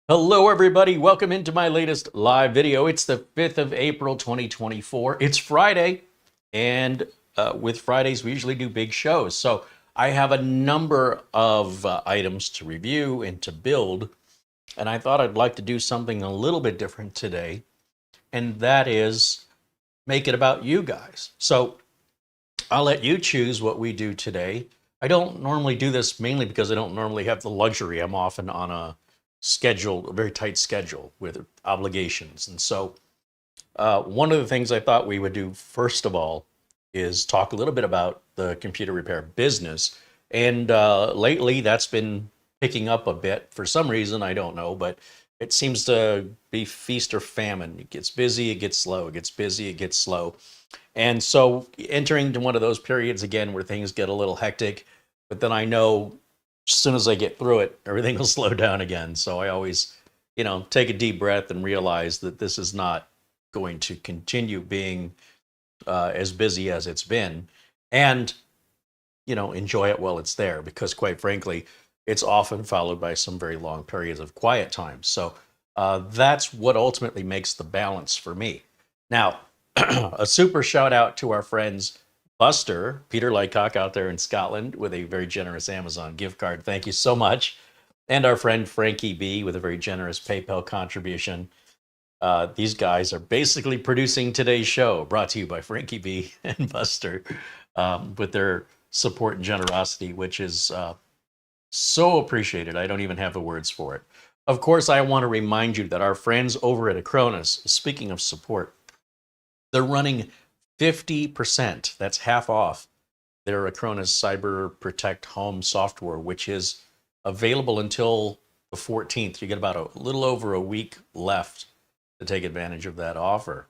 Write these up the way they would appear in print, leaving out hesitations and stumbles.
Hello, everybody. Welcome into my latest live video. It's the 5th of April, 2024. It's Friday, and with Fridays, we usually do big shows. So I have a number of items to review and to build, and I thought I'd like to do something a little bit different today, and that is make it about you guys. So I'll let you choose what we do today. I don't normally do this mainly because I don't normally have the luxury. I'm often on a schedule, a very tight schedule with obligations. And so one of the things I thought we would do first of all is talk a little bit about the computer repair business. And lately that's been picking up a bit for some reason, I don't know, but it seems to be feast or famine. It gets busy, it gets slow, it gets busy, it gets slow. And so entering into one of those periods again where things get a little hectic, but then I know as soon as I get through it, everything will slow down again. So I always, take a deep breath and realize that this is not going to continue being as busy as it's been, and enjoy it while it's there, because quite frankly, it's often followed by some very long periods of quiet time. So that's what ultimately makes the balance for me. Now, a super shout out to our friends Buster, Peter Lycock out there in Scotland with a very generous Amazon gift card. Thank you so much. And our friend Frankie B with a very generous PayPal contribution. These guys are basically producing today's show, brought to you by Frankie B and Buster, with their support and generosity, which is so appreciated. I don't even have the words for it. Of course, I want to remind you that our friends over at Acronis, speaking of support, they're running 50%, that's half off, their Acronis Cyber Protect Home software, which is available until the 14th. You get about a little over a week left to take advantage of that offer.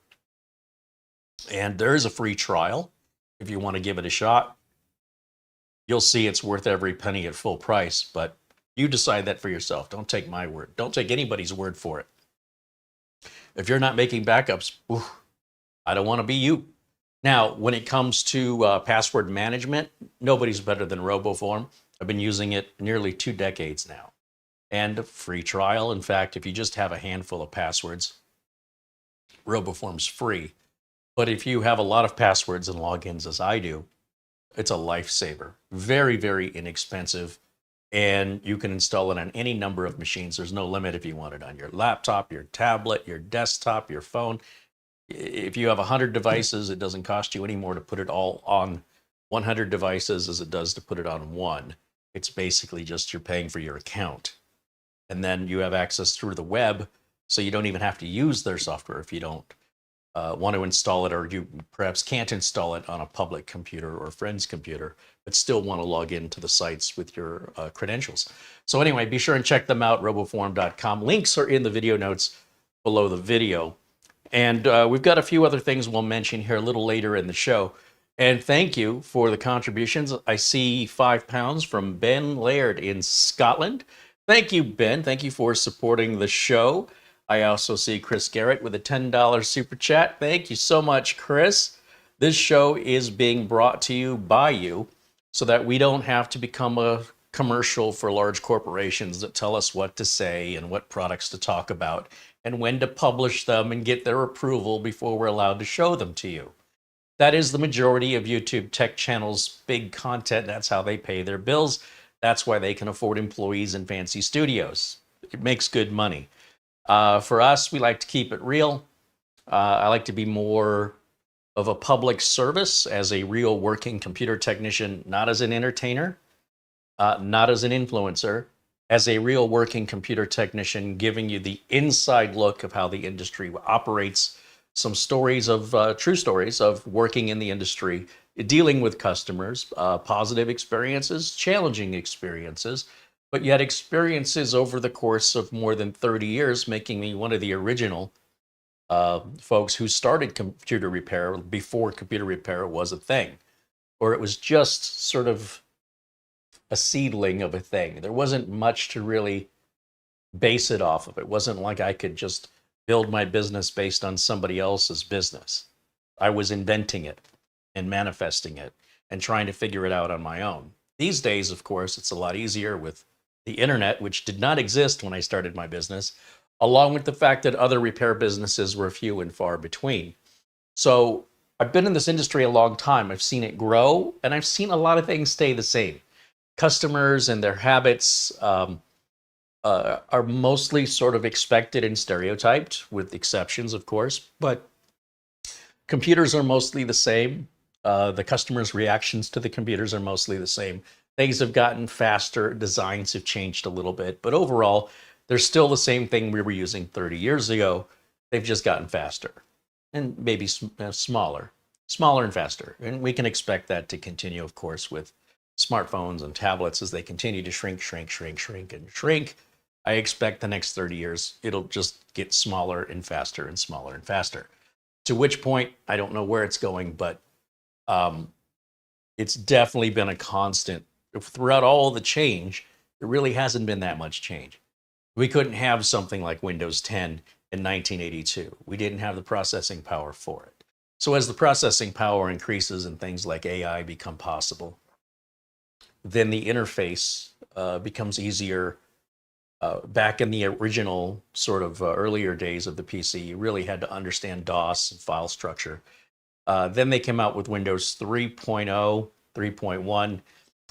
And there's a free trial if you want to give it a shot. You'll see it's worth every penny at full price, but you decide that for yourself. Don't take my word. Don't take anybody's word for it. If you're not making backups, I don't want to be you. Now, when it comes to password management, nobody's better than RoboForm. I've been using it nearly 2 decades now. And a free trial. In fact, if you just have a handful of passwords, RoboForm's free. But if you have a lot of passwords and logins, as I do, it's a lifesaver. Very, very inexpensive. And you can install it on any number of machines. There's no limit if you want it on your laptop, your tablet, your desktop, your phone. If you have 100 devices, it doesn't cost you any more to put it all on 100 devices as it does to put it on one. It's basically just you're paying for your account. And then you have access through the web, so you don't even have to use their software if you don't want to install it, or you perhaps can't install it on a public computer or a friend's computer, but still want to log into the sites with your credentials. So anyway, be sure and check them out, roboform.com. Links are in the video notes below the video. And we've got a few other things we'll mention here a little later in the show. And thank you for the contributions. I see £5 from Ben Laird in Scotland. Thank you, Ben. Thank you for supporting the show. I also see Chris Garrett with a $10 super chat. Thank you so much, Chris. This show is being brought to you by you so that we don't have to become a commercial for large corporations that tell us what to say and what products to talk about and when to publish them and get their approval before we're allowed to show them to you. That is the majority of YouTube tech channels' big content. That's how they pay their bills. That's why they can afford employees in fancy studios. It makes good money. For us, we like to keep it real. I like to be more of a public service as a real working computer technician, not as an entertainer, not as an influencer, as a real working computer technician, giving you the inside look of how the industry operates, some stories of true stories of working in the industry, dealing with customers, positive experiences, challenging experiences, but yet experiences over the course of more than 30 years, making me one of the original folks who started computer repair before computer repair was a thing, or it was just sort of a seedling of a thing. There wasn't much to really base it off of. It wasn't like I could just build my business based on somebody else's business. I was inventing it and manifesting it and trying to figure it out on my own. These days, of course, it's a lot easier with the internet, which did not exist when I started my business, along with the fact that other repair businesses were few and far between. So I've been in this industry a long time. I've seen it grow, and I've seen a lot of things stay the same. Customers and their habits are mostly sort of expected and stereotyped, with exceptions, of course. But computers are mostly the same. The customers' reactions to the computers are mostly the same. Things have gotten faster, designs have changed a little bit, but overall, they're still the same thing we were using 30 years ago. They've just gotten faster and maybe smaller and faster. And we can expect that to continue, of course, with smartphones and tablets as they continue to shrink, and shrink. I expect the next 30 years, it'll just get smaller and faster and smaller and faster. To which point, I don't know where it's going, but it's definitely been a constant. Throughout all the change, there really hasn't been that much change. We couldn't have something like Windows 10 in 1982. We didn't have the processing power for it. So as the processing power increases and things like AI become possible, then the interface becomes easier. Back in the original sort of earlier days of the PC, you really had to understand DOS and file structure. Then they came out with Windows 3.0, 3.1,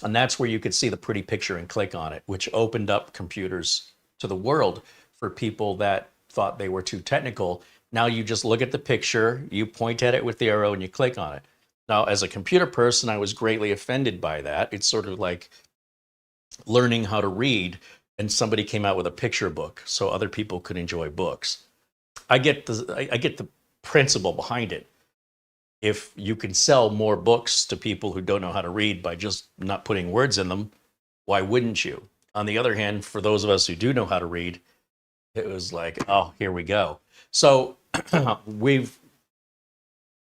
and that's where you could see the pretty picture and click on it, which opened up computers to the world for people that thought they were too technical. Now you just look at the picture, you point at it with the arrow, and you click on it. Now, as a computer person, I was greatly offended by that. It's sort of like learning how to read, and somebody came out with a picture book so other people could enjoy books. I get the principle behind it. If you can sell more books to people who don't know how to read by just not putting words in them, why wouldn't you? On the other hand, for those of us who do know how to read, it was like, oh, here we go. So we've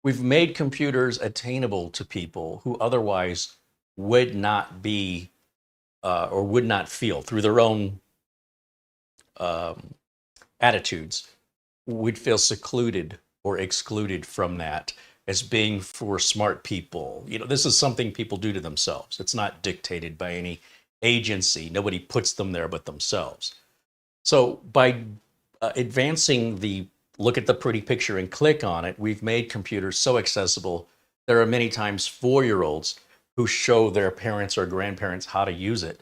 made computers attainable to people who otherwise would not be or would not feel, through their own attitudes, would feel secluded or excluded from that as being for smart people. You know, this is something people do to themselves. It's not dictated by any agency. Nobody puts them there but themselves. So by advancing the look at the pretty picture and click on it, we've made computers so accessible. There are many times 4-year-olds who show their parents or grandparents how to use it.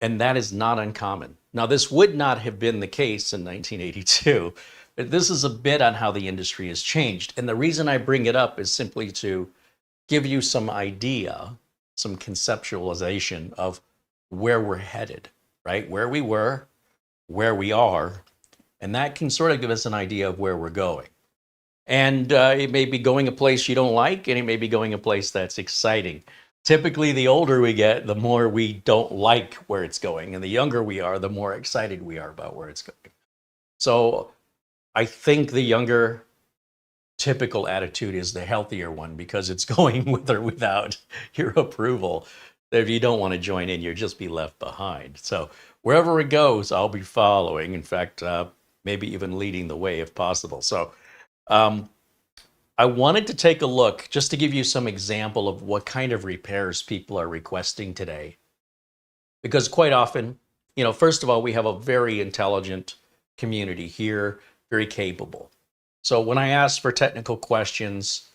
And that is not uncommon. Now, this would not have been the case in 1982. But this is a bit on how the industry has changed. And the reason I bring it up is simply to give you some idea, some conceptualization of where we're headed, right? Where we were, where we are, and that can sort of give us an idea of where we're going. And it may be going a place you don't like, and it may be going a place that's exciting. Typically, the older we get, the more we don't like where it's going, and the younger we are, the more excited we are about where it's going. So I think the younger typical attitude is the healthier one, because it's going with or without your approval. If you don't want to join in, you'll just be left behind. So wherever it goes, I'll be following. In fact, maybe even leading the way if possible. So I wanted to take a look just to give you some example of what kind of repairs people are requesting today. Because quite often, you know, first of all, we have a very intelligent community here, very capable. So when I ask for technical questions,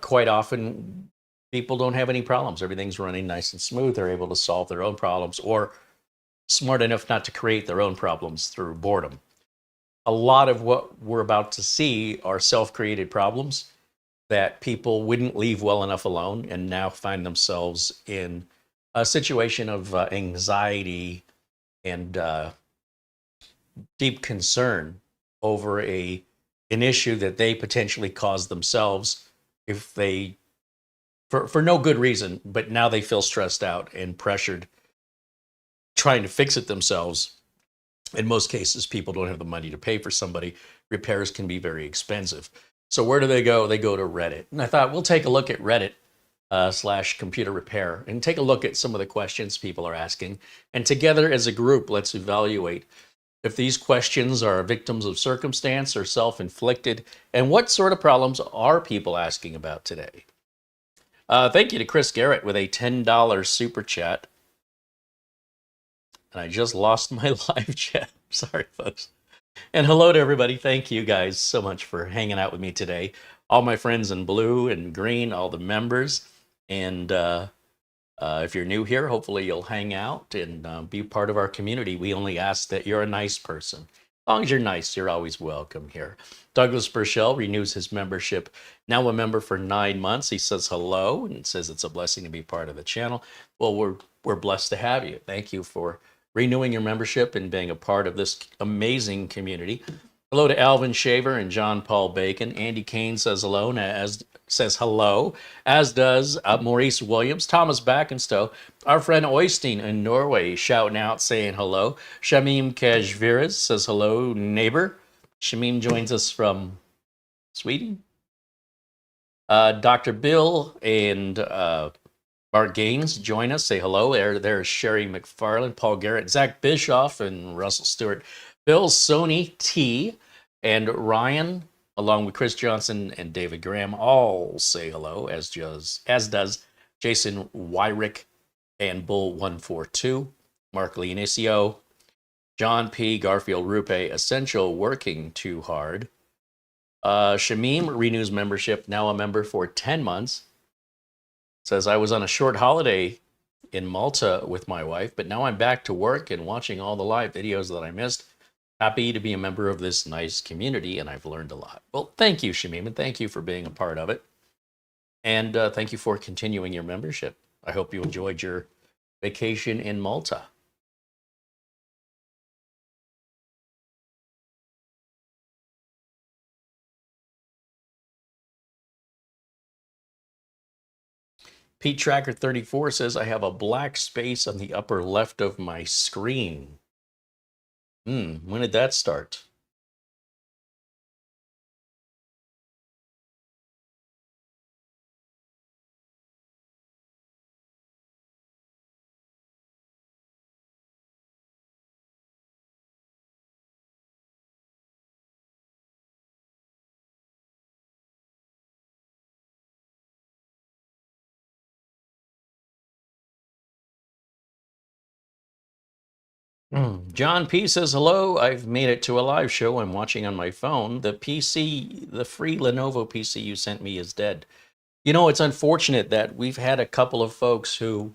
quite often people don't have any problems. Everything's running nice and smooth. They're able to solve their own problems, or smart enough not to create their own problems through boredom. A lot of what we're about to see are self-created problems that people wouldn't leave well enough alone, and now find themselves in a situation of anxiety and deep concern over an issue that they potentially caused themselves, if they for no good reason, but now they feel stressed out and pressured trying to fix it themselves. In most cases, people don't have the money to pay for somebody. Repairs can be very expensive. So where do they go? They go to Reddit. And I thought we'll take a look at Reddit / computer repair and take a look at some of the questions people are asking. And together as a group, let's evaluate if these questions are victims of circumstance or self-inflicted, and what sort of problems are people asking about today. Thank you to Chris Garrett with a $10 super chat. And I just lost my live chat. Sorry, folks. And hello to everybody. Thank you guys so much for hanging out with me today. All my friends in blue and green, all the members. And if you're new here, hopefully you'll hang out and be part of our community. We only ask that you're a nice person. As long as you're nice, you're always welcome here. Douglas Burchell renews his membership. Now a member for 9 months. He says hello and says it's a blessing to be part of the channel. Well, we're blessed to have you. Thank you for renewing your membership and being a part of this amazing community. Hello to Alvin Shaver and John Paul Bacon. Andy Kane says hello, as does Maurice Williams, Thomas Backenstow, our friend Oystein in Norway shouting out, saying hello. Shamim Kajviras says hello, neighbor. Shamim joins us from Sweden. Dr. Bill and Mark Gaines join us. Say hello. There's Sherry McFarland, Paul Garrett, Zach Bischoff, and Russell Stewart. Bill, Sony T, and Ryan, along with Chris Johnson and David Graham, all say hello, as does Jason Wyrick and Bull142, Mark Leonicio, John P, Garfield Rupe, Essential Working Too Hard. Shamim renews membership, now a member for 10 months. Says, I was on a short holiday in Malta with my wife, but now I'm back to work and watching all the live videos that I missed. Happy to be a member of this nice community, and I've learned a lot. Well, thank you, Shamim, and thank you for being a part of it. And thank you for continuing your membership. I hope you enjoyed your vacation in Malta. Pete Tracker 34 says, I have a black space on the upper left of my screen. When did that start? John P says, hello, I've made it to a live show. I'm watching on my phone. The free Lenovo PC you sent me is dead. You know, it's unfortunate that we've had a couple of folks who,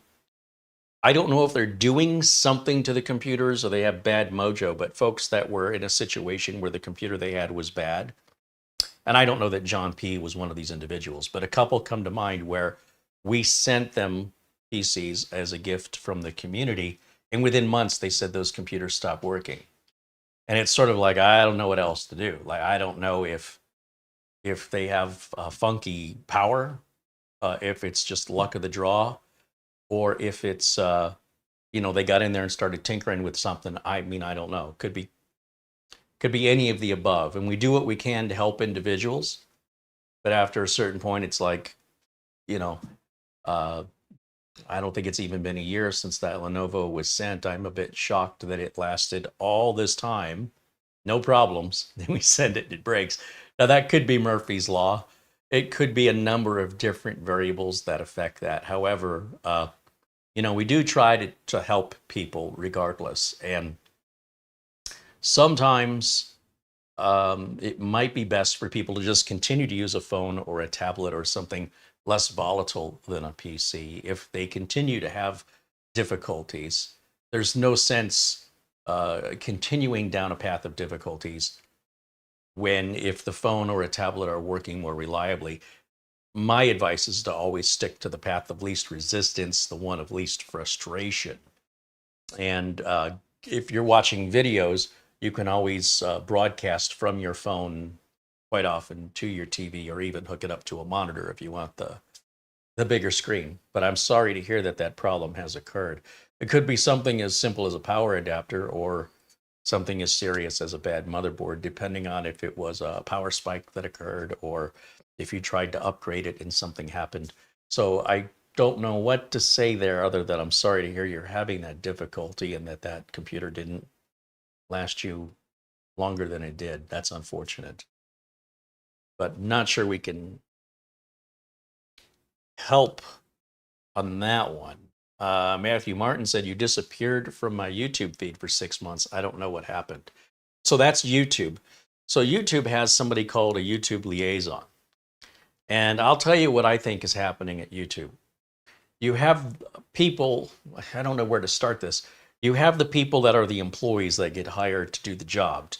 I don't know if they're doing something to the computers or they have bad mojo, but folks that were in a situation where the computer they had was bad. And I don't know that John P was one of these individuals, but a couple come to mind where we sent them PCs as a gift from the community. And within months, they said those computers stopped working. And it's sort of like, I don't know what else to do. Like, I don't know if they have funky power, if it's just luck of the draw, or if it's, they got in there and started tinkering with something. I mean, I don't know. Could be any of the above. And we do what we can to help individuals. But after a certain point, it's like, I don't think it's even been a year since that Lenovo was sent. I'm a bit shocked that it lasted all this time. No problems. Then we send it, it breaks. Now that could be Murphy's Law. It could be a number of different variables that affect that. However, we do try to help people regardless. And sometimes it might be best for people to just continue to use a phone or a tablet or something less volatile than a PC. If they continue to have difficulties, there's no sense continuing down a path of difficulties if the phone or a tablet are working more reliably. My advice is to always stick to the path of least resistance, the one of least frustration. And if you're watching videos, you can always broadcast from your phone quite often to your TV, or even hook it up to a monitor if you want the bigger screen. But I'm sorry to hear that problem has occurred. It could be something as simple as a power adapter or something as serious as a bad motherboard, depending on if it was a power spike that occurred or if you tried to upgrade it and something happened. So I don't know what to say there other than I'm sorry to hear you're having that difficulty and that computer didn't last you longer than it did. That's unfortunate. But not sure we can help on that one. Matthew Martin said, you disappeared from my YouTube feed for 6 months. I don't know what happened. So that's YouTube. So YouTube has somebody called a YouTube liaison. And I'll tell you what I think is happening at YouTube. You have people, I don't know where to start this. You have the people that are the employees that get hired to do the job,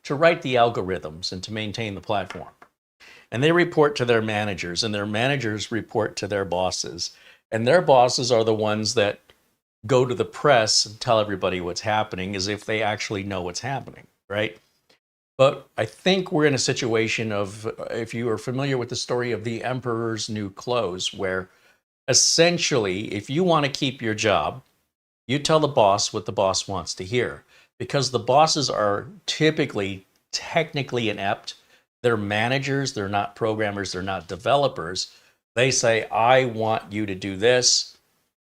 to write the algorithms and to maintain the platform. And they report to their managers, and their managers report to their bosses. And their bosses are the ones that go to the press and tell everybody what's happening as if they actually know what's happening, right? But I think we're in a situation of, if you are familiar with the story of the emperor's new clothes, where essentially, if you want to keep your job, you tell the boss what the boss wants to hear, because the bosses are typically technically inept. They're managers, they're not programmers, they're not developers. They say, I want you to do this,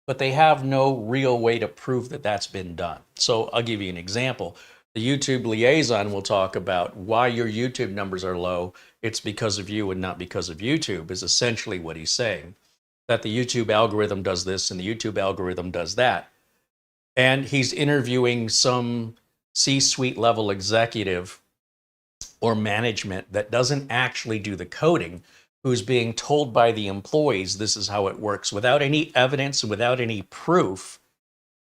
but they have no real way to prove that that's been done. So I'll give you an example. The YouTube liaison will talk about why your YouTube numbers are low. It's because of you and not because of YouTube, is essentially what he's saying. That the YouTube algorithm does this and the YouTube algorithm does that. And he's interviewing some C-suite level executive or management that doesn't actually do the coding, who's being told by the employees this is how it works without any evidence, without any proof.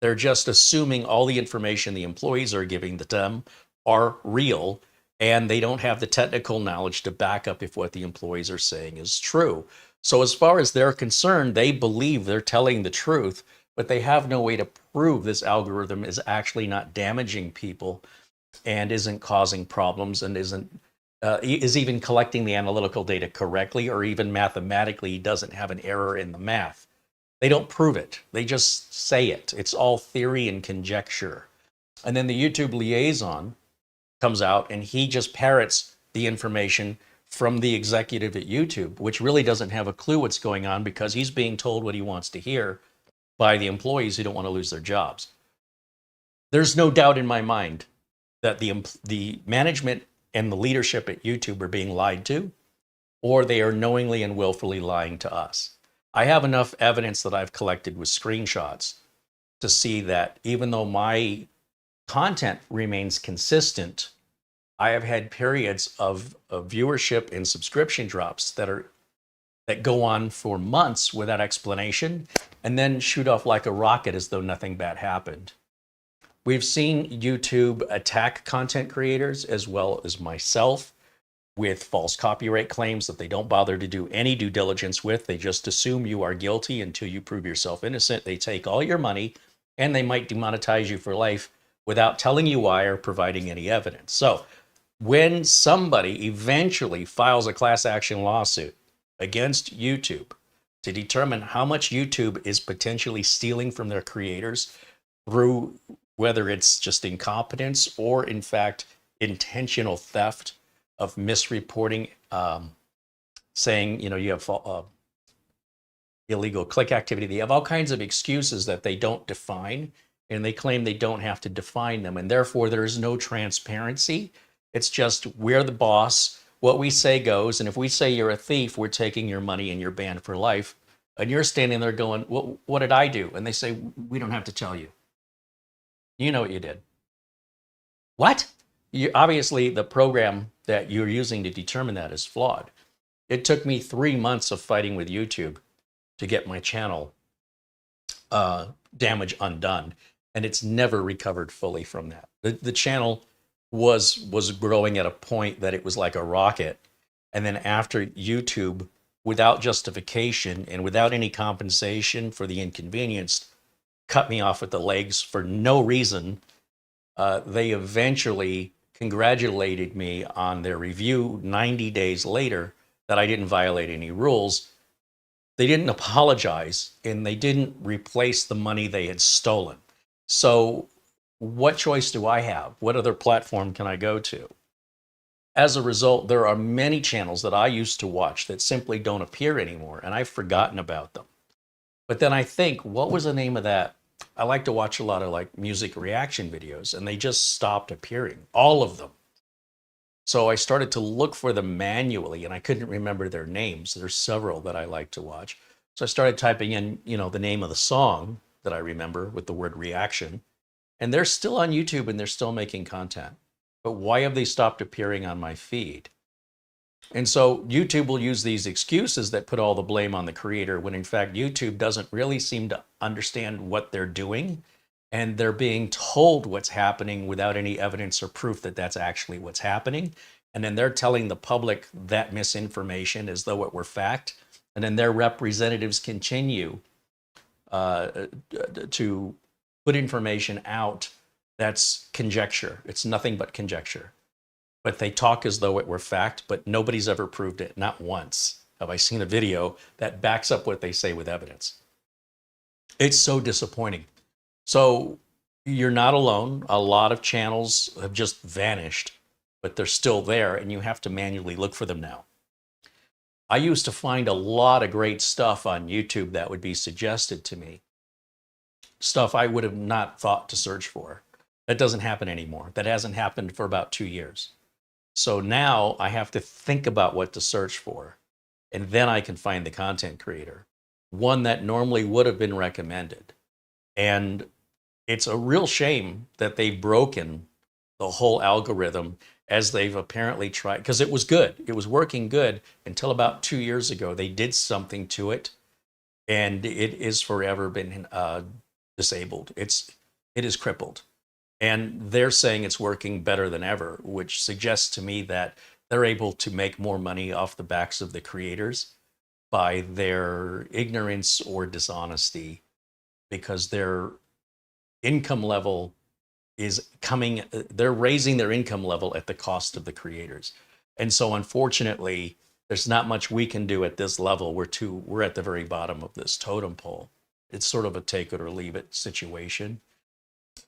They're just assuming all the information the employees are giving to them are real, and they don't have the technical knowledge to back up if what the employees are saying is true. So as far as they're concerned, they believe they're telling the truth, but they have no way to prove this algorithm is actually not damaging people and isn't causing problems and is even collecting the analytical data correctly, or even mathematically doesn't have an error in the math. They don't prove it. They just say it. It's all theory and conjecture. And then the YouTube liaison comes out and he just parrots the information from the executive at YouTube, which really doesn't have a clue what's going on because he's being told what he wants to hear by the employees who don't want to lose their jobs. There's no doubt in my mind that the management and the leadership at YouTube are being lied to, or they are knowingly and willfully lying to us. I have enough evidence that I've collected with screenshots to see that even though my content remains consistent, I have had periods of viewership and subscription drops that go on for months without explanation and then shoot off like a rocket as though nothing bad happened. We've seen YouTube attack content creators as well as myself with false copyright claims that they don't bother to do any due diligence with. They just assume you are guilty until you prove yourself innocent. They take all your money and they might demonetize you for life without telling you why or providing any evidence. So when somebody eventually files a class action lawsuit against YouTube to determine how much YouTube is potentially stealing from their creators through whether it's just incompetence or in fact intentional theft of misreporting, saying, you have illegal click activity. They have all kinds of excuses that they don't define, and they claim they don't have to define them. And therefore, there is no transparency. It's just, we're the boss. What we say goes. And if we say you're a thief, we're taking your money and you're banned for life. And you're standing there going, what did I do? And they say, we don't have to tell you. You know what you did. What? Obviously, the program that you're using to determine that is flawed. It took me 3 months of fighting with YouTube to get my channel damage undone, and it's never recovered fully from that. The channel was growing at a point that it was like a rocket, and then after YouTube, without justification and without any compensation for the inconvenience, cut me off at the legs for no reason, they eventually congratulated me on their review 90 days later that I didn't violate any rules. They didn't apologize, and they didn't replace the money they had stolen. So what choice do I have? What other platform can I go to? As a result, there are many channels that I used to watch that simply don't appear anymore, and I've forgotten about them. But then I think, what was the name of that? I like to watch a lot of like music reaction videos, and they just stopped appearing, all of them. So I started to look for them manually, and I couldn't remember their names. There's several that I like to watch. So I started typing in, the name of the song that I remember with the word reaction. And they're still on YouTube and they're still making content. But why have they stopped appearing on my feed? And so YouTube will use these excuses that put all the blame on the creator when in fact YouTube doesn't really seem to understand what they're doing. And they're being told what's happening without any evidence or proof that that's actually what's happening. And then they're telling the public that misinformation as though it were fact. And then their representatives continue to put information out that's conjecture. It's nothing but conjecture. But they talk as though it were fact, but nobody's ever proved it. Not once have I seen a video that backs up what they say with evidence. It's so disappointing. So you're not alone. A lot of channels have just vanished, but they're still there, and you have to manually look for them now. I used to find a lot of great stuff on YouTube that would be suggested to me, stuff I would have not thought to search for. That doesn't happen anymore. That hasn't happened for about 2 years. So now I have to think about what to search for, and then I can find the content creator, one that normally would have been recommended. And it's a real shame that they've broken the whole algorithm as they've apparently tried, because it was good. It was working good until about 2 years ago. They did something to it, and it is forever been disabled. It is crippled. And they're saying it's working better than ever, which suggests to me that they're able to make more money off the backs of the creators by their ignorance or dishonesty, because their income level is coming, they're raising their income level at the cost of the creators. And so unfortunately, there's not much we can do at this level. We're at the very bottom of this totem pole. It's sort of a take it or leave it situation.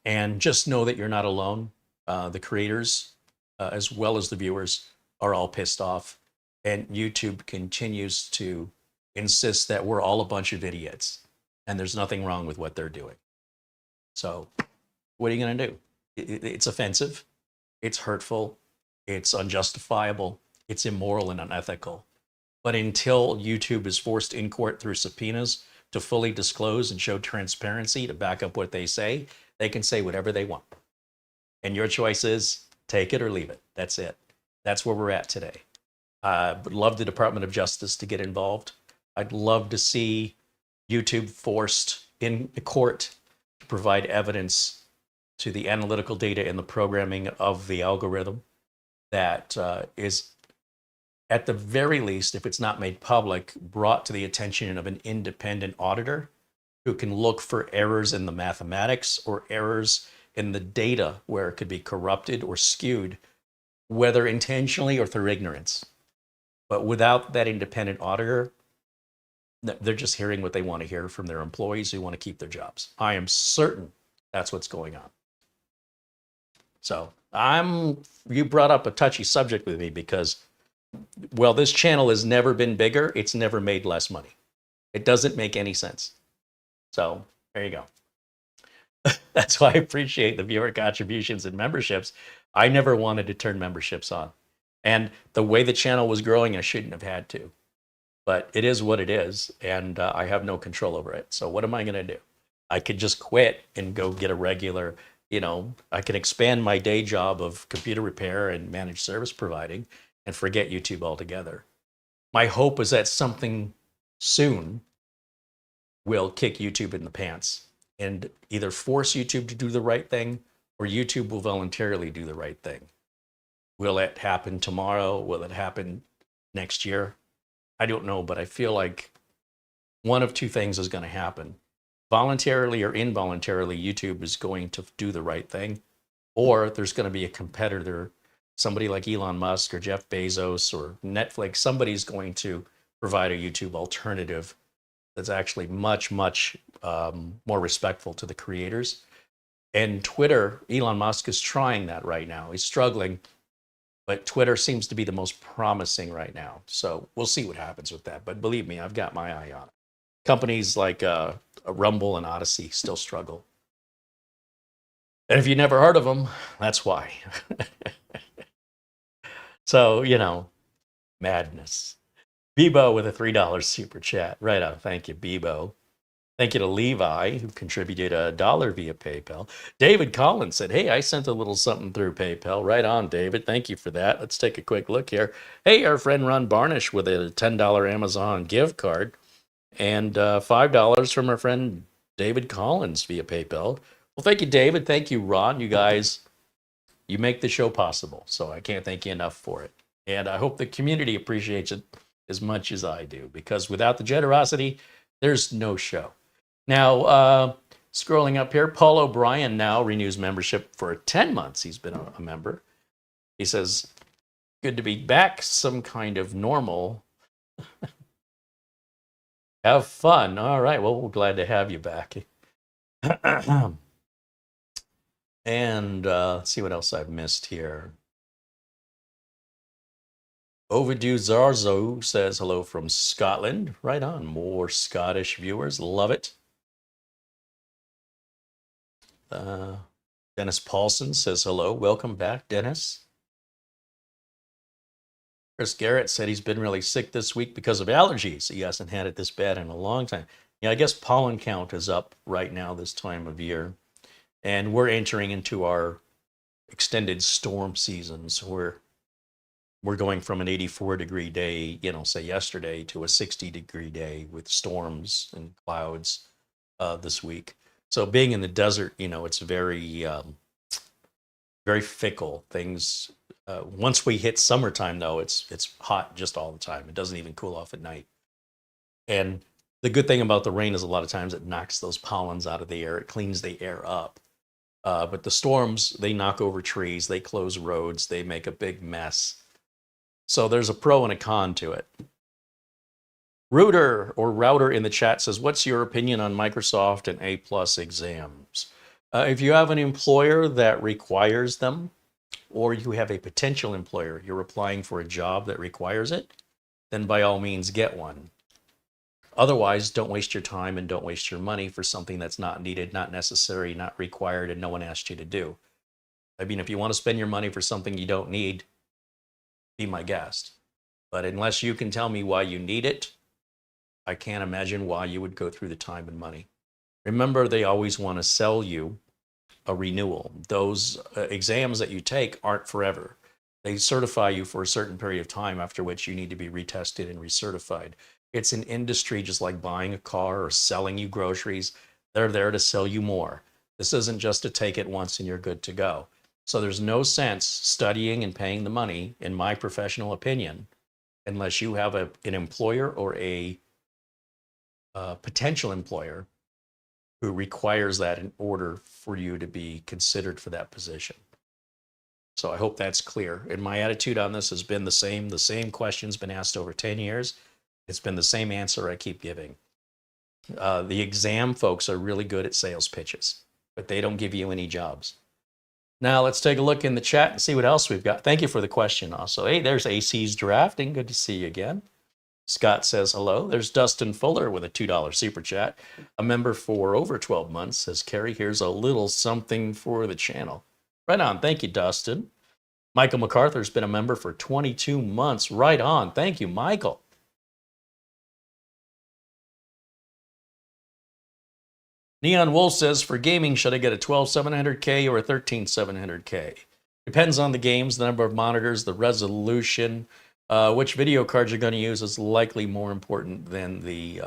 And just know that you're not alone. The creators, as well as the viewers, are all pissed off. And YouTube continues to insist that we're all a bunch of idiots. And there's nothing wrong with what they're doing. So what are you going to do? It's offensive. It's hurtful. It's unjustifiable. It's immoral and unethical. But until YouTube is forced in court through subpoenas to fully disclose and show transparency to back up what they say, they can say whatever they want. And your choice is take it or leave it. That's it. That's where we're at today. I would love the Department of Justice to get involved. I'd love to see YouTube forced in court to provide evidence to the analytical data and the programming of the algorithm that is, at the very least, if it's not made public, brought to the attention of an independent auditor who can look for errors in the mathematics or errors in the data where it could be corrupted or skewed, whether intentionally or through ignorance. But without that independent auditor, they're just hearing what they want to hear from their employees who want to keep their jobs. I am certain that's what's going on. So you brought up a touchy subject with me because, well, this channel has never been bigger. It's never made less money. It doesn't make any sense. So there you go. That's why I appreciate the viewer contributions and memberships. I never wanted to turn memberships on. And the way the channel was growing, I shouldn't have had to. But it is what it is, and I have no control over it. So what am I going to do? I could just quit and go get a regular, I can expand my day job of computer repair and managed service providing and forget YouTube altogether. My hope is that something soon will kick YouTube in the pants and either force YouTube to do the right thing or YouTube will voluntarily do the right thing. Will it happen tomorrow? Will it happen next year? I don't know, but I feel like one of two things is going to happen. Voluntarily or involuntarily, YouTube is going to do the right thing, or there's going to be a competitor, somebody like Elon Musk or Jeff Bezos or Netflix. Somebody's going to provide a YouTube alternative that's actually much, much more respectful to the creators. And Twitter, Elon Musk is trying that right now. He's struggling, but Twitter seems to be the most promising right now. So we'll see what happens with that. But believe me, I've got my eye on it. Companies like Rumble and Odyssey still struggle. And if you never heard of them, that's why. So, madness. Bebo with a $3 super chat. Right on. Thank you, Bebo. Thank you to Levi, who contributed $1 via PayPal. David Collins said, hey, I sent a little something through PayPal. Right on, David. Thank you for that. Let's take a quick look here. Hey, our friend Ron Barnish with a $10 Amazon gift card and $5 from our friend David Collins via PayPal. Well, thank you, David. Thank you, Ron. You guys, you make the show possible. So I can't thank you enough for it. And I hope the community appreciates it as much as I do, because without the generosity, there's no show. Now, scrolling up here, Paul O'Brien now renews membership for 10 months. He's been a member. He says, good to be back, some kind of normal. Have fun. All right. Well, we're glad to have you back. And let's see what else I've missed here. Overdue Zarzo says hello from Scotland. Right on. More Scottish viewers. Love it. Dennis Paulson says hello. Welcome back, Dennis. Chris Garrett said he's been really sick this week because of allergies. He hasn't had it this bad in a long time. Yeah, I guess pollen count is up right now this time of year. And we're entering into our extended storm seasons where we're going from an 84-degree day, say yesterday, to a 60-degree day with storms and clouds this week. So being in the desert, it's very, very fickle. Things, once we hit summertime, though, it's hot just all the time. It doesn't even cool off at night. And the good thing about the rain is a lot of times it knocks those pollens out of the air. It cleans the air up. But the storms, they knock over trees, they close roads, they make a big mess. So there's a pro and a con to it. Router in the chat says, what's your opinion on Microsoft and A+ exams? If you have an employer that requires them, or you have a potential employer, you're applying for a job that requires it, then by all means get one. Otherwise, don't waste your time and don't waste your money for something that's not needed, not necessary, not required, and no one asked you to do. I mean, if you want to spend your money for something you don't need, be my guest. But unless you can tell me why you need it, I can't imagine why you would go through the time and money. Remember, they always want to sell you a renewal. Those exams that you take aren't forever. They certify you for a certain period of time, after which you need to be retested and recertified. It's an industry just like buying a car or selling you groceries. They're there to sell you more. This isn't just to take it once and you're good to go. So there's no sense studying and paying the money, in my professional opinion, unless you have an employer or a potential employer who requires that in order for you to be considered for that position. So I hope that's clear. And my attitude on this has been the same. The same question's been asked over 10 years. It's been the same answer I keep giving. The exam folks are really good at sales pitches, but they don't give you any jobs. Now let's take a look in the chat and see what else we've got. Thank you for the question also. Hey, there's AC's Drafting. Good to see you again. Scott says hello. There's Dustin Fuller with a $2 super chat. A member for over 12 months says, Kerry, here's a little something for the channel. Right on. Thank you, Dustin. Michael MacArthur's been a member for 22 months. Right on. Thank you, Michael. Neon Wolf says, for gaming, should I get a 12700K or a 13700K? Depends on the games, the number of monitors, the resolution. Which video cards you're going to use is likely more important than the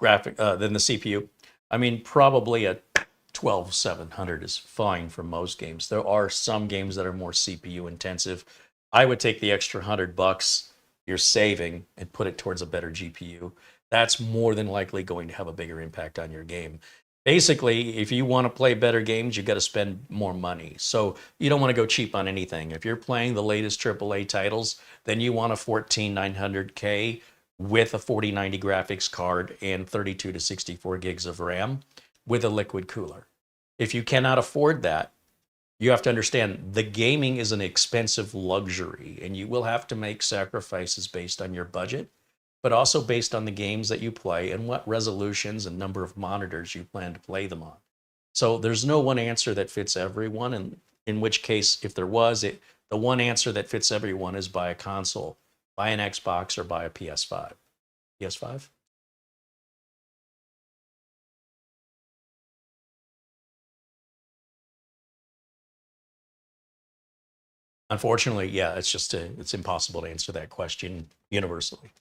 than the CPU. I mean, probably a 12700 is fine for most games. There are some games that are more CPU intensive. I would take the extra $100 you're saving and put it towards a better GPU. That's more than likely going to have a bigger impact on your game. Basically, if you want to play better games, you've got to spend more money. So you don't want to go cheap on anything. If you're playing the latest AAA titles, then you want a 14900K with a 4090 graphics card and 32 to 64 gigs of RAM with a liquid cooler. If you cannot afford that, you have to understand the gaming is an expensive luxury, and you will have to make sacrifices based on your budget, but also based on the games that you play and what resolutions and number of monitors you plan to play them on. So there's no one answer that fits everyone, and in which case, if there was, the one answer that fits everyone is buy a console, buy an Xbox, or buy a PS5. PS5? Unfortunately, yeah, it's impossible to answer that question universally.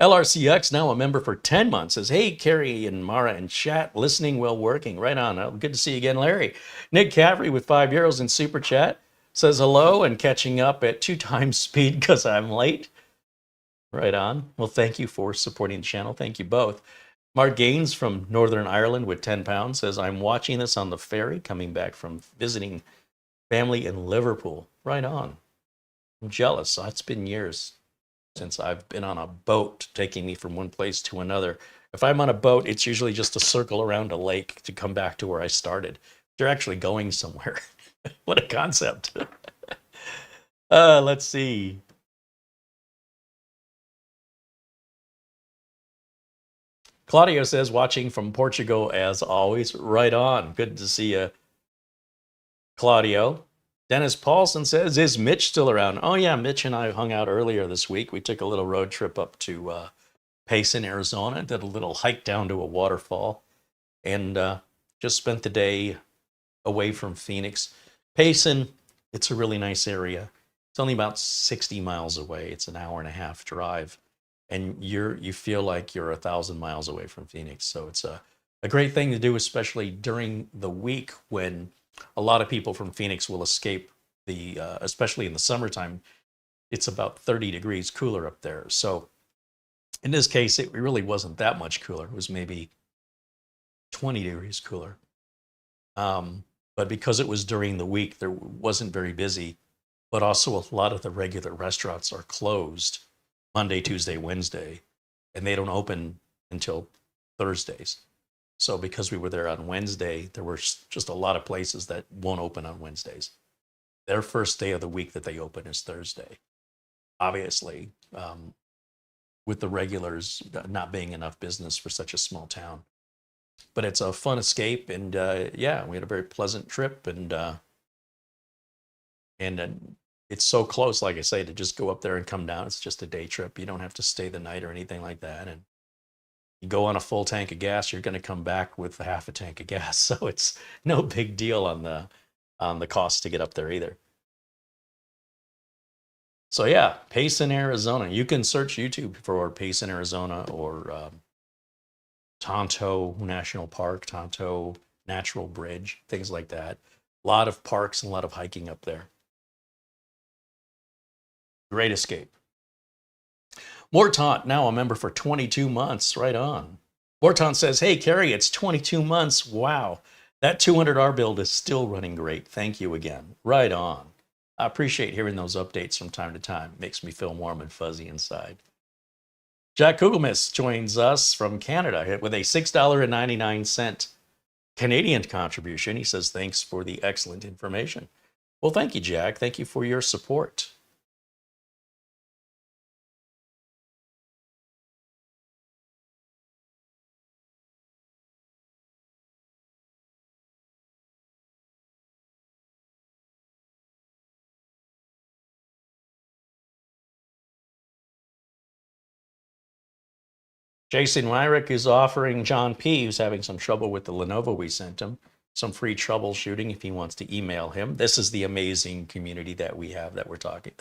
LRCX, now a member for 10 months, says, hey, Carrie and Mara and chat, listening while working. Right on. Good to see you again, Larry. Nick Cavery with €5 in Super Chat says hello and catching up at 2 times speed because I'm late. Right on. Well, thank you for supporting the channel. Thank you both. Mark Gaines from Northern Ireland with £10 says, I'm watching this on the ferry coming back from visiting family in Liverpool. Right on. I'm jealous. It's been years since I've been on a boat taking me from one place to another. If I'm on a boat, it's usually just a circle around a lake to come back to where I started. They're actually going somewhere. What a concept. Let's see. Claudio says, watching from Portugal as always. Right on. Good to see you, Claudio. Dennis Paulson says, is Mitch still around? Oh, yeah, Mitch and I hung out earlier this week. We took a little road trip up to Payson, Arizona, did a little hike down to a waterfall, and just spent the day away from Phoenix. Payson, it's a really nice area. It's only about 60 miles away. It's an hour and a half drive, and you feel like you're 1,000 miles away from Phoenix. So it's a great thing to do, especially during the week when a lot of people from Phoenix will escape especially in the summertime. It's about 30 degrees cooler up there. So in this case, it really wasn't that much cooler. It was maybe 20 degrees cooler. But because it was during the week, there wasn't very busy, but also a lot of the regular restaurants are closed Monday, Tuesday, Wednesday, and they don't open until Thursdays. So because we were there on Wednesday, there were just a lot of places that won't open on Wednesdays. Their first day of the week that they open is Thursday. Obviously, with the regulars not being enough business for such a small town. But it's a fun escape, and yeah, we had a very pleasant trip, and it's so close, like I say, to just go up there and come down. It's just a day trip. You don't have to stay the night or anything like that. And you go on a full tank of gas, you're going to come back with half a tank of gas. So it's no big deal on the cost to get up there either. So yeah, Payson, Arizona. You can search YouTube for Payson, Arizona, or Tonto National Park, Tonto Natural Bridge, things like that. A lot of parks and a lot of hiking up there. Great escape. Mortant, now a member for 22 months. Right on. Mortant says, hey, Carrie, it's 22 months. Wow. That 200R build is still running great. Thank you again. Right on. I appreciate hearing those updates from time to time. It makes me feel warm and fuzzy inside. Jack Kugelmis joins us from Canada with a $6.99 Canadian contribution. He says, thanks for the excellent information. Well, thank you, Jack. Thank you for your support. Jason Wyrick is offering John P., who's having some trouble with the Lenovo we sent him, some free troubleshooting if he wants to email him. This is the amazing community that we have that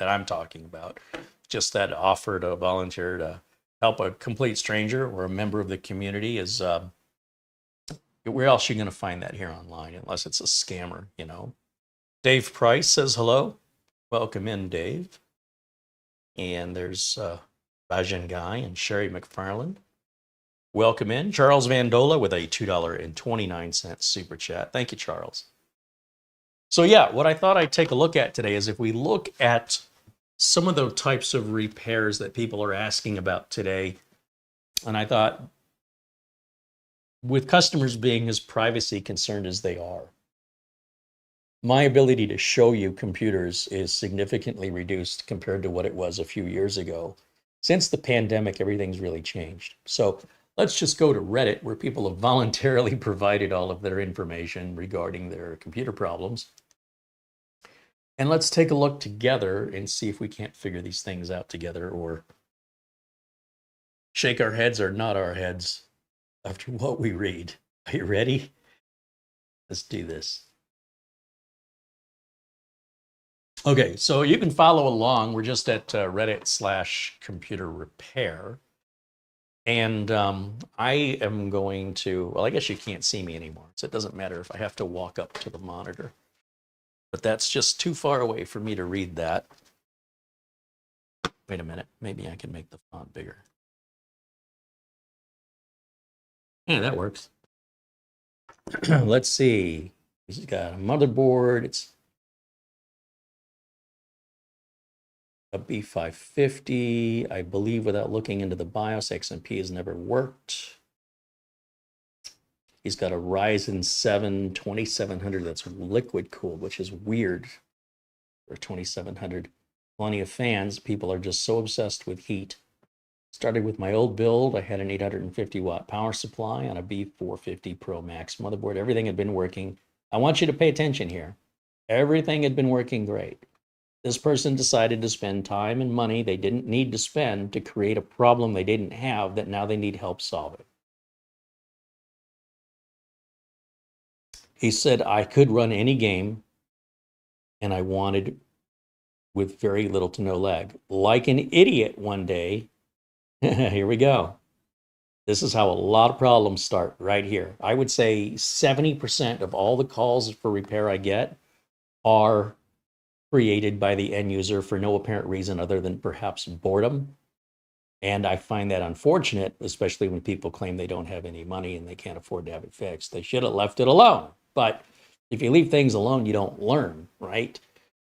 I'm talking about. Just that offer to volunteer to help a complete stranger or a member of the community is, where else are you going to find that here online unless it's a scammer, you know? Dave Price says hello. Welcome in, Dave. And there's Bajan Guy and Sherry McFarland. Welcome in. Charles Vandola with a $2.29 super chat. Thank you, Charles. So yeah, what I thought I'd take a look at today is if we look at some of the types of repairs that people are asking about today, and I thought with customers being as privacy concerned as they are, my ability to show you computers is significantly reduced compared to what it was a few years ago. Since the pandemic, everything's really changed. So let's just go to Reddit, where people have voluntarily provided all of their information regarding their computer problems. And let's take a look together and see if we can't figure these things out together or shake our heads or nod our heads after what we read. Are you ready? Let's do this. Okay, so you can follow along. We're just at Reddit/computer repair. And I am going to, well, I guess you can't see me anymore, so it doesn't matter if I have to walk up to the monitor. But that's just too far away for me to read that. Wait a minute, maybe I can make the font bigger. Yeah, that works. Let's see. He's got a motherboard. It's a B550. I believe without looking into the BIOS, XMP has never worked. He's got a Ryzen 7 2700 that's liquid cooled, which is weird for 2700. Plenty of fans. People are just so obsessed with heat. Started with my old build. I had an 850 watt power supply on a B450 Pro Max motherboard. Everything had been working. I want you to pay attention here. Everything had been working great. This person decided to spend time and money they didn't need to spend to create a problem they didn't have that now they need help solving. He said, I could run any game and I wanted with very little to no lag. Like an idiot one day, here we go. This is how a lot of problems start right here. I would say 70% of all the calls for repair I get are created by the end user for no apparent reason other than perhaps boredom. And I find that unfortunate, especially when people claim they don't have any money and they can't afford to have it fixed. They should have left it alone. But if you leave things alone, you don't learn, right?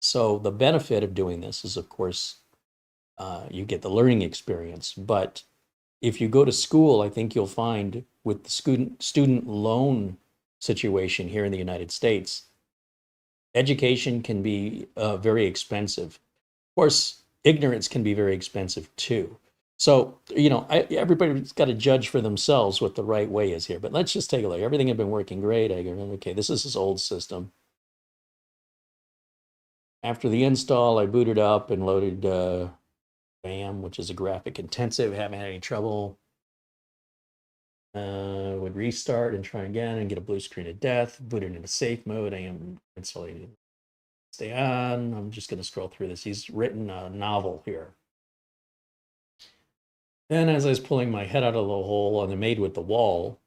So the benefit of doing this is, of course, you get the learning experience. But if you go to school, I think you'll find with the student loan situation here in the United States, education can be very expensive. Of course, ignorance can be very expensive too. So, everybody's got to judge for themselves what the right way is here. But let's just take a look. Everything had been working great. I go, okay, this is his old system. After the install, I booted up and loaded BAM, which is a graphic intensive. Haven't had any trouble. Would restart and try again and get a blue screen of death. Booted into safe mode. I am insulated. Stay on. I'm just going to scroll through this. He's written a novel here. Then as I was pulling my head out of the hole on the made with the wall,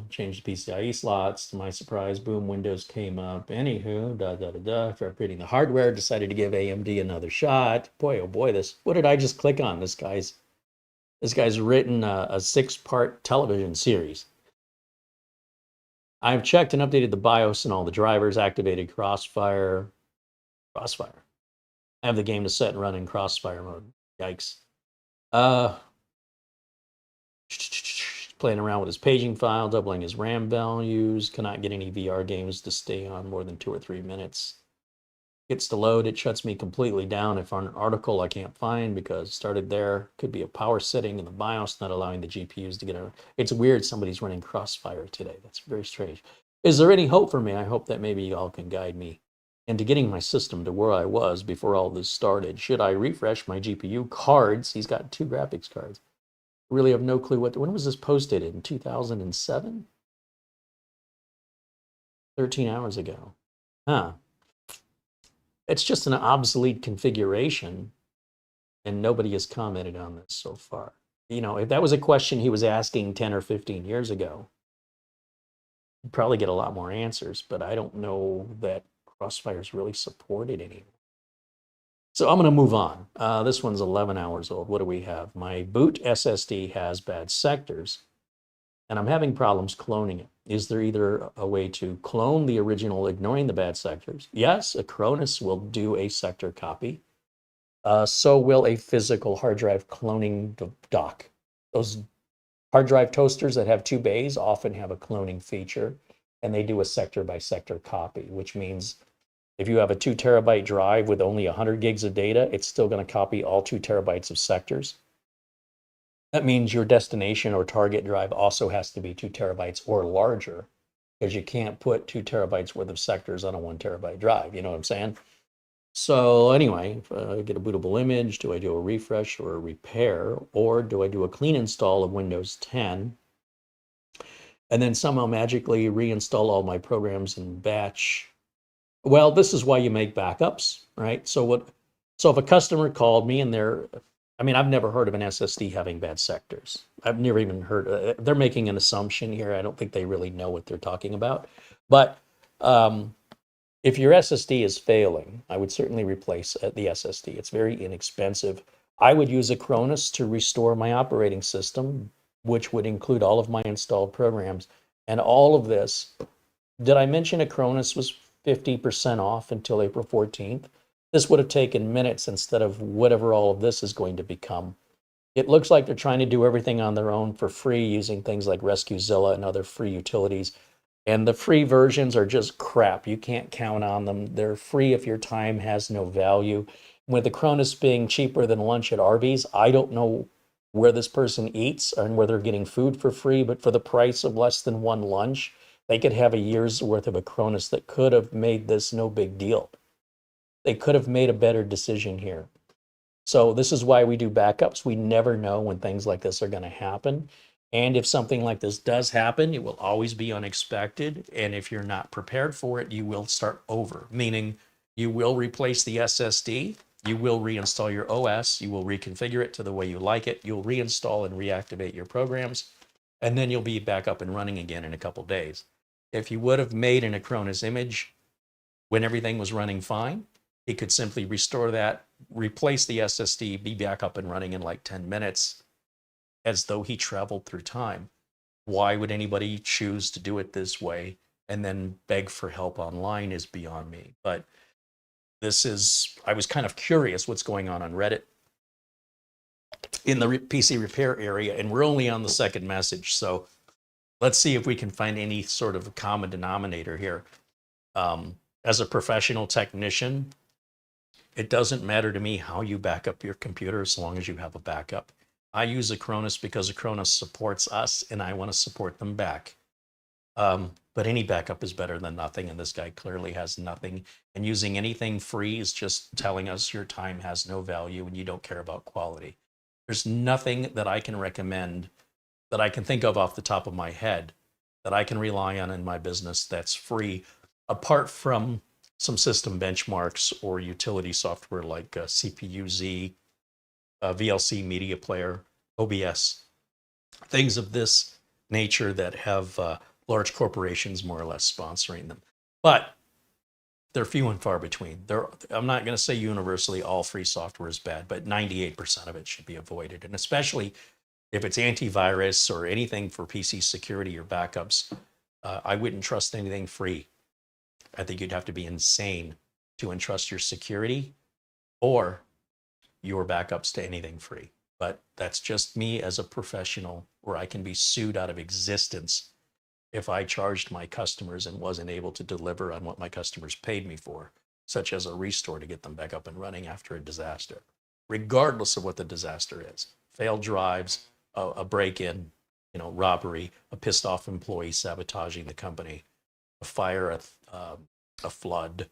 changed the PCIe slots. To my surprise, boom, Windows came up. Anywho, after upgrading the hardware, decided to give AMD another shot. Boy, oh boy, what did I just click on? This guy's written a 6-part television series. I've checked and updated the BIOS and all the drivers, activated Crossfire. I have the game to set and run in Crossfire mode. Yikes. Playing around with his paging file, doubling his RAM values, cannot get any VR games to stay on more than 2 or 3 minutes. Gets to load, it shuts me completely down if on an article I can't find because it started there. Could be a power setting in the BIOS not allowing the GPUs to get out. It's weird somebody's running Crossfire today. That's very strange. Is there any hope for me? I hope that maybe y'all can guide me into getting my system to where I was before all this started. Should I refresh my GPU cards? He's got 2 graphics cards. Really have no clue when was this posted in 2007? 13 hours ago. Huh. It's just an obsolete configuration and nobody has commented on this so far. If that was a question he was asking 10 or 15 years ago, you'd probably get a lot more answers, but I don't know that Crossfire is really supported anymore. So I'm going to move on. This one's 11 hours old. What do we have? My boot SSD has bad sectors, and I'm having problems cloning it. Is there either a way to clone the original ignoring the bad sectors? Yes, Acronis will do a sector copy. So will a physical hard drive cloning dock. Those hard drive toasters that have 2 bays often have a cloning feature, and they do a sector by sector copy, which means if you have a 2 terabyte drive with only 100 gigs of data, it's still going to copy all 2 terabytes of sectors. That means your destination or target drive also has to be 2 terabytes or larger, because you can't put 2 terabytes worth of sectors on a 1 terabyte drive. You know what I'm saying? So anyway, if I get a bootable image, do I do a refresh or a repair, or do I do a clean install of Windows 10 and then somehow magically reinstall all my programs in batch Well, this is why you make backups, right? So if a customer called me and I mean, I've never heard of an SSD having bad sectors. I've never even heard, they're making an assumption here. I don't think they really know what they're talking about. But um, if your SSD is failing, I would certainly replace the SSD. It's very inexpensive. I would use Acronis to restore my operating system, which would include all of my installed programs. And all of this, did I mention Acronis was 50% off until April 14th? This would have taken minutes instead of whatever all of this is going to become. It looks like they're trying to do everything on their own for free using things like RescueZilla and other free utilities. And the free versions are just crap. You can't count on them. They're free if your time has no value. With the Cronus being cheaper than lunch at Arby's, I don't know where this person eats and where they're getting food for free, but for the price of less than one lunch, they could have a year's worth of a Cronus that could have made this no big deal. They could have made a better decision here. So this is why we do backups. We never know when things like this are going to happen. And if something like this does happen, it will always be unexpected. And if you're not prepared for it, you will start over, meaning you will replace the SSD, you will reinstall your OS, you will reconfigure it to the way you like it, you'll reinstall and reactivate your programs, and then you'll be back up and running again in a couple days. If you would have made an Acronis image when everything was running fine, he could simply restore that, replace the SSD, be back up and running in like 10 minutes as though he traveled through time. Why would anybody choose to do it this way and then beg for help online is beyond me. But I was kind of curious what's going on Reddit in the PC repair area, and we're only on the second message. So let's see if we can find any sort of common denominator here. As a professional technician, it doesn't matter to me how you back up your computer as long as you have a backup. I use Acronis because Acronis supports us and I want to support them back. But any backup is better than nothing, and this guy clearly has nothing. And using anything free is just telling us your time has no value and you don't care about quality. There's nothing that I can recommend that I can think of off the top of my head that I can rely on in my business that's free, apart from some system benchmarks or utility software like CPU-Z, VLC media player, OBS, things of this nature that have large corporations more or less sponsoring them. But they're few and far between. I'm not going to say universally all free software is bad, but 98% of it should be avoided. And especially if it's antivirus or anything for PC security or backups, I wouldn't trust anything free. I think you'd have to be insane to entrust your security or your backups to anything free. But that's just me as a professional, where I can be sued out of existence if I charged my customers and wasn't able to deliver on what my customers paid me for, such as a restore to get them back up and running after a disaster, regardless of what the disaster is. Failed drives, a break-in, robbery, a pissed off employee sabotaging the company, a fire, a flood,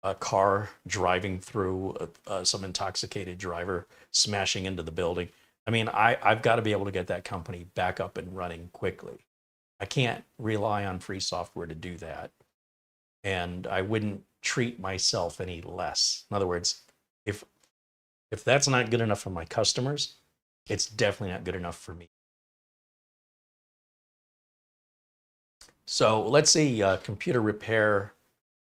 a car driving through, some intoxicated driver smashing into the building. I mean, I've got to be able to get that company back up and running quickly. I can't rely on free software to do that. And I wouldn't treat myself any less. In other words, if that's not good enough for my customers, it's definitely not good enough for me. So let's see, computer repair.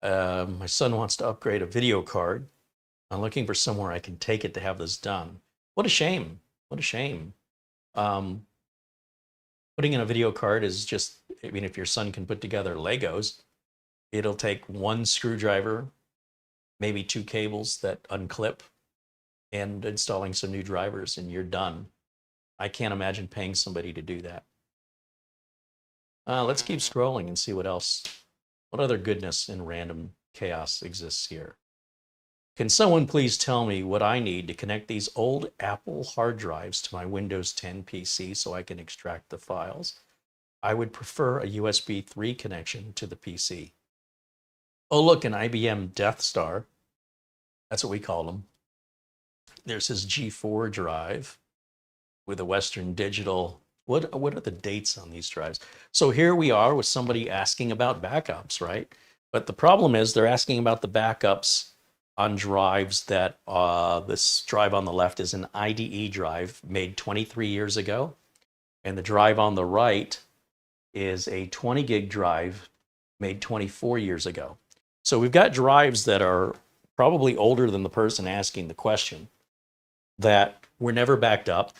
My son wants to upgrade a video card. I'm looking for somewhere I can take it to have this done. What a shame. What a shame. Putting in a video card is just, I mean, if your son can put together Legos, it'll take one screwdriver, maybe two cables that unclip, and installing some new drivers, and you're done. I can't imagine paying somebody to do that. Let's keep scrolling and see what other goodness and random chaos exists here. Can someone please tell me what I need to connect these old Apple hard drives to my Windows 10 PC so I can extract the files? I would prefer a USB 3 connection to the PC. Oh, look, an IBM Death Star. That's what we call them. There's his G4 drive with a Western Digital. What are the dates on these drives? So here we are with somebody asking about backups, right? But the problem is they're asking about the backups on drives that this drive on the left is an IDE drive made 23 years ago. And the drive on the right is a 20 gig drive made 24 years ago. So we've got drives that are probably older than the person asking the question that were never backed up.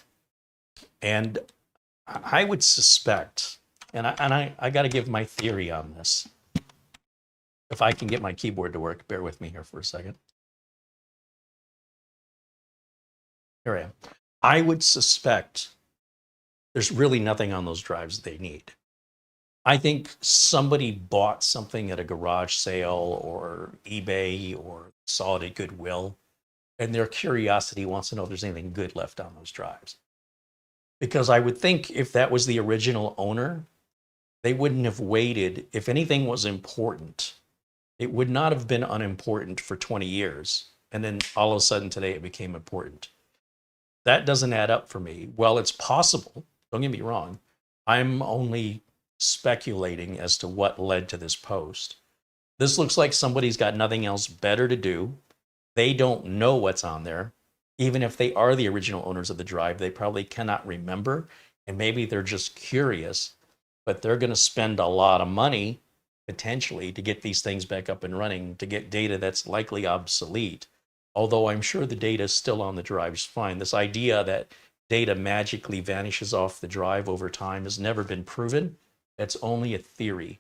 And I would suspect, and I got to give my theory on this. If I can get my keyboard to work, bear with me here for a second. Here I am. I would suspect there's really nothing on those drives they need. I think somebody bought something at a garage sale or eBay or saw it at Goodwill, and their curiosity wants to know if there's anything good left on those drives. Because I would think if that was the original owner, they wouldn't have waited. If anything was important, it would not have been unimportant for 20 years. And then all of a sudden today it became important. That doesn't add up for me. Well, it's possible. Don't get me wrong. I'm only speculating as to what led to this post. This looks like somebody's got nothing else better to do. They don't know what's on there. Even if they are the original owners of the drive, they probably cannot remember. And maybe they're just curious, but they're going to spend a lot of money potentially to get these things back up and running, to get data that's likely obsolete. Although I'm sure the data is still on the drives fine. This idea that data magically vanishes off the drive over time has never been proven. It's only a theory.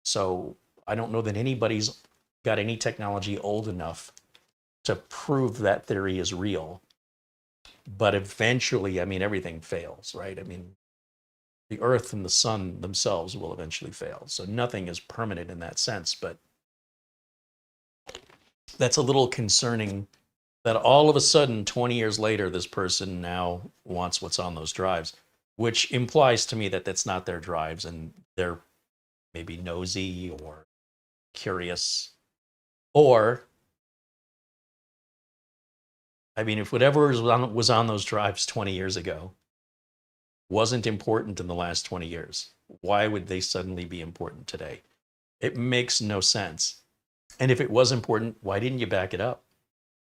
So I don't know that anybody's got any technology old enough to prove that theory is real. But eventually, I mean, everything fails, right? I mean, the earth and the sun themselves will eventually fail. So nothing is permanent in that sense. But that's a little concerning that all of a sudden, 20 years later, this person now wants what's on those drives, which implies to me that that's not their drives and they're maybe nosy or curious. Or, I mean, if whatever was on those drives 20 years ago wasn't important in the last 20 years, why would they suddenly be important today? It makes no sense. And if it was important, why didn't you back it up?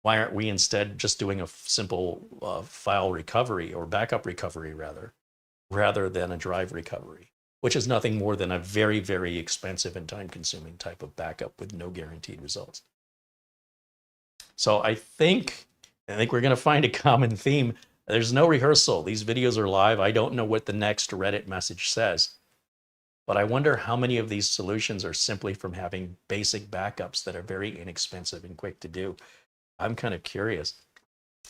Why aren't we instead just doing a simple file recovery or backup recovery rather than a drive recovery, which is nothing more than a very, very expensive and time-consuming type of backup with no guaranteed results. So I think we're going to find a common theme. There's no rehearsal. These videos are live. I don't know what the next Reddit message says, but I wonder how many of these solutions are simply from having basic backups that are very inexpensive and quick to do. I'm kind of curious.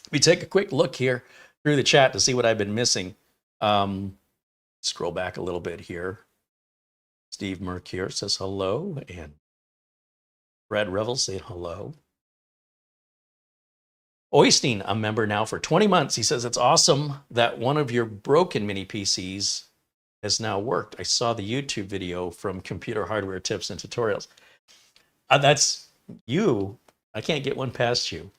We take a quick look here through the chat to see what I've been missing. Scroll back a little bit here. Steve Mercure says hello, and Brad Revel saying hello. Oystein, a member now for 20 months. He says, it's awesome that one of your broken mini PCs has now worked. I saw the YouTube video from Computer Hardware Tips and Tutorials. That's you. I can't get one past you.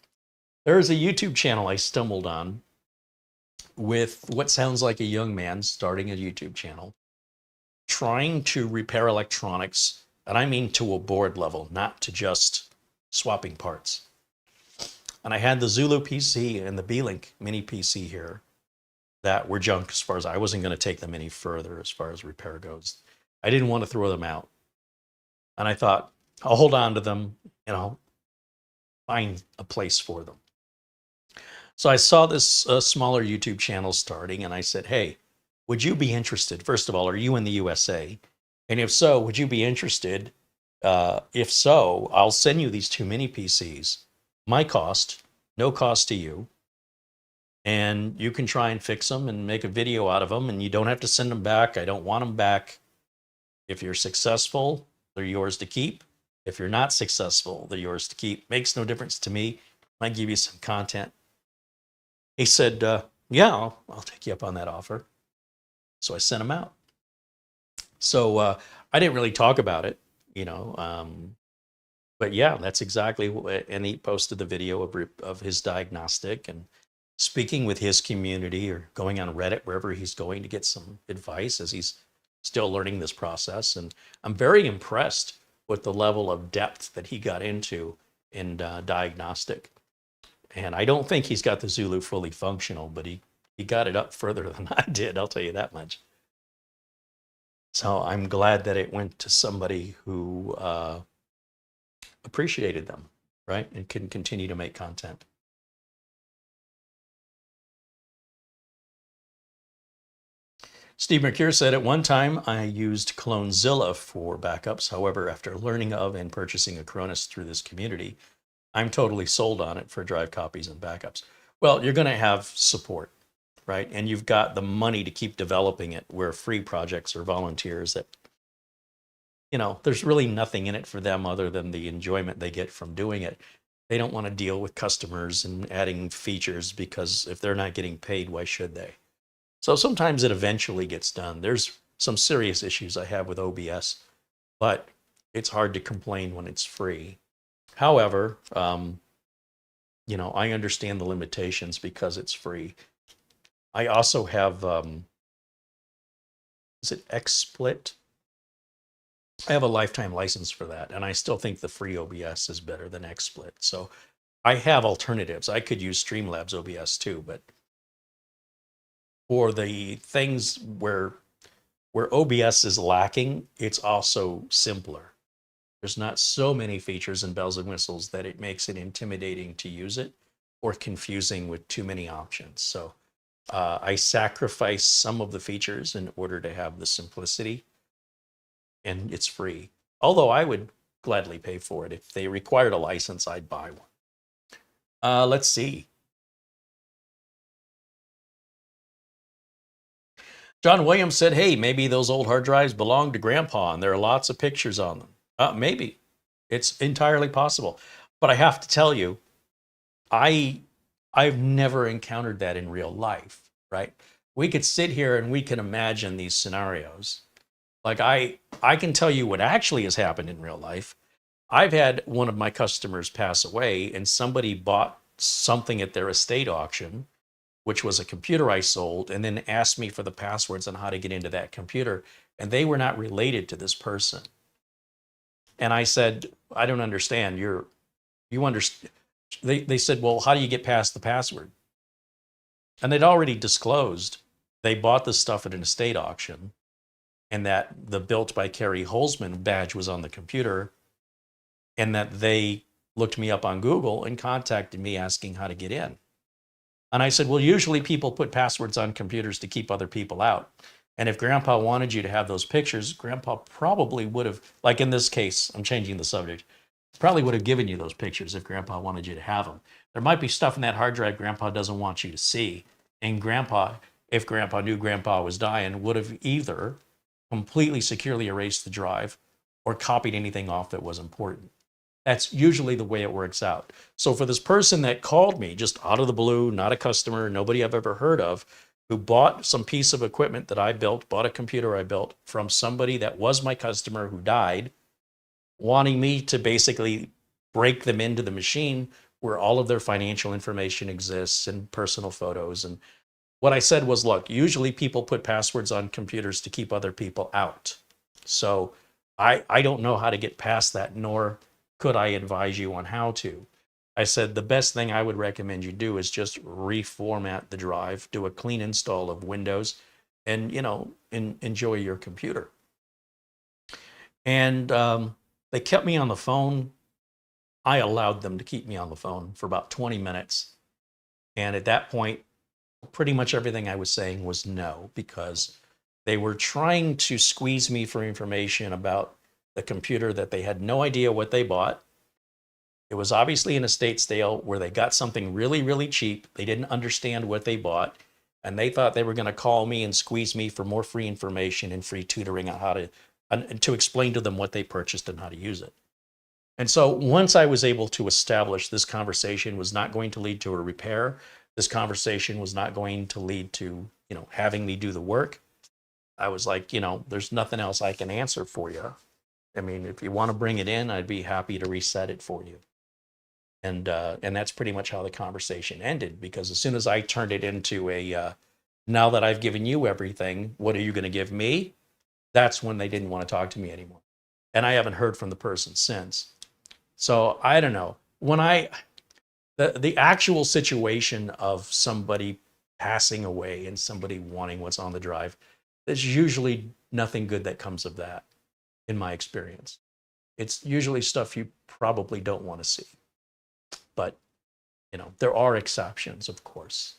There is a YouTube channel I stumbled on with what sounds like a young man starting a YouTube channel, trying to repair electronics, and I mean to a board level, not to just swapping parts. And I had the Zulu PC and the B-Link mini PC here that were junk as far as I wasn't going to take them any further as far as repair goes. I didn't want to throw them out. And I thought, I'll hold on to them, find a place for them. So I saw this smaller YouTube channel starting, and I said, hey, would you be interested? First of all, are you in the USA? And if so, would you be interested? If so, I'll send you these two mini PCs. My cost, no cost to you. And you can try and fix them and make a video out of them, and you don't have to send them back. I don't want them back. If you're successful, they're yours to keep. If you're not successful, they're yours to keep. Makes no difference to me. I give you some content. He said, yeah, I'll take you up on that offer. So I sent him out. So I didn't really talk about it, but yeah, that's exactly what, and he posted the video of his diagnostic and speaking with his community or going on Reddit, wherever he's going to get some advice as he's still learning this process. And I'm very impressed with the level of depth that he got into in diagnostic. And I don't think he's got the Zulu fully functional, but he got it up further than I did, I'll tell you that much. So I'm glad that it went to somebody who appreciated them, right? And can continue to make content. Steve McCure said, at one time I used Clonezilla for backups. However, after learning of and purchasing Acronis through this community, I'm totally sold on it for drive copies and backups. Well, you're going to have support, right? And you've got the money to keep developing it, where free projects or volunteers that, you know, there's really nothing in it for them other than the enjoyment they get from doing it. They don't want to deal with customers and adding features, because if they're not getting paid, why should they? So sometimes it eventually gets done. There's some serious issues I have with OBS, but it's hard to complain when it's free. However, you know, I understand the limitations because it's free. I also have, is it XSplit? I have a lifetime license for that, and I still think the free OBS is better than XSplit. So I have alternatives. I could use Streamlabs OBS too, but for the things where OBS is lacking, it's also simpler. There's not so many features and bells and whistles that it makes it intimidating to use it, or confusing with too many options. So I sacrifice some of the features in order to have the simplicity, and it's free. Although I would gladly pay for it. If they required a license, I'd buy one. Let's see. John Williams said, hey, maybe those old hard drives belong to Grandpa and there are lots of pictures on them. Maybe. It's entirely possible. But I have to tell you, I've never encountered that in real life, right? We could sit here and we can imagine these scenarios. Like I can tell you what actually has happened in real life. I've had one of my customers pass away, and somebody bought something at their estate auction, which was a computer I sold, and then asked me for the passwords on how to get into that computer. And they were not related to this person. And I said, I don't understand. You understand. They said, well, how do you get past the password? And they'd already disclosed they bought the stuff at an estate auction, and that the Built by Kerry Holzman badge was on the computer, and that they looked me up on Google and contacted me asking how to get in. And I said, well, usually people put passwords on computers to keep other people out. And if Grandpa wanted you to have those pictures, Grandpa probably would have, like in this case, I'm changing the subject, probably would have given you those pictures if Grandpa wanted you to have them. There might be stuff in that hard drive Grandpa doesn't want you to see. And Grandpa, if Grandpa knew Grandpa was dying, would have either completely securely erased the drive or copied anything off that was important. That's usually the way it works out. So for this person that called me just out of the blue, not a customer, nobody I've ever heard of, who bought some piece of equipment that I built, bought a computer I built from somebody that was my customer who died, wanting me to basically break them into the machine where all of their financial information exists and personal photos. And what I said was, look, usually people put passwords on computers to keep other people out. So I don't know how to get past that, nor could I advise you on how to. I said the best thing I would recommend you do is just reformat the drive, do a clean install of Windows, and, you know, enjoy your computer. And they kept me on the phone. I allowed them to keep me on the phone for about 20 minutes. And at that point, pretty much everything I was saying was no, because they were trying to squeeze me for information about the computer that they had no idea what they bought. It was obviously an estate sale where they got something really, really cheap. They didn't understand what they bought, and they thought they were going to call me and squeeze me for more free information and free tutoring on how to explain to them what they purchased and how to use it. And so once I was able to establish this conversation was not going to lead to a repair, this conversation was not going to lead to, you know, having me do the work, I was like, you know, there's nothing else I can answer for you. I mean, if you want to bring it in, I'd be happy to reset it for you. And that's pretty much how the conversation ended, because as soon as I turned it into a, now that I've given you everything, what are you going to give me? That's when they didn't want to talk to me anymore. and I haven't heard from the person since. So I don't know. When the actual situation of somebody passing away and somebody wanting what's on the drive, there's usually nothing good that comes of that, in my experience. It's usually stuff you probably don't want to see. But, there are exceptions, of course.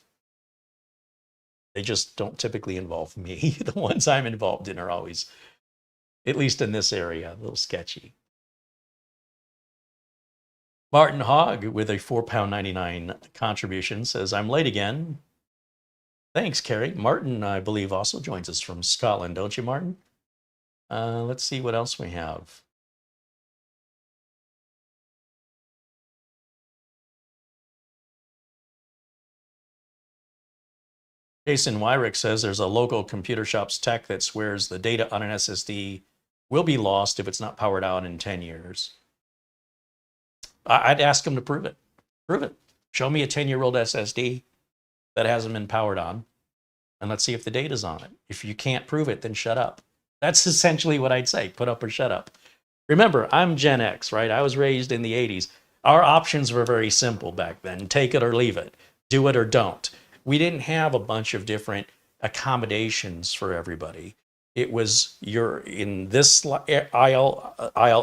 They just don't typically involve me. The ones I'm involved in are always, at least in this area, a little sketchy. Martin Hogg with a £4.99 contribution says, I'm late again. Thanks, Carrie. Martin, I believe, also joins us from Scotland, don't you, Martin? Let's see what else we have. Jason Wyrick says there's a local computer shop's tech that swears the data on an SSD will be lost if it's not powered out in 10 years. I'd ask them to prove it. Prove it. Show me a 10-year-old SSD that hasn't been powered on, and let's see if the data's on it. If you can't prove it, then shut up. That's essentially what I'd say. Put up or shut up. Remember, I'm Gen X, right? I was raised in the 80s. Our options were very simple back then. Take it or leave it. Do it or don't. We didn't have a bunch of different accommodations for everybody. It was you're in this aisle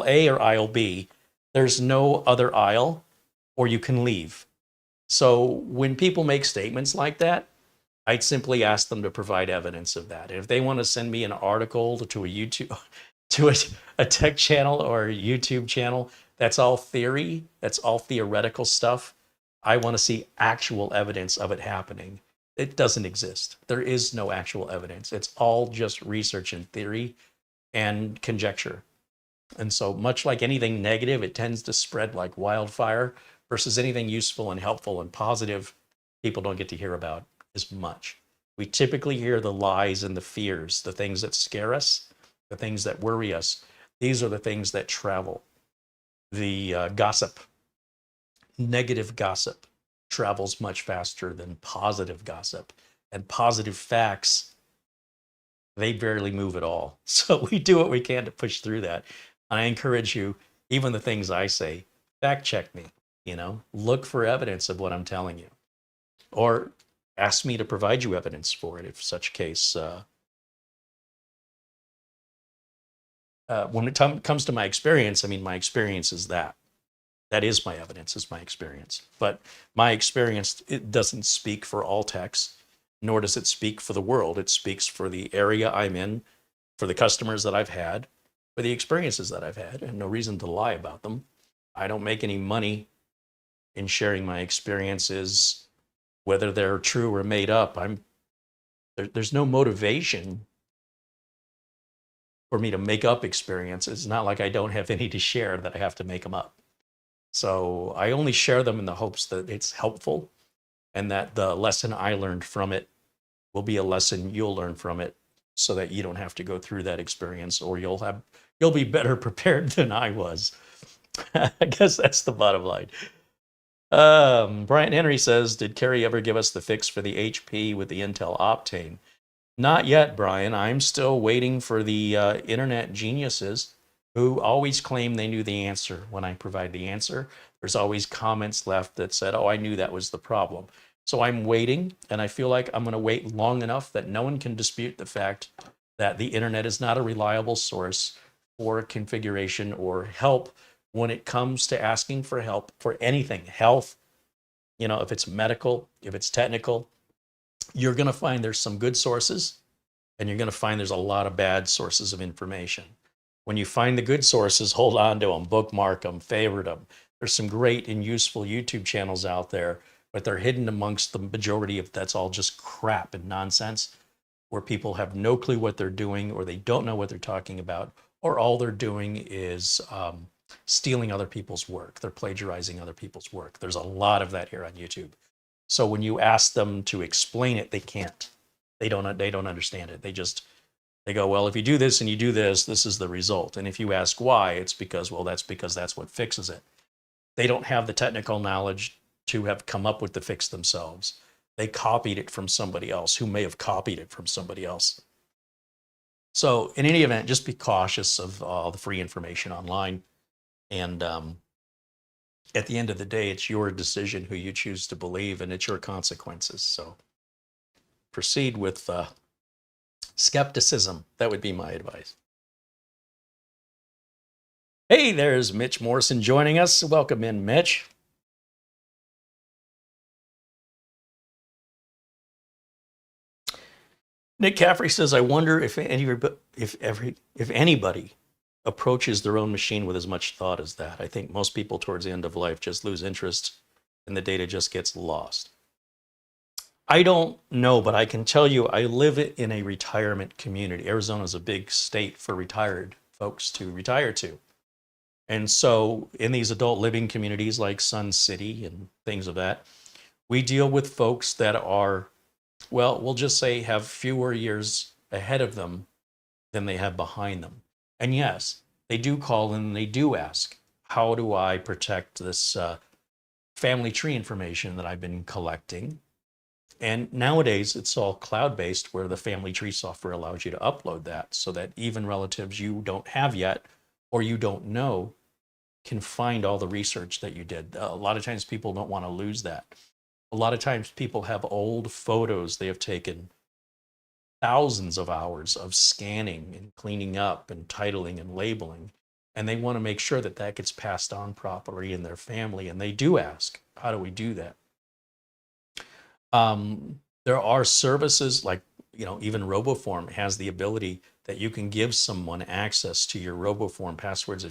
A or aisle B. There's no other aisle, or you can leave. So when people make statements like that, I'd simply ask them to provide evidence of that. And if they want to send me an article to a YouTube, to a tech channel or a YouTube channel, that's all theory. That's all theoretical stuff. I want to see actual evidence of it happening. It doesn't exist. There is no actual evidence. It's all just research and theory and conjecture. And so much like anything negative, it tends to spread like wildfire, versus anything useful and helpful and positive, people don't get to hear about as much. We typically hear the lies and the fears, the things that scare us, the things that worry us. These are the things that travel. The gossip, negative gossip, travels much faster than positive gossip. And positive facts, they barely move at all. So we do what we can to push through that. And I encourage you, even the things I say, fact check me, look for evidence of what I'm telling you. Or ask me to provide you evidence for it, if such case. When it comes to my experience, my experience is that. That is my evidence, is my experience. But my experience, it doesn't speak for all techs, nor does it speak for the world. It speaks for the area I'm in, for the customers that I've had, for the experiences that I've had, and no reason to lie about them. I don't make any money in sharing my experiences, whether they're true or made up. There's no motivation for me to make up experiences. It's not like I don't have any to share that I have to make them up. So I only share them in the hopes that it's helpful and that the lesson I learned from it will be a lesson you'll learn from it, so that you don't have to go through that experience, or you'll be better prepared than I was. I guess that's the bottom line. Brian Henry says, did Carrie ever give us the fix for the HP with the Intel Optane? Not yet, Brian. I'm still waiting for the internet geniuses who always claim they knew the answer. When I provide the answer, there's always comments left that said, oh, I knew that was the problem. So I'm waiting, and I feel like I'm going to wait long enough that no one can dispute the fact that the internet is not a reliable source for configuration or help when it comes to asking for help for anything, health, if it's medical, if it's technical. You're going to find there's some good sources, and you're going to find there's a lot of bad sources of information. When you find the good sources, hold on to them, bookmark them, favorite them. There's some great and useful YouTube channels out there, but they're hidden amongst the majority of that's all just crap and nonsense, where people have no clue what they're doing, or they don't know what they're talking about, or all they're doing is stealing other people's work. They're plagiarizing other people's work. There's a lot of that here on YouTube. So when you ask them to explain it, they can't. They don't understand it. They go, well, if you do this and you do this, this is the result. And if you ask why, it's because that's what fixes it. They don't have the technical knowledge to have come up with the fix themselves. They copied it from somebody else who may have copied it from somebody else. So in any event, just be cautious of all the free information online. And at the end of the day, it's your decision who you choose to believe, and it's your consequences. So proceed with skepticism. That would be my advice. Hey, there's Mitch Morrison joining us. Welcome in, Mitch. Nick Caffrey says, "I wonder if anybody approaches their own machine with as much thought as that. I think most people towards the end of life just lose interest, and the data just gets lost." I don't know, but I can tell you, I live in a retirement community. Arizona is a big state for retired folks to retire to. And so in these adult living communities like Sun City and things of that, we deal with folks that are, well, we'll just say have fewer years ahead of them than they have behind them. And yes, they do call in and they do ask, how do I protect this family tree information that I've been collecting? And nowadays it's all cloud-based, where the family tree software allows you to upload that so that even relatives you don't have yet or you don't know can find all the research that you did. A lot of times people don't want to lose that. A lot of times people have old photos they have taken thousands of hours of scanning and cleaning up and titling and labeling, and they want to make sure that that gets passed on properly in their family. And they do ask, how do we do that? There are services like, even RoboForm has the ability that you can give someone access to your RoboForm passwords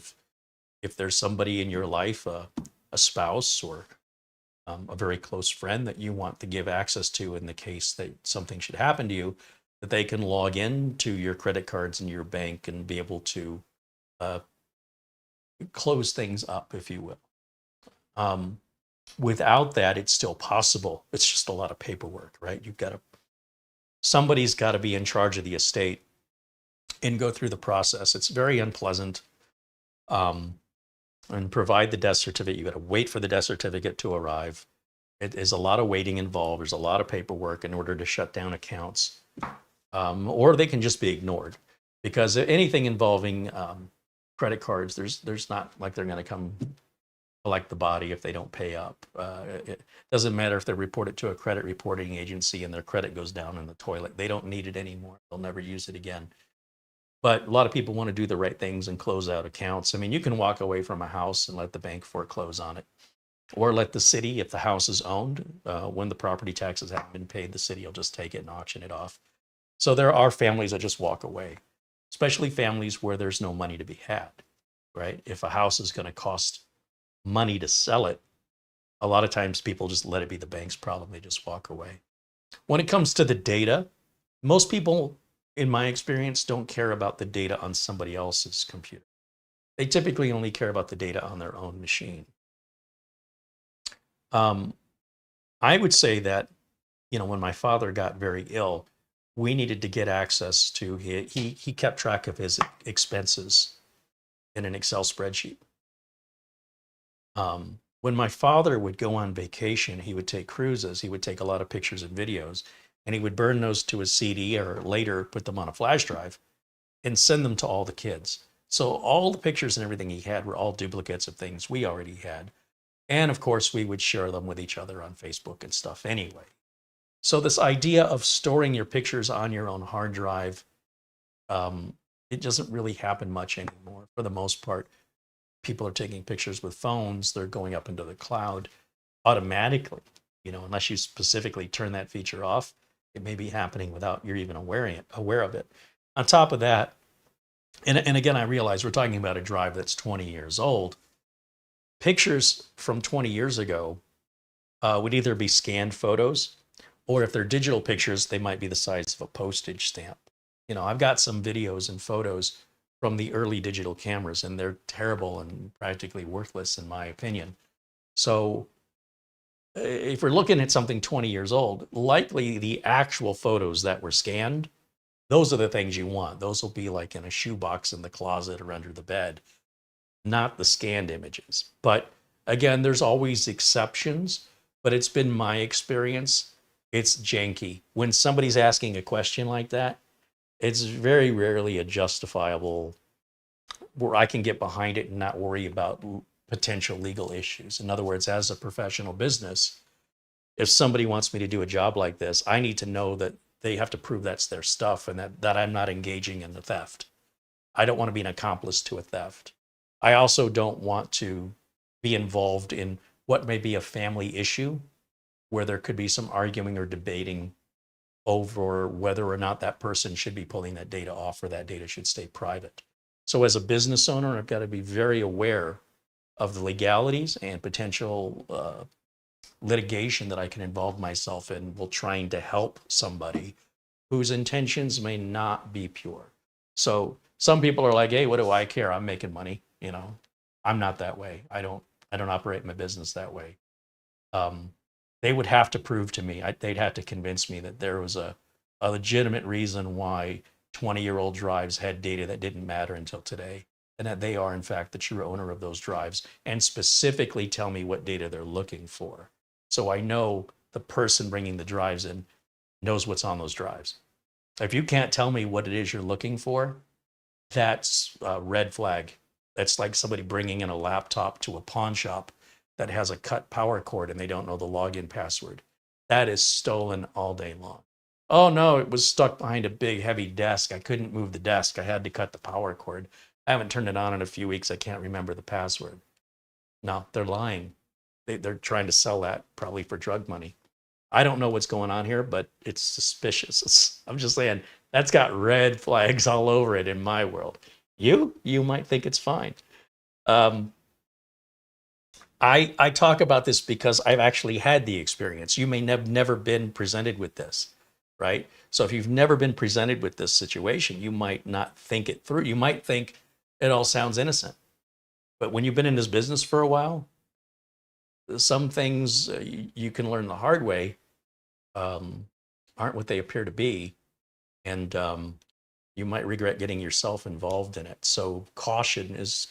if there's somebody in your life, a spouse or a very close friend that you want to give access to in the case that something should happen to you, that they can log in to your credit cards and your bank and be able to close things up, if you will. Without that, it's still possible. It's just a lot of paperwork, right? Somebody's got to be in charge of the estate and go through the process. It's very unpleasant. And provide the death certificate. You got to wait for the death certificate to arrive. It is a lot of waiting involved. There's a lot of paperwork in order to shut down accounts, or they can just be ignored, because anything involving credit cards, there's not like they're going to come collect the body if they don't pay up. It doesn't matter if they report it to a credit reporting agency and their credit goes down in the toilet. They don't need it anymore. They'll never use it again. But a lot of people want to do the right things and close out accounts. I mean, you can walk away from a house and let the bank foreclose on it, or let the city, if the house is owned, when the property taxes haven't been paid, the city will just take it and auction it off. So there are families that just walk away, especially families where there's no money to be had, right? If a house is going to cost money to sell it, a lot of times people just let it be the bank's problem. They just walk away. When it comes to the data, most people, in my experience, don't care about the data on somebody else's computer. They typically only care about the data on their own machine. I would say that, when my father got very ill, we needed to get access to he kept track of his expenses in an Excel spreadsheet. When my father would go on vacation, he would take cruises, he would take a lot of pictures and videos, and he would burn those to a CD or later put them on a flash drive and send them to all the kids. So all the pictures and everything he had were all duplicates of things we already had. And of course, we would share them with each other on Facebook and stuff anyway. So this idea of storing your pictures on your own hard drive, it doesn't really happen much anymore. For the most part, people are taking pictures with phones. They're going up into the cloud automatically, unless you specifically turn that feature off. It may be happening without you're even aware of it. On top of that, and again, I realize we're talking about a drive that's 20 years old. Pictures from 20 years ago would either be scanned photos, or if they're digital pictures, they might be the size of a postage stamp. I've got some videos and photos from the early digital cameras, and they're terrible and practically worthless in my opinion. So if we're looking at something 20 years old, likely the actual photos that were scanned, those are the things you want. Those will be like in a shoebox in the closet or under the bed, not the scanned images. But again, there's always exceptions, but it's been my experience, it's janky. When somebody's asking a question like that, It's very rarely a justifiable where I can get behind it and not worry about potential legal issues. In other words, as a professional business, if somebody wants me to do a job like this, I need to know that they have to prove that's their stuff and that I'm not engaging in the theft. I don't want to be an accomplice to a theft. I also don't want to be involved in what may be a family issue where there could be some arguing or debating over whether or not that person should be pulling that data off or that data should stay private. So as a business owner, I've got to be very aware of the legalities and potential litigation that I can involve myself in while trying to help somebody whose intentions may not be pure. So some people are like, hey, what do I care? I'm making money. You know, I'm not that way. I don't operate my business that way. They would have to prove to me, they'd have to convince me that there was a legitimate reason why 20-year-old drives had data that didn't matter until today, and that they are, in fact, the true owner of those drives, and specifically tell me what data they're looking for. So I know the person bringing the drives in knows what's on those drives. If you can't tell me what it is you're looking for, that's a red flag. That's like somebody bringing in a laptop to a pawn shop that has a cut power cord and they don't know the login password. That is stolen all day long. Oh no, it was stuck behind a big heavy desk. I couldn't move the desk. I had to cut the power cord. I haven't turned it on in a few weeks. I can't remember the password. No, they're lying. They're trying to sell that probably for drug money. I don't know what's going on here, but it's suspicious. I'm just saying that's got red flags all over it in my world. You might think it's fine. Um, I talk about this because I've actually had the experience. You may have never been presented with this, right? So if you've never been presented with this situation, you might not think it through. You might think it all sounds innocent. But when you've been in this business for a while, some things you can learn the hard way aren't what they appear to be. And you might regret getting yourself involved in it. So caution is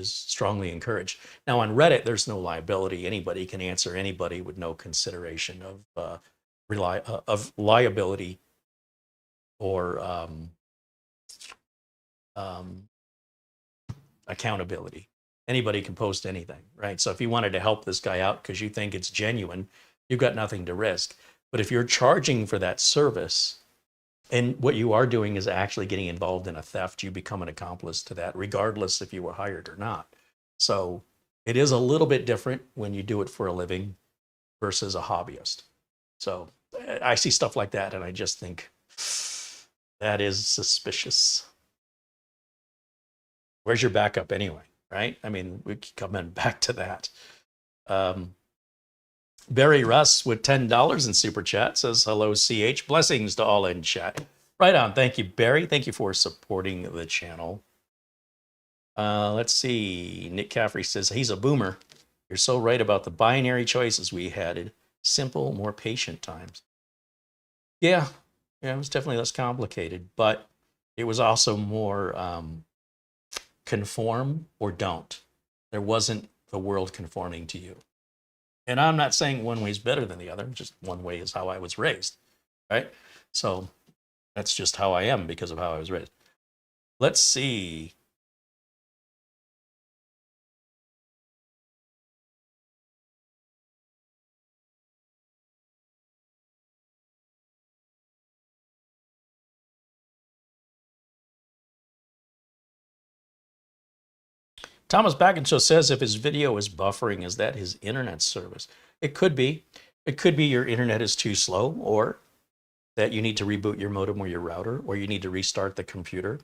strongly encouraged. Now on Reddit, there's no liability. Anybody can answer anybody with no consideration of liability or accountability. Anybody can post anything, right? So if you wanted to help this guy out because you think it's genuine, you've got nothing to risk. But if you're charging for that service, and what you are doing is actually getting involved in a theft, you become an accomplice to that, regardless if you were hired or not. So it is a little bit different when you do it for a living versus a hobbyist. So I see stuff like that and I just think that is suspicious. Where's your backup anyway, right? I mean, we keep coming back to that. Barry Russ with $10 in super chat says, hello, CH. Blessings to all in chat. Right on. Thank you, Barry. Thank you for supporting the channel. Let's see. Nick Caffrey says, he's a boomer. You're so right about the binary choices we had. Simple, more patient times. Yeah, it was definitely less complicated, but it was also more conform or don't. There wasn't the world conforming to you. And I'm not saying one way is better than the other, just one way is how I was raised, right? So that's just how I am because of how I was raised. Let's see. Thomas Baggenshaw says if his video is buffering, is that his internet service? It could be. It could be your internet is too slow, or that you need to reboot your modem or your router, or you need to restart the computer.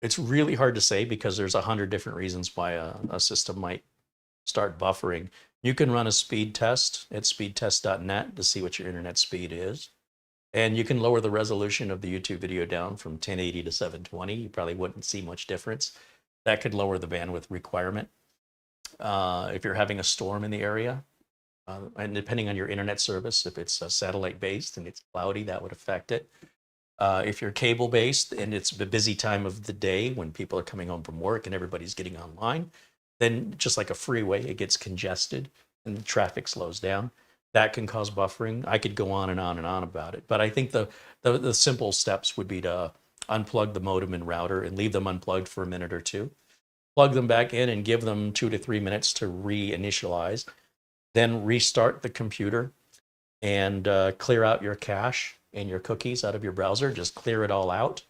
It's really hard to say because there's 100 different reasons why a system might start buffering. You can run a speed test at speedtest.net to see what your internet speed is. And you can lower the resolution of the YouTube video down from 1080 to 720. You probably wouldn't see much difference. That could lower the bandwidth requirement. If you're having a storm in the area, and depending on your internet service, if it's satellite based and it's cloudy, that would affect it. If you're cable based and it's the busy time of the day when people are coming home from work and everybody's getting online, then just like a freeway, it gets congested and the traffic slows down. that can cause buffering. I could go on and on and on about it, but I think the simple steps would be to unplug the modem and router and leave them unplugged for a minute or two. Plug them back in and give them 2 to 3 minutes to reinitialize. Then restart the computer and clear out your cache and your cookies out of your browser. Just clear it all out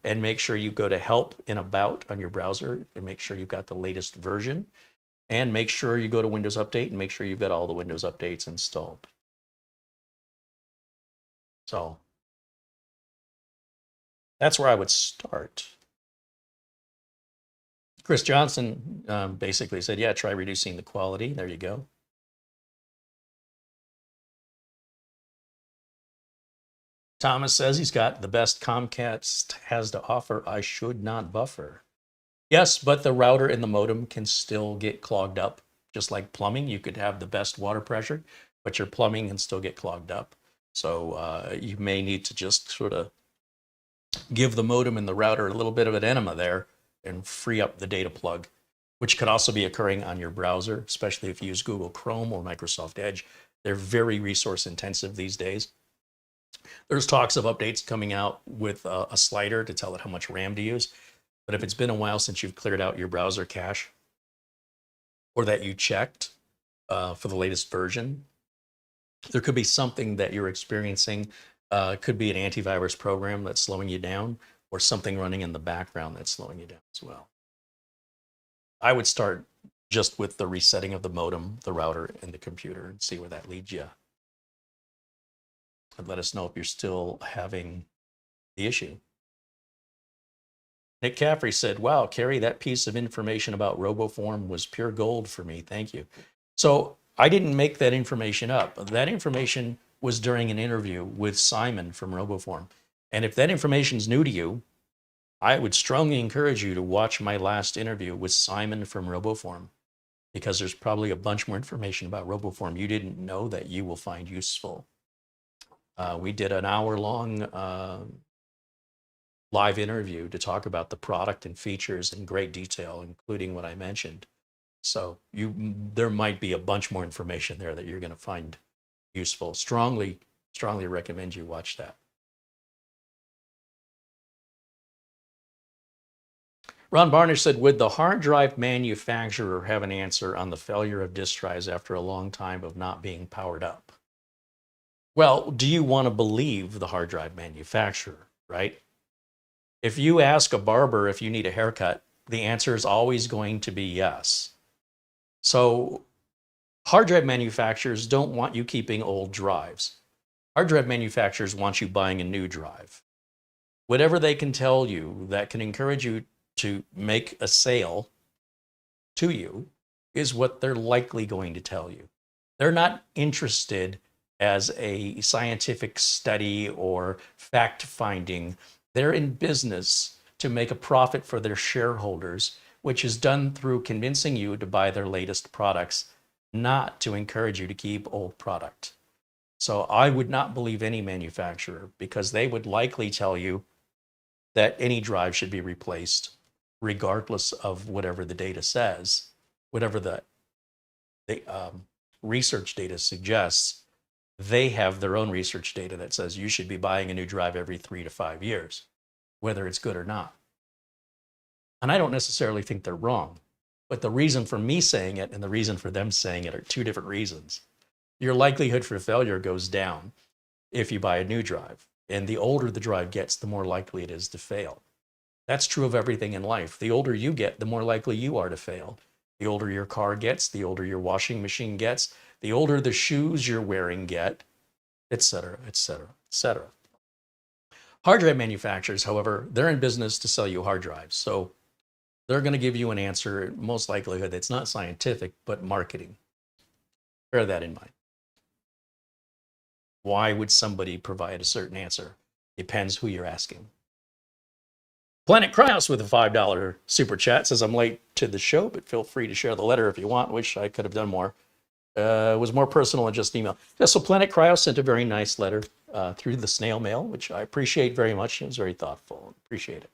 and make sure you go to help in about on your browser and make sure you've got the latest version. And make sure you go to Windows Update and make sure you've got all the Windows updates installed. So that's where I would start. Chris Johnson basically said, yeah, try reducing the quality. There you go. Thomas says he's got the best Comcast has to offer. I should not buffer. Yes, but the router and the modem can still get clogged up. Just like plumbing, you could have the best water pressure, but your plumbing can still get clogged up. So you may need to just sort of give the modem and the router a little bit of an enema there and free up the data plug, which could also be occurring on your browser, especially if you use Google Chrome or Microsoft Edge. They're very resource intensive these days. There's talks of updates coming out with a slider to tell it how much RAM to use. But if it's been a while since you've cleared out your browser cache or that you checked for the latest version, there could be something that you're experiencing. Could be an antivirus program that's slowing you down or something running in the background that's slowing you down as well. I would start just with the resetting of the modem, the router, and the computer and see where that leads you. And let us know if you're still having the issue. Nick Caffrey said, wow, Carrie, that piece of information about RoboForm was pure gold for me. Thank you. So I didn't make that information up. That information was during an interview with Simon from RoboForm. And if that information is new to you, I would strongly encourage you to watch my last interview with Simon from RoboForm, because there's probably a bunch more information about RoboForm you didn't know that you will find useful. We did an hour-long live interview to talk about the product and features in great detail, including what I mentioned. So there might be a bunch more information there that you're going to find useful. Strongly recommend you watch that. Ron Barnish said, would the hard drive manufacturer have an answer on the failure of disk drives after a long time of not being powered up? Well, do you want to believe the hard drive manufacturer, right? If you ask a barber if you need a haircut, the answer is always going to be yes. So hard drive manufacturers don't want you keeping old drives. Hard drive manufacturers want you buying a new drive. Whatever they can tell you that can encourage you to make a sale to you is what they're likely going to tell you. They're not interested as a scientific study or fact-finding. They're in business to make a profit for their shareholders, which is done through convincing you to buy their latest products, not to encourage you to keep old product. So I would not believe any manufacturer, because they would likely tell you that any drive should be replaced regardless of whatever the data says, whatever the research data suggests. They have their own research data that says you should be buying a new drive every 3 to 5 years, whether it's good or not. And I don't necessarily think they're wrong, but the reason for me saying it and the reason for them saying it are two different reasons. Your likelihood for failure goes down if you buy a new drive, and the older the drive gets, the more likely it is to fail. That's true of everything in life. The older you get, the more likely you are to fail. The older your car gets, the older your washing machine gets, the older the shoes you're wearing get, etc., etc., etc. Hard drive manufacturers, however, they're in business to sell you hard drives. So they're going to give you an answer, most likelihood, that's not scientific, but marketing. Bear that in mind. Why would somebody provide a certain answer? Depends who you're asking. Planet Cryos with a $5 super chat says, I'm late to the show, but feel free to share the letter if you want. Wish I could have done more. It was more personal than just email. Yeah, so Planet Cryos sent a very nice letter through the snail mail, which I appreciate very much. It was very thoughtful. Appreciate it.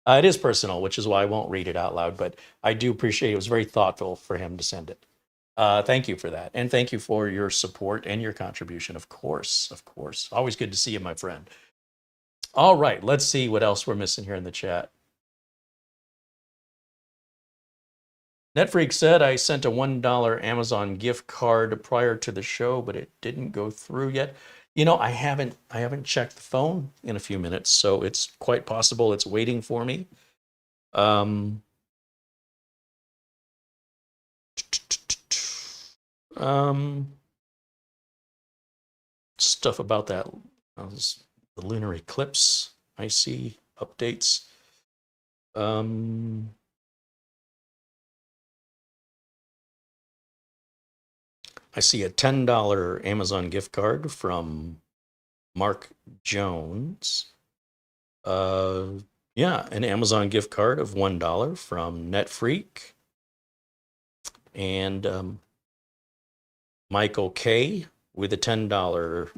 It is personal, which is why I won't read it out loud, but I do appreciate it. It was very thoughtful for him to send it. Thank you for that. And thank you for your support and your contribution. Of course, of course. Always good to see you, my friend. All right, let's see what else we're missing here in the chat. Netfreak said I sent a $1 Amazon gift card prior to the show, but it didn't go through yet. You know, I haven't checked the phone in a few minutes, so it's quite possible it's waiting for me. Um, stuff about that, the lunar eclipse. I see updates. I see a $10 Amazon gift card from Mark Jones. Yeah, an Amazon gift card of $1 from Netfreak. And Michael K with a $10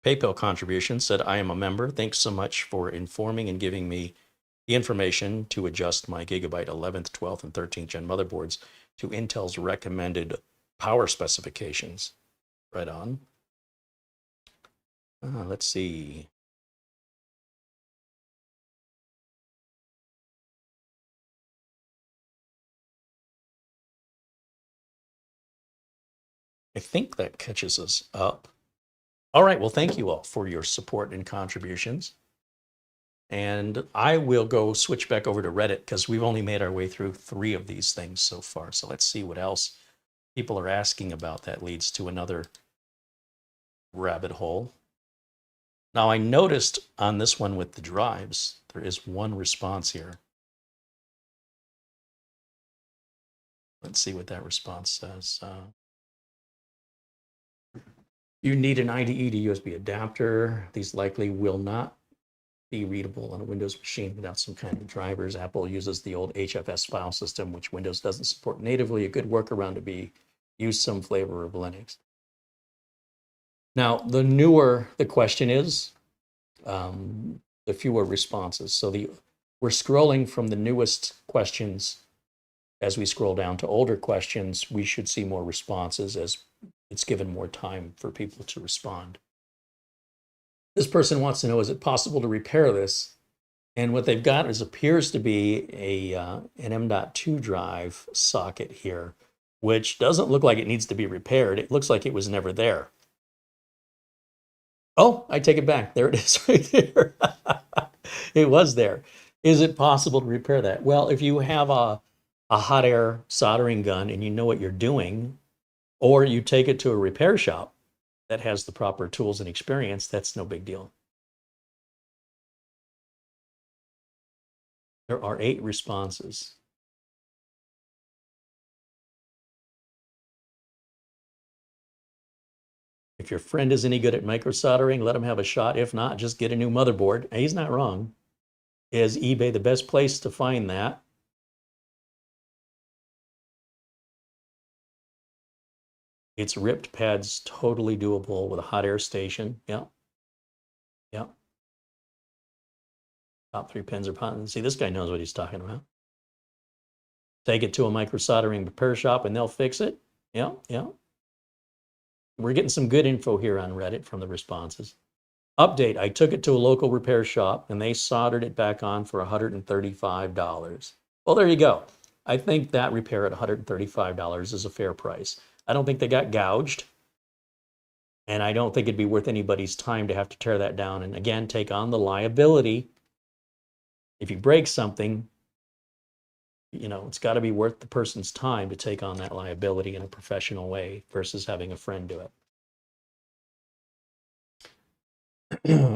PayPal contribution said, I am a member. Thanks so much for informing and giving me the information to adjust my Gigabyte 11th, 12th, and 13th gen motherboards to Intel's recommended power specifications. Right on. Let's see. I think that catches us up. All right. Well, thank you all for your support and contributions. And I will go switch back over to Reddit because we've only made our way through 3 of these things so far. So let's see what else people are asking about that leads to another rabbit hole. Now, I noticed on this one with the drives, there is one response here. Let's see what that response says. You need an IDE to USB adapter. These likely will not be readable on a Windows machine without some kind of drivers. Apple uses the old HFS file system, which Windows doesn't support natively. A good workaround to be use some flavor of Linux. Now, the newer the question is, the fewer responses. So we're scrolling from the newest questions. As we scroll down to older questions, we should see more responses as it's given more time for people to respond. This person wants to know, is it possible to repair this? And what they've got appears to be an M.2 drive socket here, which doesn't look like it needs to be repaired. It looks like it was never there. Oh, I take it back. There it is right there. It was there. Is it possible to repair that? Well, if you have a hot air soldering gun and you know what you're doing, or you take it to a repair shop that has the proper tools and experience, that's no big deal. There are 8 responses. If your friend is any good at micro soldering, let him have a shot. If not, just get a new motherboard. He's not wrong. Is eBay the best place to find that? It's ripped pads, totally doable with a hot air station. Yeah. Yeah. Top 3 pins are pot. See, this guy knows what he's talking about. Take it to a micro soldering repair shop and they'll fix it. Yeah. Yeah. We're getting some good info here on Reddit from the responses. Update, I took it to a local repair shop and they soldered it back on for $135. Well, there you go. I think that repair at $135 is a fair price. I don't think they got gouged. And I don't think it'd be worth anybody's time to have to tear that down and again, take on the liability. If you break something, you know, it's got to be worth the person's time to take on that liability in a professional way versus having a friend do it.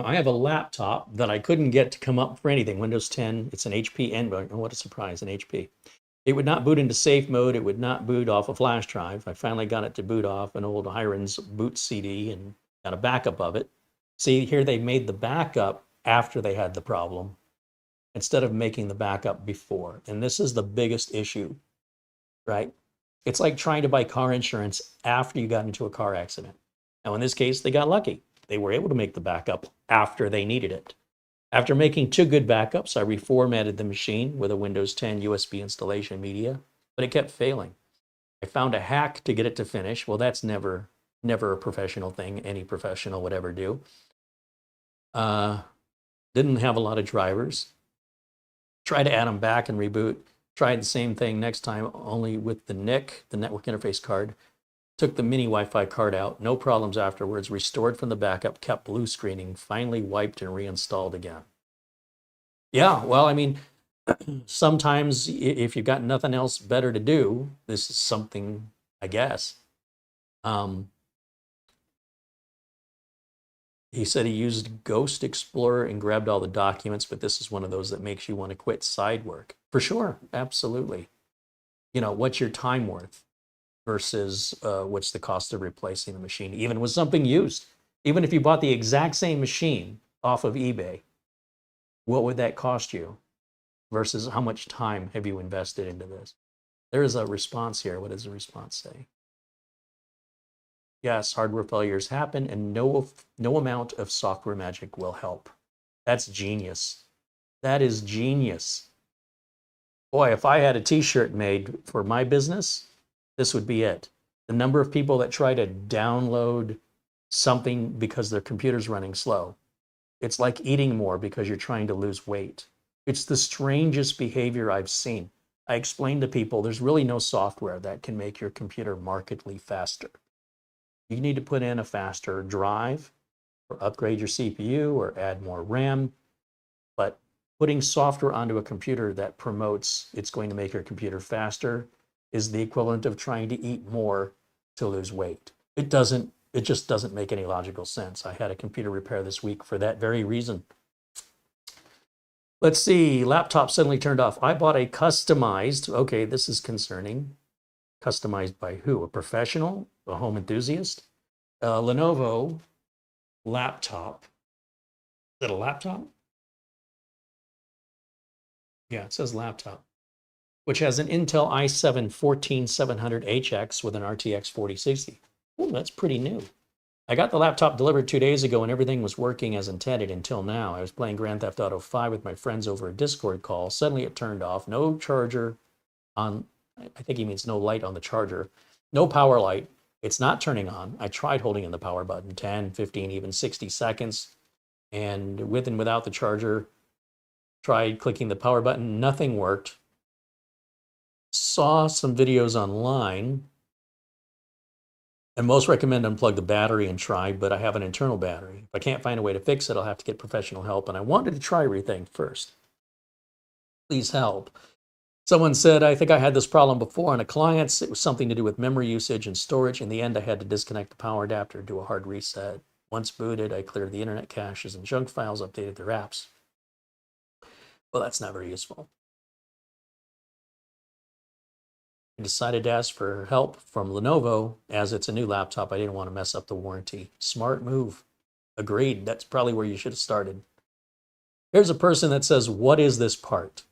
I have a laptop that I couldn't get to come up for anything. Windows 10, it's an HP Envoy. Oh, what a surprise, an HP. It would not boot into safe mode. It would not boot off a flash drive. I finally got it to boot off an old Hiron's boot CD and got a backup of it. See, here they made the backup after they had the problem instead of making the backup before. And this is the biggest issue, right? It's like trying to buy car insurance after you got into a car accident. Now, in this case, they got lucky. They were able to make the backup after they needed it. After making 2 good backups, I reformatted the machine with a Windows 10 USB installation media, but it kept failing. I found a hack to get it to finish. Well, that's never a professional thing any professional would ever do. Didn't have a lot of drivers. Try to add them back and reboot. Tried the same thing next time, only with the NIC, the network interface card. Took the mini Wi-Fi card out, no problems afterwards, restored from the backup, kept blue screening, finally wiped and reinstalled again. Yeah, well, I mean, sometimes if you've got nothing else better to do, this is something, I guess. He said he used Ghost Explorer and grabbed all the documents, but this is one of those that makes you want to quit side work. For sure, absolutely. You know, what's your time worth versus what's the cost of replacing the machine, even with something used? Even if you bought the exact same machine off of eBay, what would that cost you versus how much time have you invested into this? There is a response here. What does the response say? Yes, hardware failures happen and no amount of software magic will help. That's genius. That is genius. Boy, if I had a t-shirt made for my business, this would be it. The number of people that try to download something because their computer's running slow. It's like eating more because you're trying to lose weight. It's the strangest behavior I've seen. I explain to people there's really no software that can make your computer markedly faster. You need to put in a faster drive or upgrade your CPU or add more RAM. But putting software onto a computer that promotes it's going to make your computer faster is the equivalent of trying to eat more to lose weight. It just doesn't make any logical sense. I had a computer repair this week for that very reason. Let's see, laptop suddenly turned off. I bought a customized, okay, this is concerning. Customized by who? A professional? A home enthusiast? A Lenovo laptop. Is it a laptop? Yeah, it says laptop. Which has an Intel i7-14700HX with an RTX 4060. Oh, that's pretty new. I got the laptop delivered 2 days ago and everything was working as intended until now. I was playing Grand Theft Auto 5 with my friends over a Discord call. Suddenly it turned off. No charger on, I think he means no light on the charger. No power light. It's not turning on. I tried holding in the power button 10, 15, even 60 seconds. And with and without the charger, tried clicking the power button. Nothing worked. Saw some videos online. And most recommend unplug the battery and try, but I have an internal battery. If I can't find a way to fix it, I'll have to get professional help. And I wanted to try everything first. Please help. Someone said, I think I had this problem before on a client's. It was something to do with memory usage and storage. In the end, I had to disconnect the power adapter and do a hard reset. Once booted, I cleared the internet caches and junk files, updated their apps. Well, that's not very useful. I decided to ask for help from Lenovo. As it's a new laptop, I didn't want to mess up the warranty. Smart move. Agreed. That's probably where you should have started. Here's a person that says, what is this part?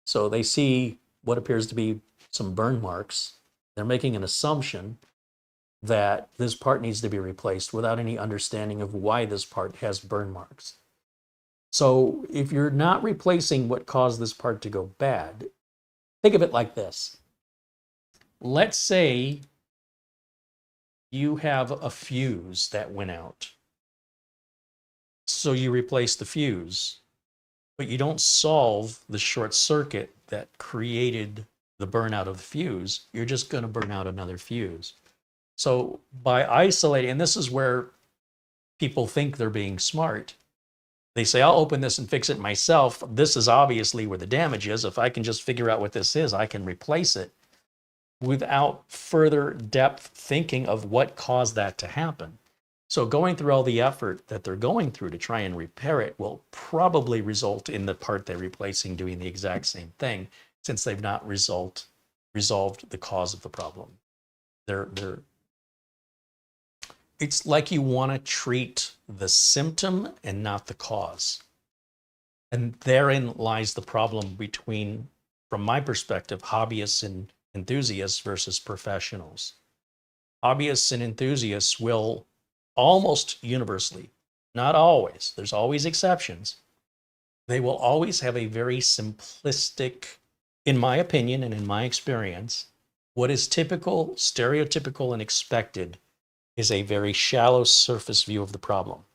So they see what appears to be some burn marks. They're making an assumption that this part needs to be replaced without any understanding of why this part has burn marks. So if you're not replacing what caused this part to go bad, think of it like this. Let's say you have a fuse that went out. So you replace the fuse, but you don't solve the short circuit that created the burnout of the fuse. You're just going to burn out another fuse. So by isolating, and this is where people think they're being smart. They say, I'll open this and fix it myself. This is obviously where the damage is. If I can just figure out what this is, I can replace it without further depth thinking of what caused that to happen. So going through all the effort that they're going through to try and repair it will probably result in the part they're replacing doing the exact same thing, since they've not resolved the cause of the problem. It's like you want to treat the symptom and not the cause. And therein lies the problem between, from my perspective, hobbyists and enthusiasts versus professionals. Hobbyists and enthusiasts will almost universally, not always, there's always exceptions, they will always have a very simplistic, in my opinion and in my experience, What is typical, stereotypical, and expected is a very shallow surface view of the problem.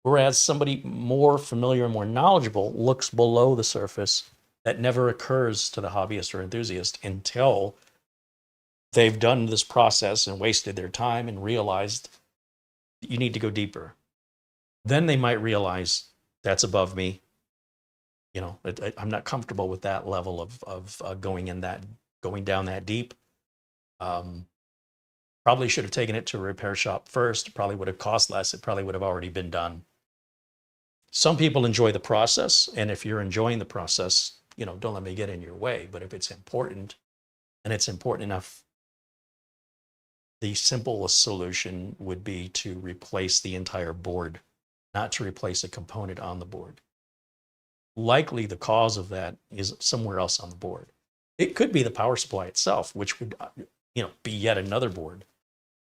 Whereas somebody more familiar and more knowledgeable looks below the surface. That never occurs to the hobbyist or enthusiast until they've done this process and wasted their time and realized you need to go deeper. Then they might realize that's above me. You know, I'm not comfortable with that level of going down that deep. Probably should have taken it to a repair shop first. It probably would have cost less. It probably would have already been done. Some people enjoy the process, and if you're enjoying the process, you know, don't let me get in your way. But if it's important, and it's important enough, the simplest solution would be to replace the entire board, not to replace a component on the board. Likely the cause of that is somewhere else on the board. It could be the power supply itself, which would, you know, be yet another board,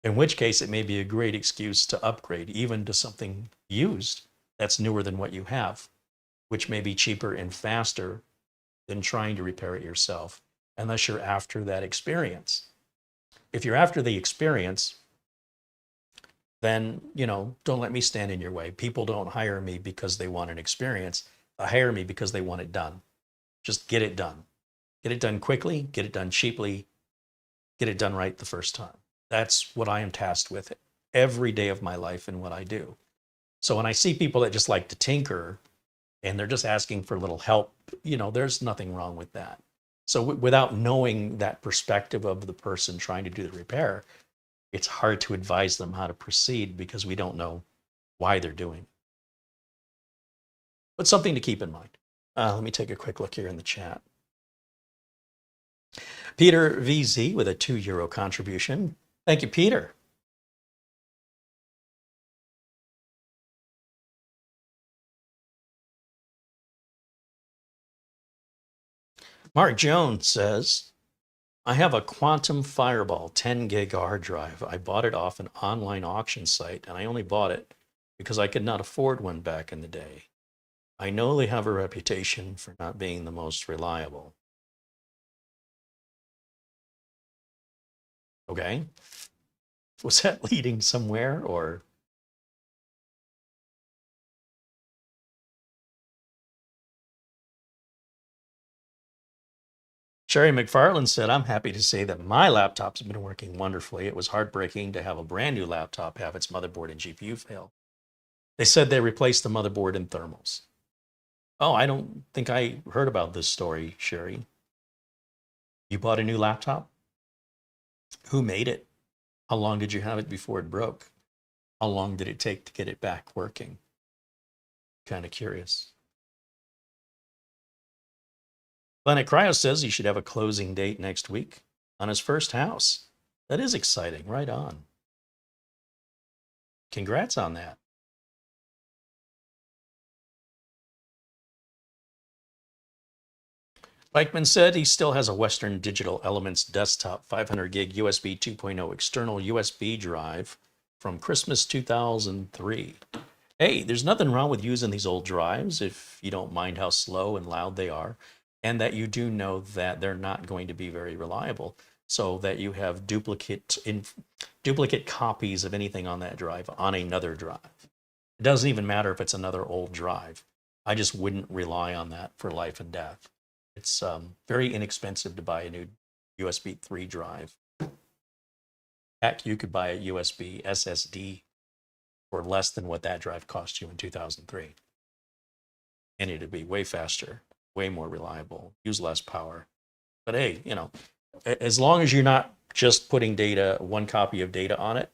in which case it may be a great excuse to upgrade even to something used that's newer than what you have, which may be cheaper and faster than trying to repair it yourself, unless you're after that experience. If you're after the experience, then, you know, don't let me stand in your way. People don't hire me because they want an experience. They hire me because they want it done. Just get it done. Get it done quickly, get it done cheaply, get it done right the first time. That's what I am tasked with every day of my life and what I do. So when I see people that just like to tinker and they're just asking for a little help, you know, there's nothing wrong with that. So without knowing that perspective of the person trying to do the repair, it's hard to advise them how to proceed because we don't know why they're doing it. But something to keep in mind. Let me take a quick look here in the chat. Peter VZ with a €2 contribution. Thank you, Peter. Mark Jones says, I have a Quantum Fireball 10 gig hard drive. I bought it off an online auction site, and I only bought it because I could not afford one back in the day. I know they have a reputation for not being the most reliable. Okay. Was that leading somewhere, or? Sherry McFarland said, I'm happy to say that my laptop's been working wonderfully. It was heartbreaking to have a brand new laptop have its motherboard and GPU fail. They said they replaced the motherboard and thermals. Oh, I don't think I heard about this story, Sherry. You bought a new laptop? Who made it? How long did you have it before it broke? How long did it take to get it back working? Kind of curious. Planet Cryo says he should have a closing date next week on his first house. That is exciting. Right on. Congrats on that. Bikeman said he still has a Western Digital Elements desktop 500 gig USB 2.0 external USB drive from Christmas 2003. Hey, there's nothing wrong with using these old drives if you don't mind how slow and loud they are, and that you do know that they're not going to be very reliable, so that you have duplicate copies of anything on that drive on another drive. It doesn't even matter if it's another old drive. I just wouldn't rely on that for life and death. It's very inexpensive to buy a new USB 3 drive. Heck, you could buy a USB SSD for less than what that drive cost you in 2003. And it'd be way faster, way more reliable, use less power. But hey, you know, as long as you're not just putting data, one copy of data on it,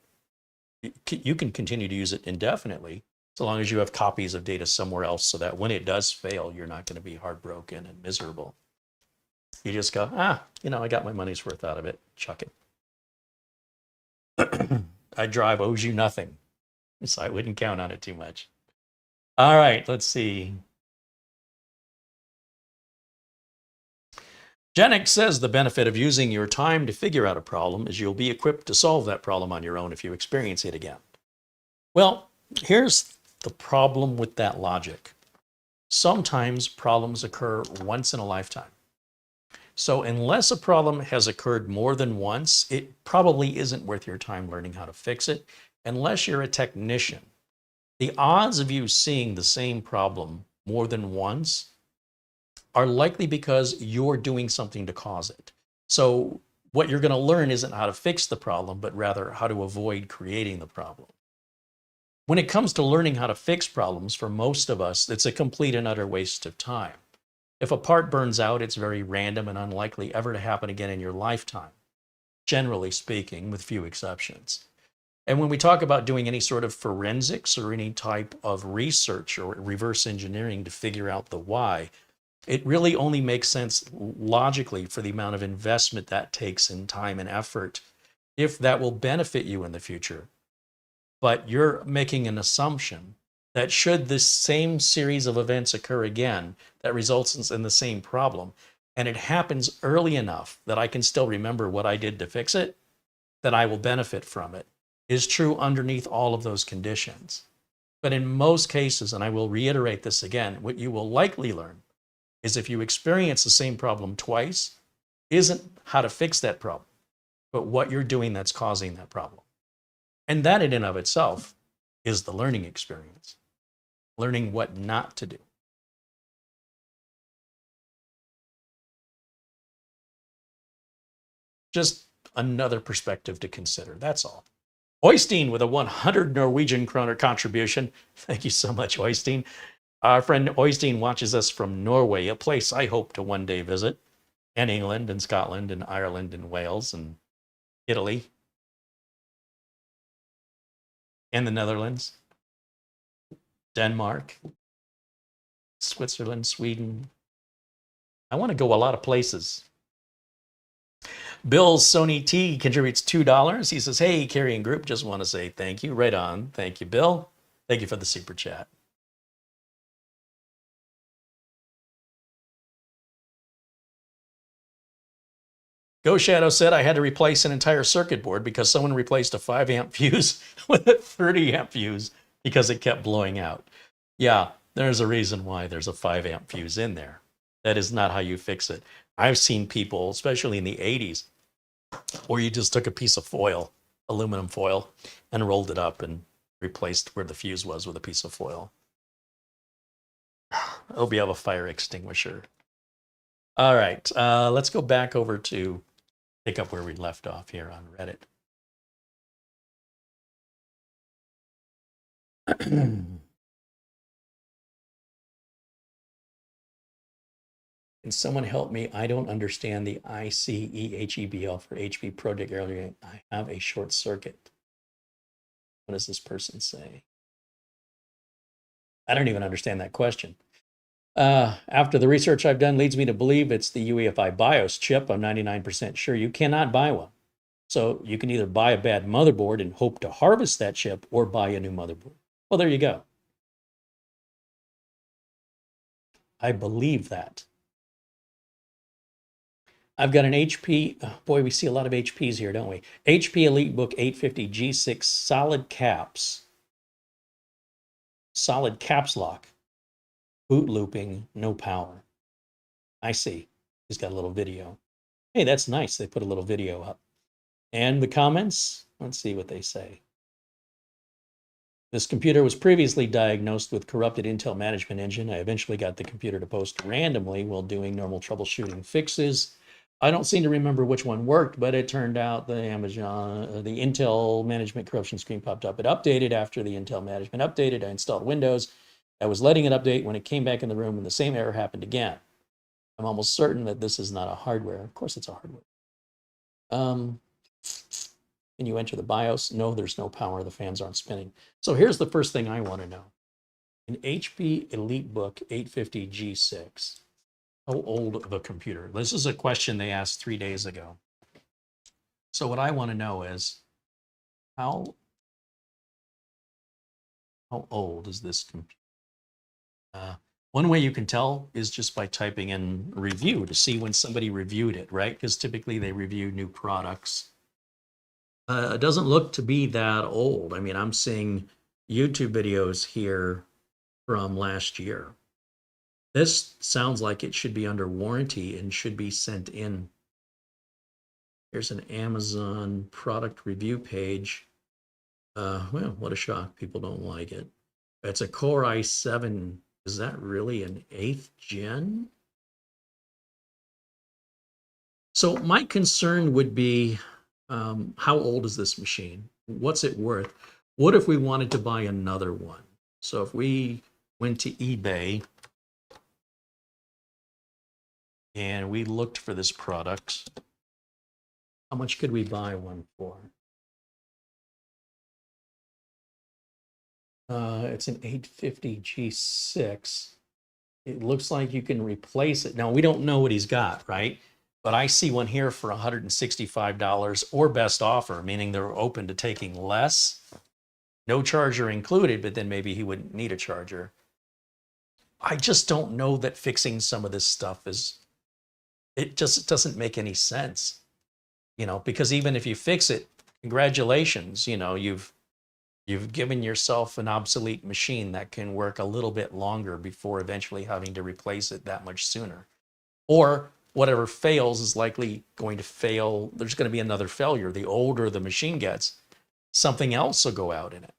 you can continue to use it indefinitely, so long as you have copies of data somewhere else, so that when it does fail, you're not going to be heartbroken and miserable. You just go, you know, I got my money's worth out of it. Chuck it. I drive owes you nothing, so I wouldn't count on it too much. All right, let's see. Janik says the benefit of using your time to figure out a problem is you'll be equipped to solve that problem on your own if you experience it again. Well, here's the problem with that logic. Sometimes problems occur once in a lifetime. So unless a problem has occurred more than once, it probably isn't worth your time learning how to fix it, unless you're a technician. The odds of you seeing the same problem more than once are likely because you're doing something to cause it. So what you're going to learn isn't how to fix the problem, but rather how to avoid creating the problem. When it comes to learning how to fix problems, for most of us, it's a complete and utter waste of time. If a part burns out, it's very random and unlikely ever to happen again in your lifetime, generally speaking, with few exceptions. And when we talk about doing any sort of forensics or any type of research or reverse engineering to figure out the why, it really only makes sense logically for the amount of investment that takes in time and effort, if that will benefit you in the future. But you're making an assumption that should this same series of events occur again that results in the same problem, and it happens early enough that I can still remember what I did to fix it, that I will benefit from it, is true underneath all of those conditions. But in most cases, and I will reiterate this again, what you will likely learn is if you experience the same problem twice, isn't how to fix that problem, but what you're doing that's causing that problem. And that in and of itself is the learning experience, learning what not to do. Just another perspective to consider, that's all. Oystein with a 100 Norwegian kroner contribution. Thank you so much, Oystein. Our friend Oystein watches us from Norway, a place I hope to one day visit, and England and Scotland and Ireland and Wales and Italy and the Netherlands, Denmark, Switzerland, Sweden. I want to go a lot of places. Bill Sony T contributes $2. He says, hey, Carrying Group, just want to say thank you. Right on. Thank you, Bill. Thank you for the super chat. Go Shadow said I had to replace an entire circuit board because someone replaced a 5-amp fuse with a 30-amp fuse because it kept blowing out. Yeah, there's a reason why there's a 5-amp fuse in there. That is not how you fix it. I've seen people, especially in the 80s, where you just took a piece of foil, aluminum foil, and rolled it up and replaced where the fuse was with a piece of foil. I hope you have a fire extinguisher. All right, let's go back over to pick up where we left off here on Reddit. Can someone help me? I don't understand the ICEHEBL for HP project earlier. I have a short circuit. What does this person say? I don't even understand that question. After the research I've done leads me to believe it's the UEFI BIOS chip. I'm 99% sure you cannot buy one. So you can either buy a bad motherboard and hope to harvest that chip or buy a new motherboard. Well, there you go. I believe that. I've got an HP, boy, we see a lot of HPs here, don't we? HP EliteBook 850 G6 solid caps lock, boot looping, no power. I see. He's got a little video. Hey, that's nice. They put a little video up. And the comments, let's see what they say. This computer was previously diagnosed with corrupted Intel management engine. I eventually got the computer to post randomly while doing normal troubleshooting fixes. I don't seem to remember which one worked, but it turned out the Intel management corruption screen popped up. It updated after the Intel management updated. I installed Windows. I was letting it update when it came back in the room and the same error happened again. I'm almost certain that this is not a hardware. Of course it's a hardware. Can you enter the BIOS? No, there's no power. The fans aren't spinning. So here's the first thing I want to know. An HP EliteBook 850 G6. How old of a computer? This is a question they asked 3 days ago. So what I want to know is how old is this computer? One way you can tell is just by typing in review to see when somebody reviewed it, right? Because typically they review new products. It doesn't look to be that old. I mean, I'm seeing YouTube videos here from last year. This sounds like it should be under warranty and should be sent in. Here's an Amazon product review page. Well, what a shock. People don't like it. It's a Core i7. Is that really an 8th gen? So my concern would be, how old is this machine? What's it worth? What if we wanted to buy another one? So if we went to eBay and we looked for this product, how much could we buy one for? It's an 850 G6. It looks like you can replace it. Now, we don't know what he's got, right? But I see one here for $165 or best offer, meaning they're open to taking less. No charger included, but then maybe he wouldn't need a charger. I just don't know that fixing some of this stuff it just doesn't make any sense, because even if you fix it, congratulations, you've given yourself an obsolete machine that can work a little bit longer before eventually having to replace it that much sooner. Or whatever fails is likely going to fail. There's going to be another failure. The older the machine gets, something else will go out in it.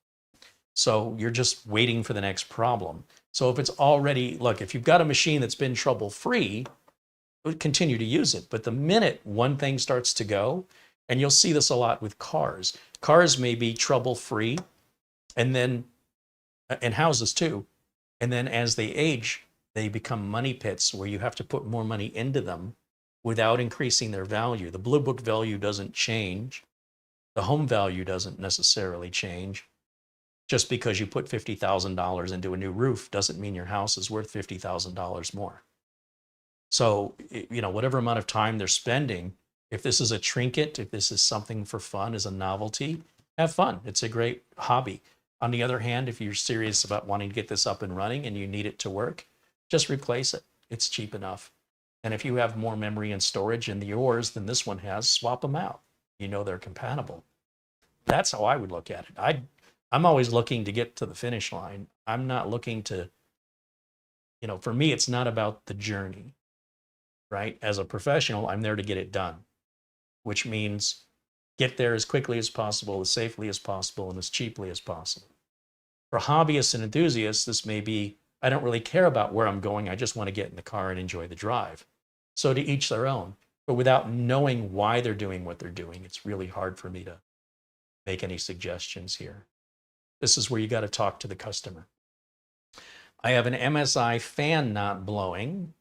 So you're just waiting for the next problem. So if it's already, look, if you've got a machine that's been trouble-free, continue to use it. But the minute one thing starts to go, and you'll see this a lot with cars. Cars may be trouble-free, and then, and houses too. And then as they age, they become money pits where you have to put more money into them without increasing their value. The Blue Book value doesn't change. The home value doesn't necessarily change. Just because you put $50,000 into a new roof doesn't mean your house is worth $50,000 more. So, whatever amount of time they're spending, if this is a trinket, if this is something for fun, as a novelty, have fun. It's a great hobby. On the other hand, if you're serious about wanting to get this up and running and you need it to work, just replace it. It's cheap enough. And if you have more memory and storage in yours than this one has, swap them out. They're compatible. That's how I would look at it. I'm always looking to get to the finish line. I'm not looking to, for me, it's not about the journey, right? As a professional, I'm there to get it done, which means get there as quickly as possible, as safely as possible, and as cheaply as possible. For hobbyists and enthusiasts, this may be, I don't really care about where I'm going. I just want to get in the car and enjoy the drive. So to each their own. But without knowing why they're doing what they're doing, it's really hard for me to make any suggestions here. This is where you got to talk to the customer. I have an MSI fan not blowing,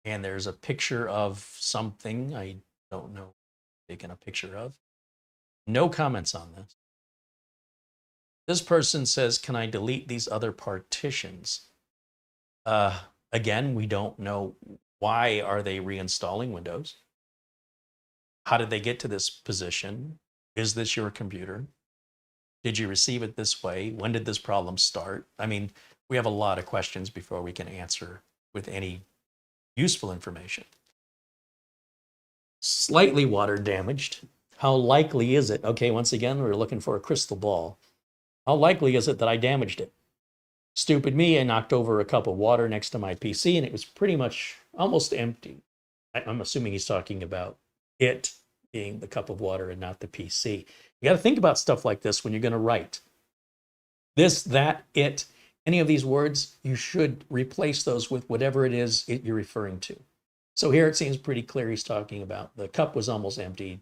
and there's a picture of something I don't know taking a picture of. No comments on this. This person says, can I delete these other partitions? Again, we don't know why are they reinstalling Windows. How did they get to this position? Is this your computer? Did you receive it this way? When did this problem start? I mean, we have a lot of questions before we can answer with any useful information. Slightly water damaged. How likely is it? Okay, once again, we're looking for a crystal ball. How likely is it that I damaged it? Stupid me, I knocked over a cup of water next to my PC and it was pretty much almost empty. I'm assuming he's talking about it being the cup of water and not the PC. You got to think about stuff like this when you're going to write. This, that, it, any of these words, you should replace those with whatever it is you're referring to. So here it seems pretty clear he's talking about the cup was almost empty,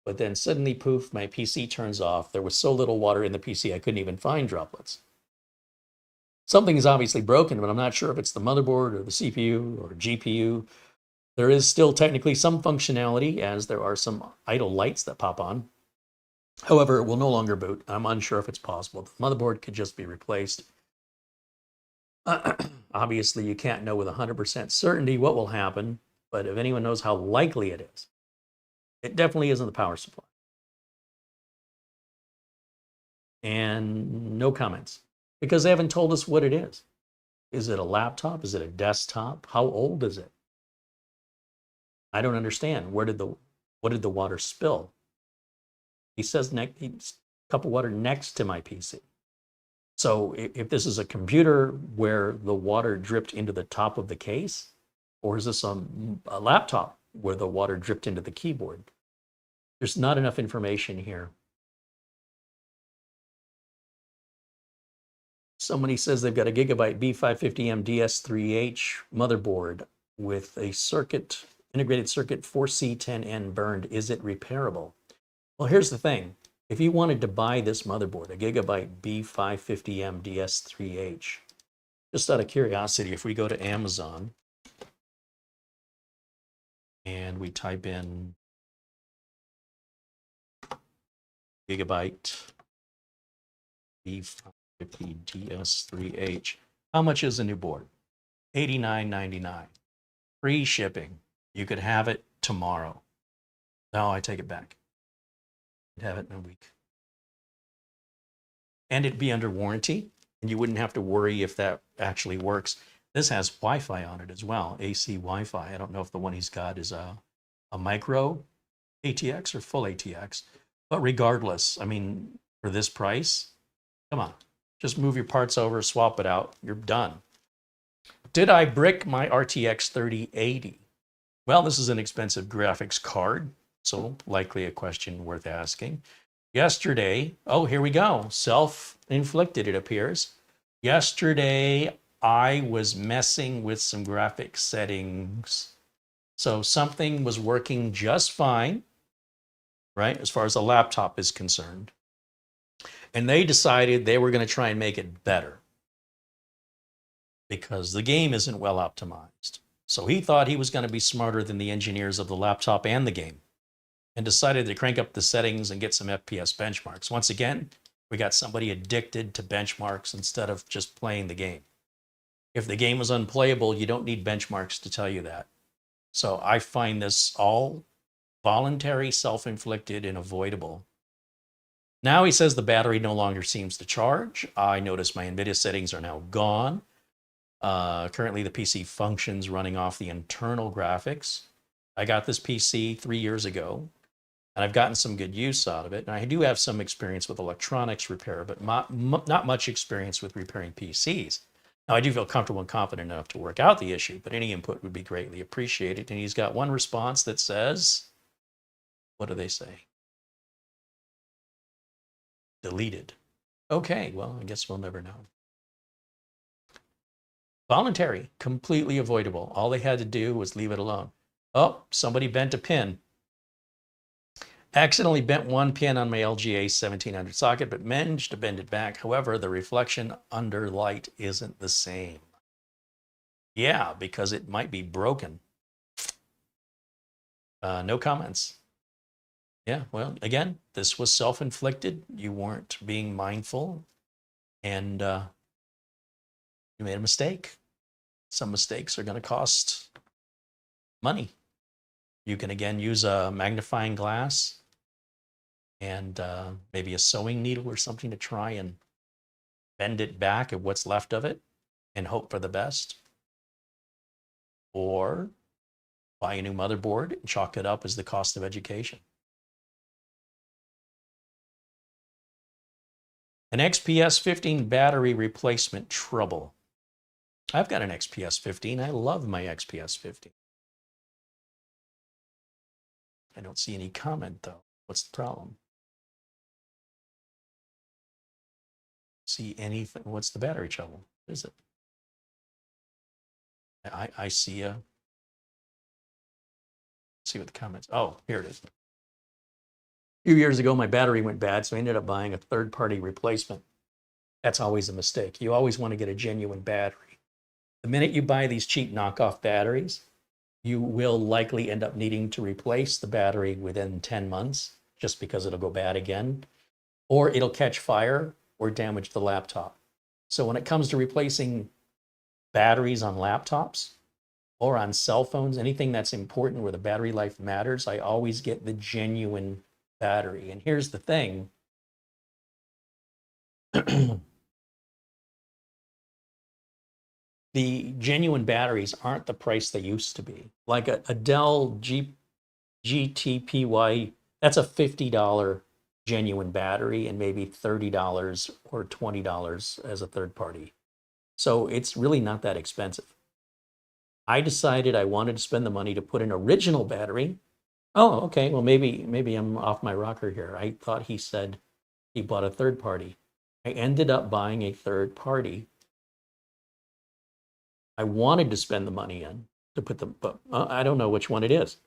but then suddenly, poof, my PC turns off. There was so little water in the PC, I couldn't even find droplets. Something is obviously broken, but I'm not sure if it's the motherboard or the CPU or GPU. There is still technically some functionality, as there are some idle lights that pop on. However, it will no longer boot. I'm unsure if it's possible. The motherboard could just be replaced. Obviously, you can't know with 100% certainty what will happen, but if anyone knows how likely it is, it definitely isn't the power supply. And no comments, because they haven't told us what it is. Is it a laptop? Is it a desktop? How old is it? I don't understand. What did the water spill? He says a cup of water next to my PC. So if this is a computer where the water dripped into the top of the case, or is this a laptop where the water dripped into the keyboard? There's not enough information here. Somebody says they've got a Gigabyte B550M DS3H motherboard with a integrated circuit 4C10N burned. Is it repairable? Well, here's the thing. If you wanted to buy this motherboard, a Gigabyte B550M DS3H, just out of curiosity, if we go to Amazon and we type in Gigabyte B550 DS3H, how much is a new board? $89.99. Free shipping. You could have it tomorrow. No, I take it back. You'd have it in a week. And it'd be under warranty, and you wouldn't have to worry if that actually works. This has Wi-Fi on it as well, AC Wi-Fi. I don't know if the one he's got is a micro ATX or full ATX. But regardless, I mean, for this price, come on. Just move your parts over, swap it out, you're done. Did I brick my RTX 3080? Well, this is an expensive graphics card, so likely a question worth asking. Yesterday, oh, here we go. Self-inflicted, it appears. Yesterday, I was messing with some graphics settings. So something was working just fine, right, as far as the laptop is concerned. And they decided they were going to try and make it better because the game isn't well optimized. So he thought he was going to be smarter than the engineers of the laptop and the game, and decided to crank up the settings and get some FPS benchmarks. Once again, we got somebody addicted to benchmarks instead of just playing the game. If the game is unplayable, you don't need benchmarks to tell you that. So I find this all voluntary, self-inflicted, and avoidable. Now he says the battery no longer seems to charge. I notice my NVIDIA settings are now gone. Currently, the PC functions running off the internal graphics. I got this PC 3 years ago, and I've gotten some good use out of it. And I do have some experience with electronics repair, but not much experience with repairing PCs. Now, I do feel comfortable and confident enough to work out the issue, but any input would be greatly appreciated. And he's got one response that says, what do they say? Deleted. Okay, well, I guess we'll never know. Voluntary, completely avoidable. All they had to do was leave it alone. Oh, somebody bent a pin. Accidentally bent one pin on my LGA 1700 socket, but managed to bend it back. However, the reflection under light isn't the same. Yeah, because it might be broken. No comments. Yeah, well, again, this was self-inflicted. You weren't being mindful, and you made a mistake. Some mistakes are going to cost money. You can, again, use a magnifying glass and maybe a sewing needle or something to try and bend it back at what's left of it and hope for the best. Or buy a new motherboard and chalk it up as the cost of education. An XPS 15 battery replacement trouble. I've got an XPS 15. I love my XPS 15. I don't see any comment, though. What's the problem? See anything? What's the battery trouble? What is it? I see a... see what the comments... oh, here it is. A few years ago, my battery went bad, so I ended up buying a third-party replacement. That's always a mistake. You always want to get a genuine battery. The minute you buy these cheap knockoff batteries, you will likely end up needing to replace the battery within 10 months just because it'll go bad again, or it'll catch fire or damage the laptop. So when it comes to replacing batteries on laptops or on cell phones, anything that's important where the battery life matters, I always get the genuine battery. And here's the thing. The genuine batteries aren't the price they used to be. Like a Dell GTPY, that's a $50 genuine battery and maybe $30 or $20 as a third party. So it's really not that expensive. I decided I wanted to spend the money to put an original battery. Oh, okay. Well, maybe I'm off my rocker here. I thought he said he bought a third party. I ended up buying a third party. I wanted to spend the money in to put the, but I don't know which one it is.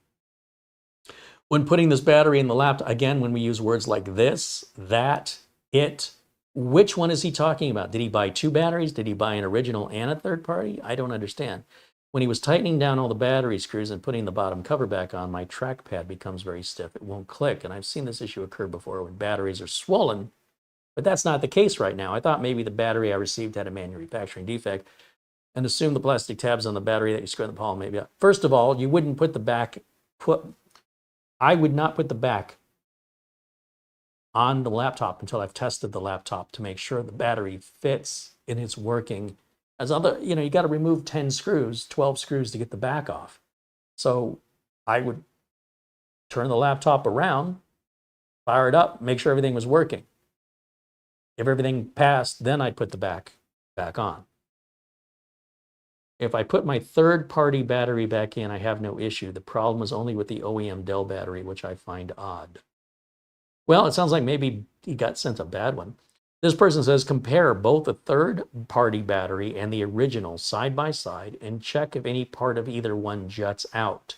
When putting this battery in the laptop, again, when we use words like this, that, it, which one is he talking about? Did he buy two batteries? Did he buy an original and a third party? I don't understand. When he was tightening down all the battery screws and putting the bottom cover back on, my trackpad becomes very stiff. It won't click. And I've seen this issue occur before when batteries are swollen, but that's not the case right now. I thought maybe the battery I received had a manufacturing defect and assume the plastic tabs on the battery that you screw in the palm maybe. First of all, you wouldn't put the back, I would not put the back on the laptop until I've tested the laptop to make sure the battery fits and it's working. As other, you got to remove 10 screws, 12 screws to get the back off. So I would turn the laptop around, fire it up, make sure everything was working. If everything passed, then I'd put the back on. If I put my third-party battery back in, I have no issue. The problem was only with the OEM Dell battery, which I find odd. Well, it sounds like maybe he got sent a bad one. This person says, compare both the third-party battery and the original side by side and check if any part of either one juts out.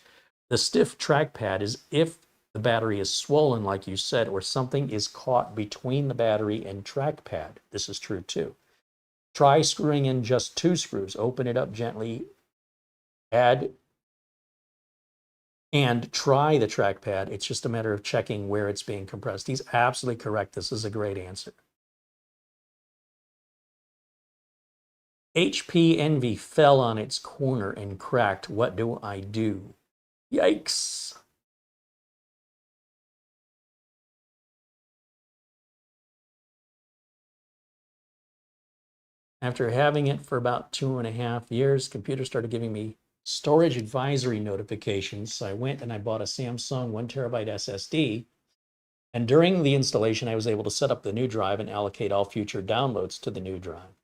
The stiff trackpad is if the battery is swollen, like you said, or something is caught between the battery and trackpad. This is true too. Try screwing in just 2 screws. Open it up gently, add, and try the trackpad. It's just a matter of checking where it's being compressed. He's absolutely correct. This is a great answer. HP Envy fell on its corner and cracked. What do I do? Yikes. After having it for about 2.5 years, computer started giving me storage advisory notifications. So I went and I bought a Samsung 1 terabyte SSD. And during the installation, I was able to set up the new drive and allocate all future downloads to the new drive.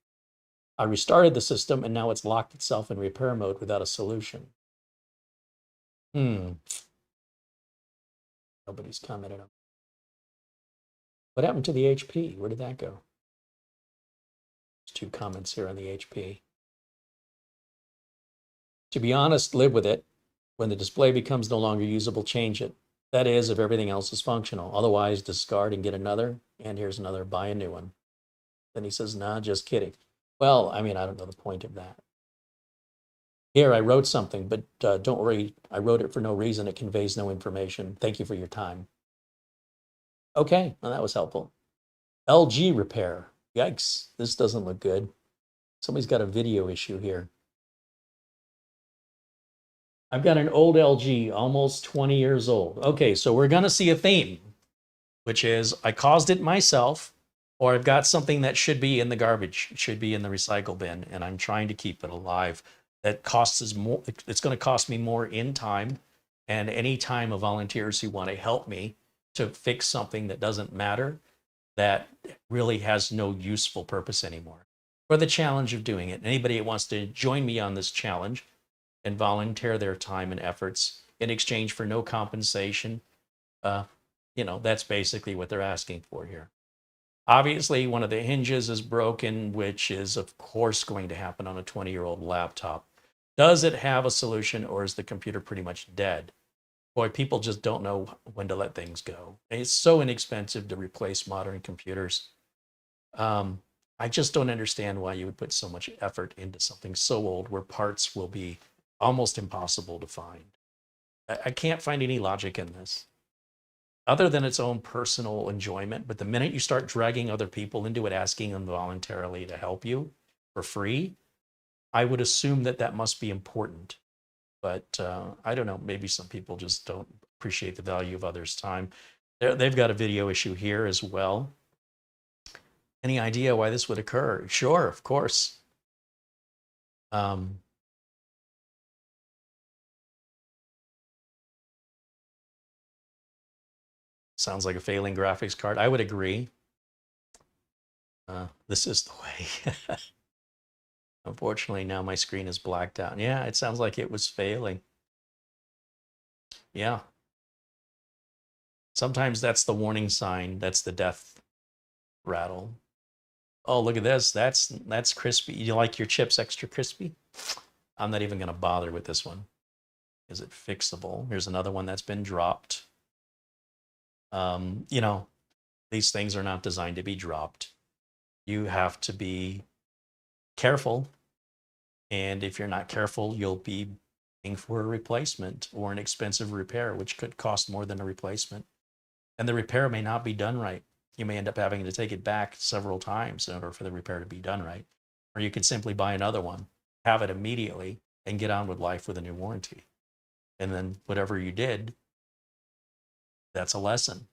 I restarted the system and now it's locked itself in repair mode without a solution. Nobody's commented on. What happened to the HP? Where did that go? There's 2 comments here on the HP. To be honest, live with it. When the display becomes no longer usable, change it. That is, if everything else is functional. Otherwise, discard and get another. And here's another, buy a new one. Then he says, nah, just kidding. Well, I mean, I don't know the point of that. Here, I wrote something, but don't worry. I wrote it for no reason. It conveys no information. Thank you for your time. Okay, well, that was helpful. LG repair. Yikes, this doesn't look good. Somebody's got a video issue here. I've got an old LG, almost 20 years old. Okay, so we're going to see a theme, which is I caused it myself, or I've got something that should be in the garbage, should be in the recycle bin, and I'm trying to keep it alive. That costs more. It's going to cost me more in time, and any time of volunteers who want to help me to fix something that doesn't matter, that really has no useful purpose anymore. For the challenge of doing it, anybody that wants to join me on this challenge and volunteer their time and efforts in exchange for no compensation, that's basically what they're asking for here. Obviously, one of the hinges is broken, which is, of course, going to happen on a 20-year-old laptop. Does it have a solution, or is the computer pretty much dead? Boy, people just don't know when to let things go. It's so inexpensive to replace modern computers. I just don't understand why you would put so much effort into something so old where parts will be almost impossible to find. I can't find any logic in this other than its own personal enjoyment. But the minute you start dragging other people into it, asking them voluntarily to help you for free, I would assume that that must be important. But I don't know, maybe some people just don't appreciate the value of others' time. They've got a video issue here as well. Any idea why this would occur? Sure, of course. Sounds like a failing graphics card. I would agree. This is the way. Unfortunately, now my screen is blacked out. Yeah, it sounds like it was failing. Yeah. Sometimes that's the warning sign. That's the death rattle. Oh, look at this. That's crispy. You like your chips extra crispy? I'm not even going to bother with this one. Is it fixable? Here's another one that's been dropped. You know, these things are not designed to be dropped. You have to be careful. And if you're not careful, you'll be paying for a replacement or an expensive repair, which could cost more than a replacement. And the repair may not be done right. You may end up having to take it back several times in order for the repair to be done right. Or you could simply buy another one, have it immediately, and get on with life with a new warranty. And then whatever you did, that's a lesson.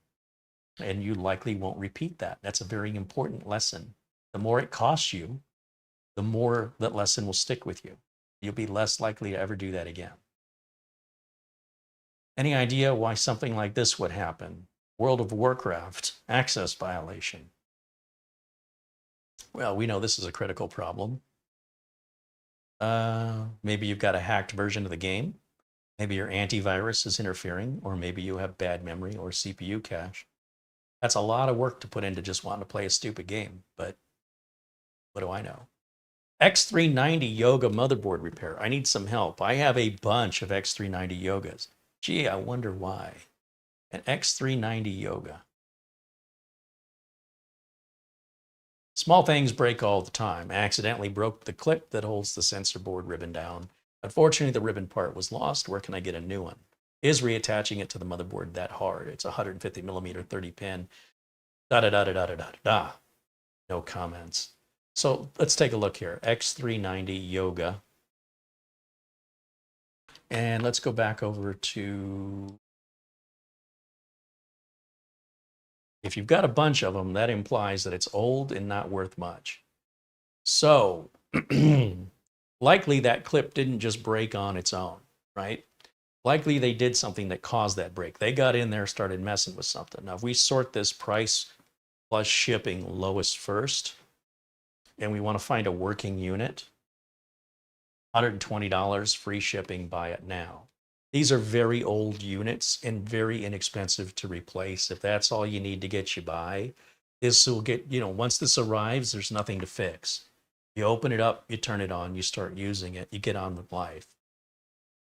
And you likely won't repeat that. That's a very important lesson. The more it costs you, the more that lesson will stick with you. You'll be less likely to ever do that again. Any idea why something like this would happen? World of Warcraft, access violation. Well, we know this is a critical problem. Maybe you've got a hacked version of the game. Maybe your antivirus is interfering, or maybe you have bad memory or CPU cache. That's a lot of work to put into just wanting to play a stupid game, but what do I know? X390 Yoga motherboard repair. I need some help. I have a bunch of X390 Yogas. Gee, I wonder why. An X390 Yoga. Small things break all the time. I accidentally broke the clip that holds the sensor board ribbon down. Unfortunately, the ribbon part was lost. Where can I get a new one? Is reattaching it to the motherboard that hard? It's a 150 millimeter 30 pin. Da da da da da da da da. No comments. So let's take a look here. X390 Yoga. And let's go back over to, if you've got a bunch of them, that implies that it's old and not worth much. So likely that clip didn't just break on its own, right? Likely they did something that caused that break. They got in there, started messing with something. Now, if we sort this price plus shipping lowest first, and we want to find a working unit, $120 free shipping, buy it now. These are very old units and very inexpensive to replace. If that's all you need to get you by, this will get, once this arrives, there's nothing to fix. You open it up, you turn it on, you start using it, you get on with life.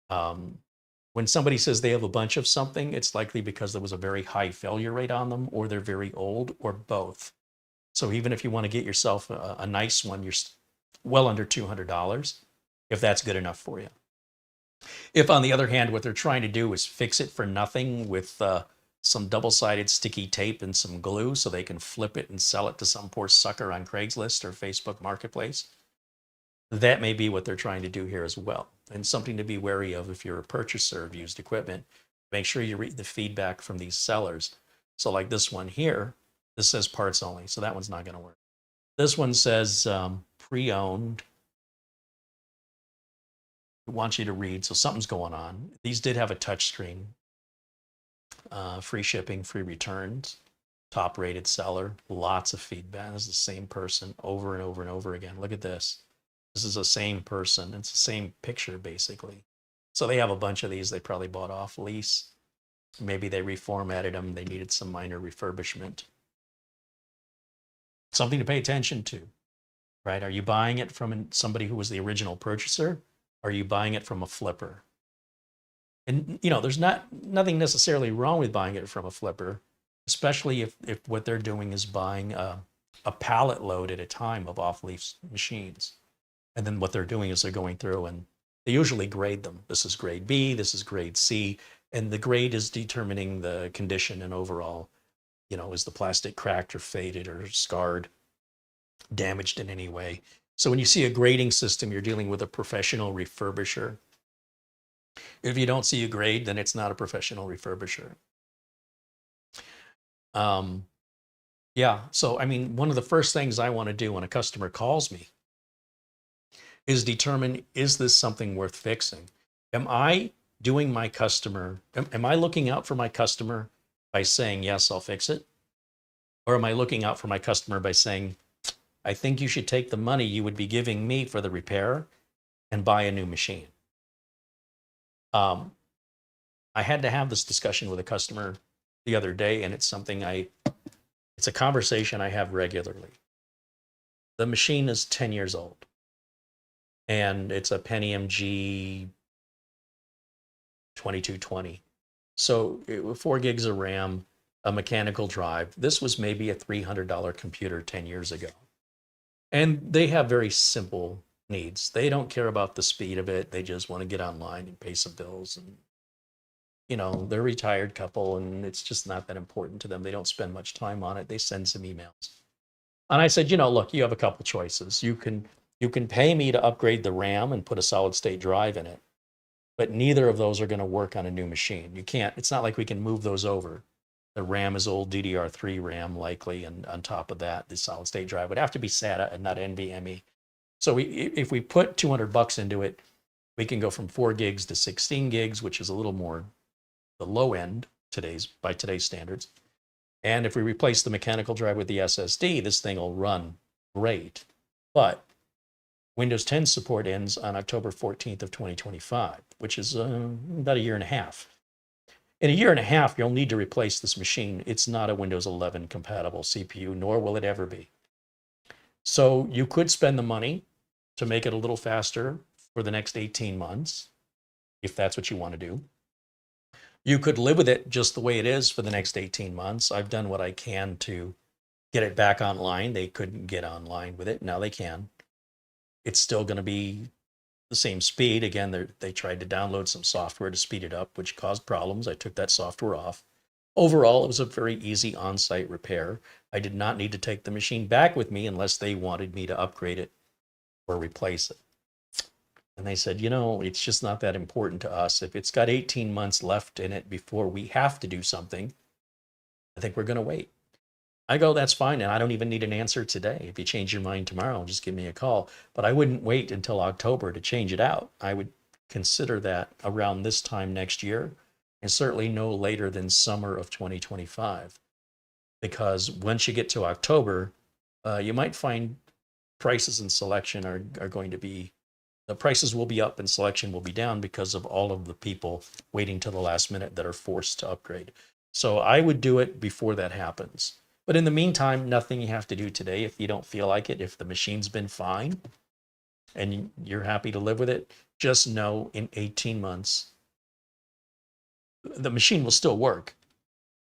When somebody says they have a bunch of something, it's likely because there was a very high failure rate on them, or they're very old, or both. So even if you want to get yourself a nice one, you're well under $200, if that's good enough for you. If, on the other hand, what they're trying to do is fix it for nothing with some double-sided sticky tape and some glue so they can flip it and sell it to some poor sucker on Craigslist or Facebook Marketplace, that may be what they're trying to do here as well. And something to be wary of if you're a purchaser of used equipment. Make sure you read the feedback from these sellers. So like this one here, this says parts only, so that one's not going to work. This one says pre-owned. It wants you to read, so something's going on. These did have a touch screen. Free shipping, free returns, top rated seller, lots of feedback. This is the same person over and over and over again. Look at this. This is the same person. It's the same picture, basically. So they have a bunch of these they probably bought off lease. Maybe they reformatted them. They needed some minor refurbishment. Something to pay attention to, right? Are you buying it from somebody who was the original purchaser? Are you buying it from a flipper? And, there's nothing necessarily wrong with buying it from a flipper, especially if what they're doing is buying a pallet load at a time of off-lease machines. And then what they're doing is they're going through and they usually grade them. This is grade B, this is grade C, and the grade is determining the condition and overall, is the plastic cracked or faded or scarred, damaged in any way. So when you see a grading system, you're dealing with a professional refurbisher. If you don't see a grade, then it's not a professional refurbisher. Yeah, so one of the first things I want to do when a customer calls me is determine, is this something worth fixing? Am I doing my customer, am I looking out for my customer by saying, yes, I'll fix it? Or am I looking out for my customer by saying, I think you should take the money you would be giving me for the repair and buy a new machine? Um, I had to have this discussion with a customer the other day, and it's something it's a conversation I have regularly. The machine is 10 years old, and it's a Pentium G 2220. So 4 gigs of RAM, a mechanical drive. This was maybe a $300 computer 10 years ago. And they have very simple needs. They don't care about the speed of it. They just want to get online and pay some bills. And, they're a retired couple, and it's just not that important to them. They don't spend much time on it. They send some emails. And I said, look, you have a couple choices. You can pay me to upgrade the RAM and put a solid state drive in it, but neither of those are going to work on a new machine. You can't, it's not like we can move those over. The RAM is old DDR3 RAM likely, and on top of that, the solid state drive would have to be SATA and not NVMe. So if we put $200 into it, we can go from 4 gigs to 16 gigs, which is a little more the low end by today's standards. And if we replace the mechanical drive with the SSD, this thing will run great. But Windows 10 support ends on October 14th of 2025, which is about a year and a half. In a year and a half, you'll need to replace this machine. It's not a Windows 11 compatible CPU, nor will it ever be. So you could spend the money to make it a little faster for the next 18 months, if that's what you want to do. You could live with it just the way it is for the next 18 months. I've done what I can to get it back online. They couldn't get online with it. Now they can. It's still going to be the same speed. Again, they tried to download some software to speed it up, which caused problems. I took that software off. Overall, it was a very easy on-site repair. I did not need to take the machine back with me unless they wanted me to upgrade it or replace it. And they said, it's just not that important to us. If it's got 18 months left in it before we have to do something, I think we're going to wait. I go, that's fine. And I don't even need an answer today. If you change your mind tomorrow, just give me a call. But I wouldn't wait until October to change it out. I would consider that around this time next year, and certainly no later than summer of 2025. Because once you get to October, you might find prices and selection are going to be, the prices will be up and selection will be down because of all of the people waiting till the last minute that are forced to upgrade. So I would do it before that happens. But in the meantime, nothing you have to do today if you don't feel like it. If the machine's been fine and you're happy to live with it, just know in 18 months, the machine will still work,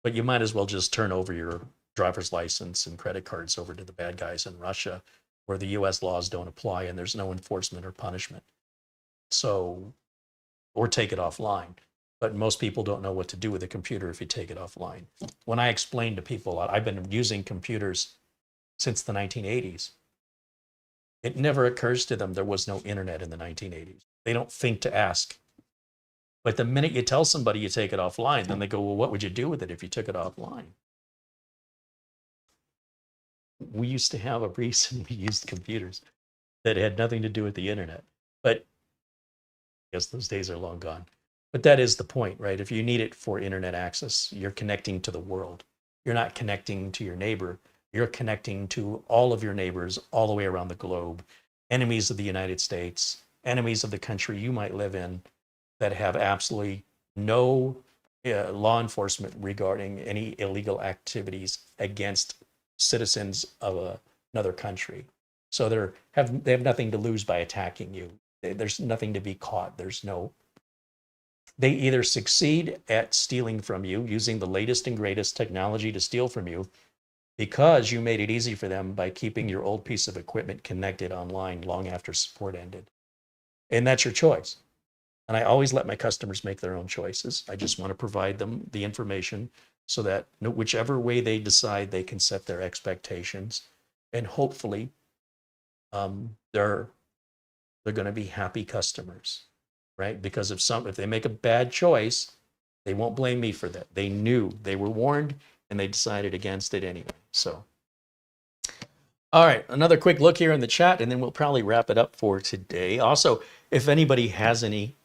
but you might as well just turn over your driver's license and credit cards over to the bad guys in Russia, where the US laws don't apply and there's no enforcement or punishment. So, or take it offline. But most people don't know what to do with a computer if you take it offline. When I explain to people, I've been using computers since the 1980s. It never occurs to them there was no internet in the 1980s. They don't think to ask. But the minute you tell somebody you take it offline, then they go, well, what would you do with it if you took it offline? We used to have a reason we used computers that had nothing to do with the internet. But I guess those days are long gone. But that is the point, right? If you need it for internet access, you're connecting to the world. You're not connecting to your neighbor. You're connecting to all of your neighbors all the way around the globe, enemies of the United States, enemies of the country you might live in that have absolutely no law enforcement regarding any illegal activities against citizens of another country. So they have nothing to lose by attacking you. There's nothing to be caught. They either succeed at stealing from you, using the latest and greatest technology to steal from you, because you made it easy for them by keeping your old piece of equipment connected online long after support ended. And that's your choice. And I always let my customers make their own choices. I just want to provide them the information so that whichever way they decide, they can set their expectations. And hopefully, they're going to be happy customers. Right? Because if they make a bad choice, they won't blame me for that. They knew, they were warned, and they decided against it anyway. So, all right, another quick look here in the chat, and then we'll probably wrap it up for today. Also, if anybody has any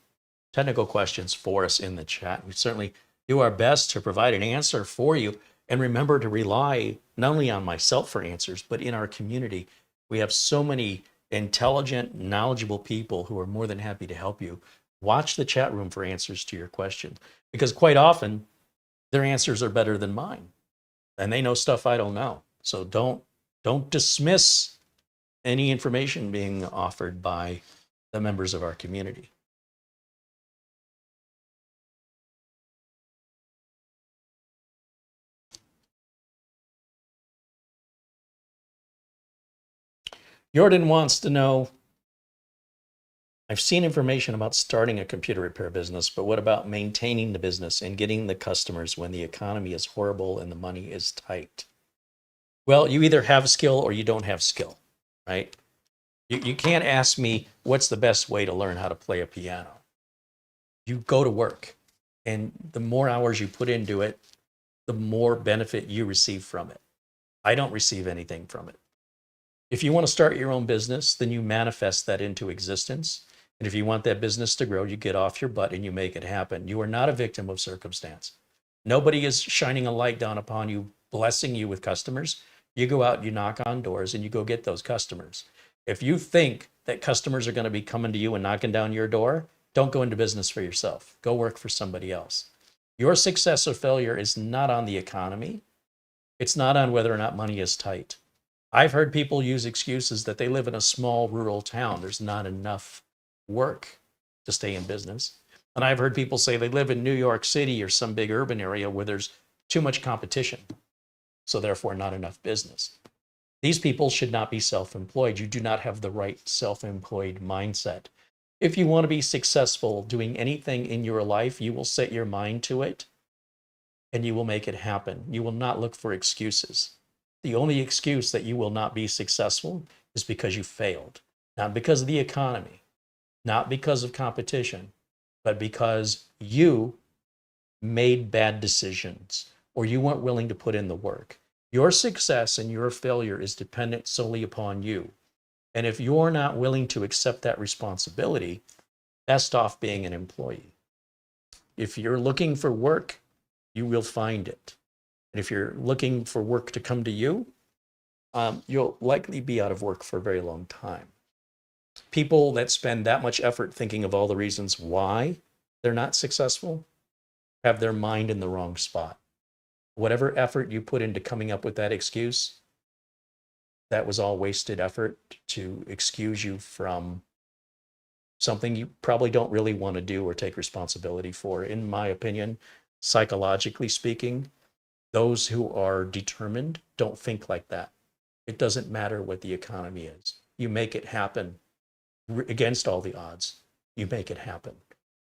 technical questions for us in the chat, we certainly do our best to provide an answer for you. And remember to rely not only on myself for answers, but in our community. We have so many intelligent, knowledgeable people who are more than happy to help you. Watch the chat room for answers to your questions, because quite often their answers are better than mine, and they know stuff I don't know. So don't dismiss any information being offered by the members of our community. Jordan wants to know, I've seen information about starting a computer repair business, but what about maintaining the business and getting the customers when the economy is horrible and the money is tight? Well, you either have skill or you don't have skill, right? You can't ask me what's the best way to learn how to play a piano. You go to work, and the more hours you put into it, the more benefit you receive from it. I don't receive anything from it. If you want to start your own business, then you manifest that into existence. And if you want that business to grow, you get off your butt and you make it happen. You are not a victim of circumstance. Nobody is shining a light down upon you, blessing you with customers. You go out, you knock on doors, and you go get those customers. If you think that customers are going to be coming to you and knocking down your door, don't go into business for yourself. Go work for somebody else. Your success or failure is not on the economy. It's not on whether or not money is tight. I've heard people use excuses that they live in a small rural town. There's not enough work to stay in business. And I've heard people say they live in New York City or some big urban area where there's too much competition, so therefore not enough business. These people should not be self-employed. You do not have the right self-employed mindset. If you want to be successful doing anything in your life, you will set your mind to it and you will make it happen. You will not look for excuses. The only excuse that you will not be successful is because you failed, not because of the economy, not because of competition, but because you made bad decisions or you weren't willing to put in the work. Your success and your failure is dependent solely upon you. And if you're not willing to accept that responsibility, best off being an employee. If you're looking for work, you will find it. And if you're looking for work to come to you, you'll likely be out of work for a very long time. People that spend that much effort thinking of all the reasons why they're not successful have their mind in the wrong spot. Whatever effort you put into coming up with that excuse, that was all wasted effort to excuse you from something you probably don't really want to do or take responsibility for. In my opinion, psychologically speaking, those who are determined don't think like that. It doesn't matter what the economy is. You make it happen against all the odds. You make it happen.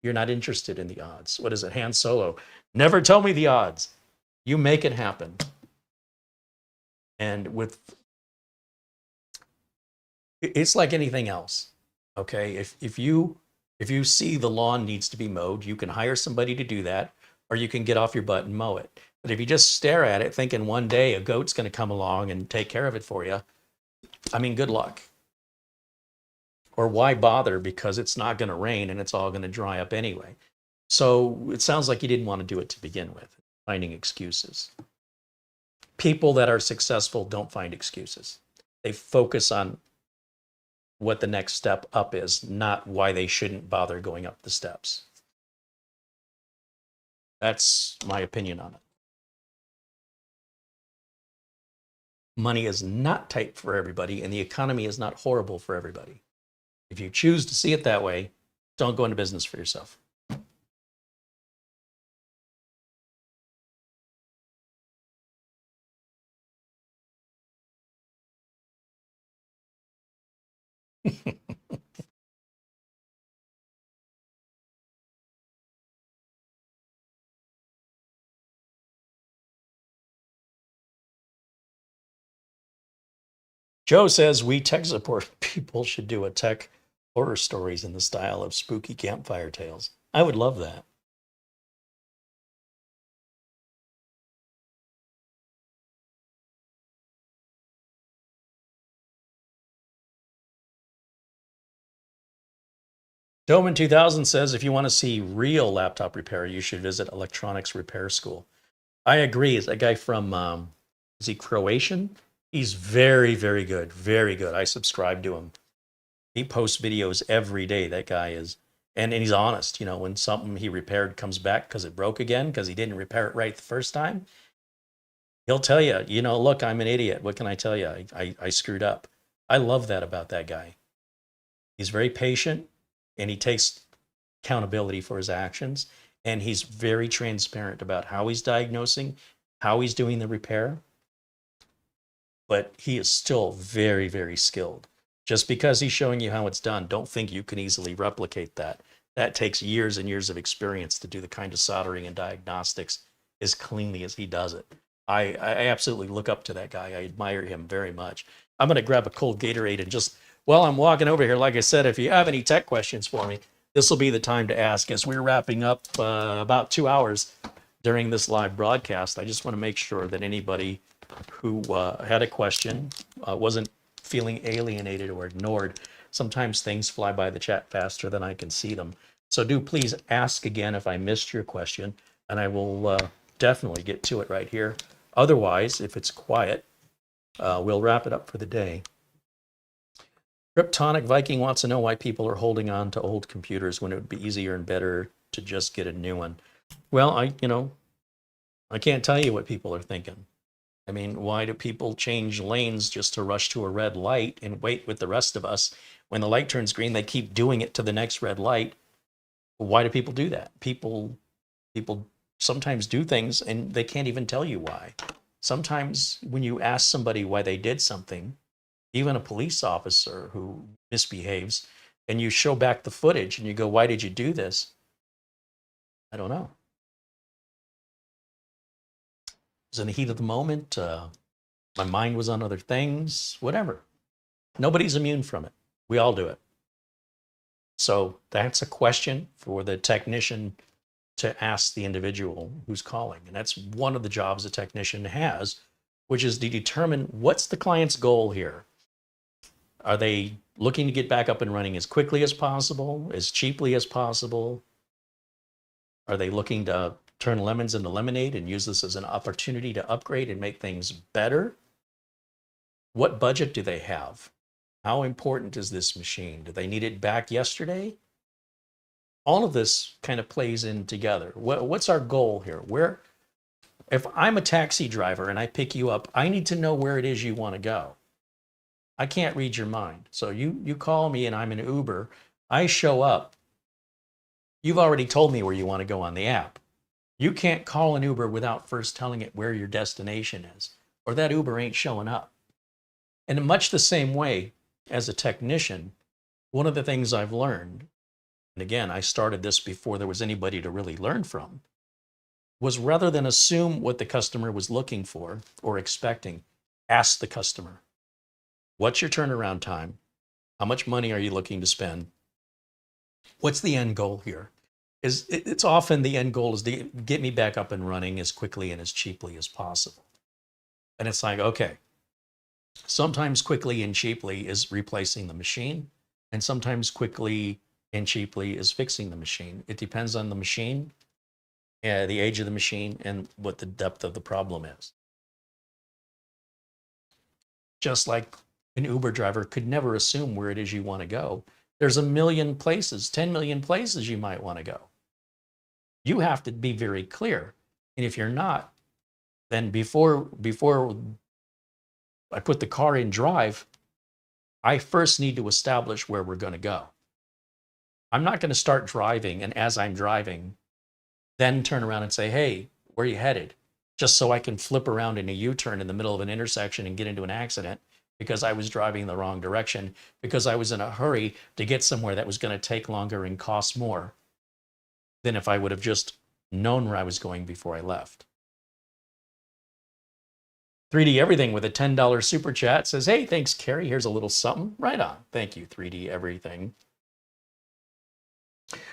You're not interested in the odds. What is it? Han Solo. Never tell me the odds. You make it happen. And it's like anything else. Okay. If you see the lawn needs to be mowed, you can hire somebody to do that, or you can get off your butt and mow it. But if you just stare at it thinking one day a goat's going to come along and take care of it for you, I mean, good luck. Or why bother, because it's not going to rain and it's all going to dry up anyway. So it sounds like you didn't want to do it to begin with, finding excuses. People that are successful don't find excuses. They focus on what the next step up is, not why they shouldn't bother going up the steps. That's my opinion on it. Money is not tight for everybody, and the economy is not horrible for everybody. If you choose to see it that way, don't go into business for yourself. Joe says we tech support people should do a tech horror stories in the style of spooky campfire tales. I would love that. Doman 2000 says if you want to see real laptop repair, you should visit Electronics Repair School. I agree. Is that guy from, is he Croatian? He's very, very good. Very good. I subscribe to him. He posts videos every day. That guy is, and he's honest. You know, when something he repaired comes back because it broke again, because he didn't repair it right the first time, he'll tell you, you know, look, I'm an idiot. What can I tell you? I screwed up. I love that about that guy. He's very patient and he takes accountability for his actions. And he's very transparent about how he's diagnosing, how he's doing the repair. But he is still very, very skilled. Just because he's showing you how it's done, don't think you can easily replicate that. That takes years and years of experience to do the kind of soldering and diagnostics as cleanly as he does it. I absolutely look up to that guy. I admire him very much. I'm going to grab a cold Gatorade and just, while I'm walking over here, like I said, if you have any tech questions for me, this will be the time to ask. As we're wrapping up about 2 hours during this live broadcast, I just want to make sure that anybody who had a question wasn't feeling alienated or ignored. Sometimes things fly by the chat faster than I can see them. So do please ask again if I missed your question, and I will definitely get to it right here. Otherwise, if it's quiet, we'll wrap it up for the day. Kryptonic Viking wants to know why people are holding on to old computers when it would be easier and better to just get a new one. Well, I can't tell you what people are thinking. I mean, why do people change lanes just to rush to a red light and wait with the rest of us? When the light turns green, they keep doing it to the next red light. Why do people do that? People sometimes do things and they can't even tell you why. Sometimes when you ask somebody why they did something, even a police officer who misbehaves, and you show back the footage and you go, why did you do this? I don't know. It was in the heat of the moment. My mind was on other things, whatever. Nobody's immune from it. We all do it. So that's a question for the technician to ask the individual who's calling. And that's one of the jobs a technician has, which is to determine what's the client's goal here. Are they looking to get back up and running as quickly as possible, as cheaply as possible? Are they looking to turn lemons into lemonade and use this as an opportunity to upgrade and make things better? What budget do they have? How important is this machine? Do they need it back yesterday? All of this kind of plays in together. What's our goal here? If I'm a taxi driver and I pick you up, I need to know where it is you want to go. I can't read your mind. So you call me and I'm an Uber. I show up. You've already told me where you want to go on the app. You can't call an Uber without first telling it where your destination is, or that Uber ain't showing up. And in much the same way, as a technician, one of the things I've learned, and again, I started this before there was anybody to really learn from, was rather than assume what the customer was looking for or expecting, ask the customer, what's your turnaround time? How much money are you looking to spend? What's the end goal here? It's often the end goal is to get me back up and running as quickly and as cheaply as possible. And it's like, okay, sometimes quickly and cheaply is replacing the machine, and sometimes quickly and cheaply is fixing the machine. It depends on the machine, the age of the machine, and what the depth of the problem is. Just like an Uber driver could never assume where it is you want to go. There's a million places, 10 million places you might want to go. You have to be very clear. And if you're not, then before I put the car in drive, I first need to establish where we're going to go. I'm not going to start driving, and as I'm driving, then turn around and say, hey, where are you headed? Just so I can flip around in a U-turn in the middle of an intersection and get into an accident because I was driving the wrong direction, because I was in a hurry to get somewhere that was going to take longer and cost more than if I would have just known where I was going before I left. 3D Everything with a $10 super chat says, hey, thanks, Carrie. Here's a little something. Right on. Thank you, 3D Everything.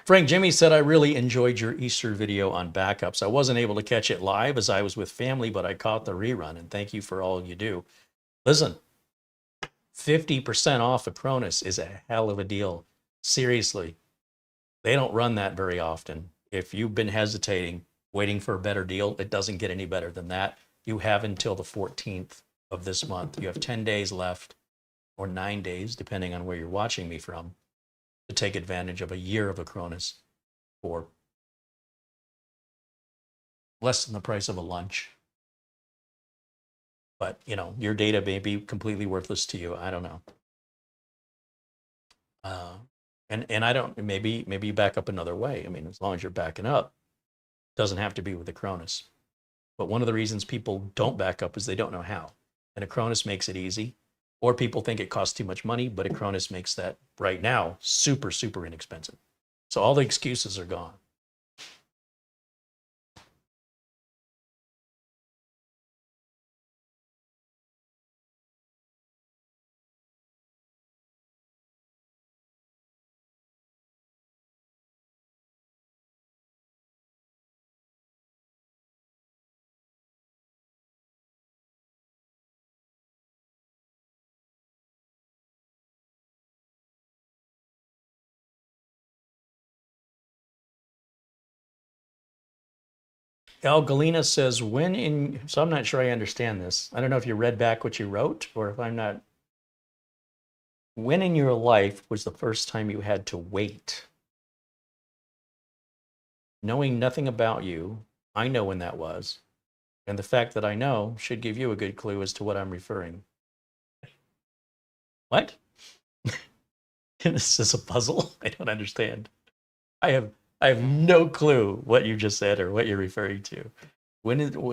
Frank Jimmy said, I really enjoyed your Easter video on backups. I wasn't able to catch it live as I was with family, but I caught the rerun, and thank you for all you do. Listen, 50% off Acronis is a hell of a deal. Seriously. They don't run that very often. If you've been hesitating, waiting for a better deal, it doesn't get any better than that. You have until the 14th of this month. You have 10 days left, or 9 days, depending on where you're watching me from, to take advantage of a year of Acronis for less than the price of a lunch. But, you know, your data may be completely worthless to you. I don't know. And I don't, maybe you back up another way. I mean, as long as you're backing up, it doesn't have to be with Acronis. But one of the reasons people don't back up is they don't know how. And Acronis makes it easy. Or people think it costs too much money, but Acronis makes that right now super, super inexpensive. So all the excuses are gone. Al Galena says, so I'm not sure I understand this. I don't know if you read back what you wrote or if I'm not. When in your life was the first time you had to wait? Knowing nothing about you, I know when that was. And the fact that I know should give you a good clue as to what I'm referring. What? This is a puzzle? I don't understand. I have no clue what you just said or what you're referring to.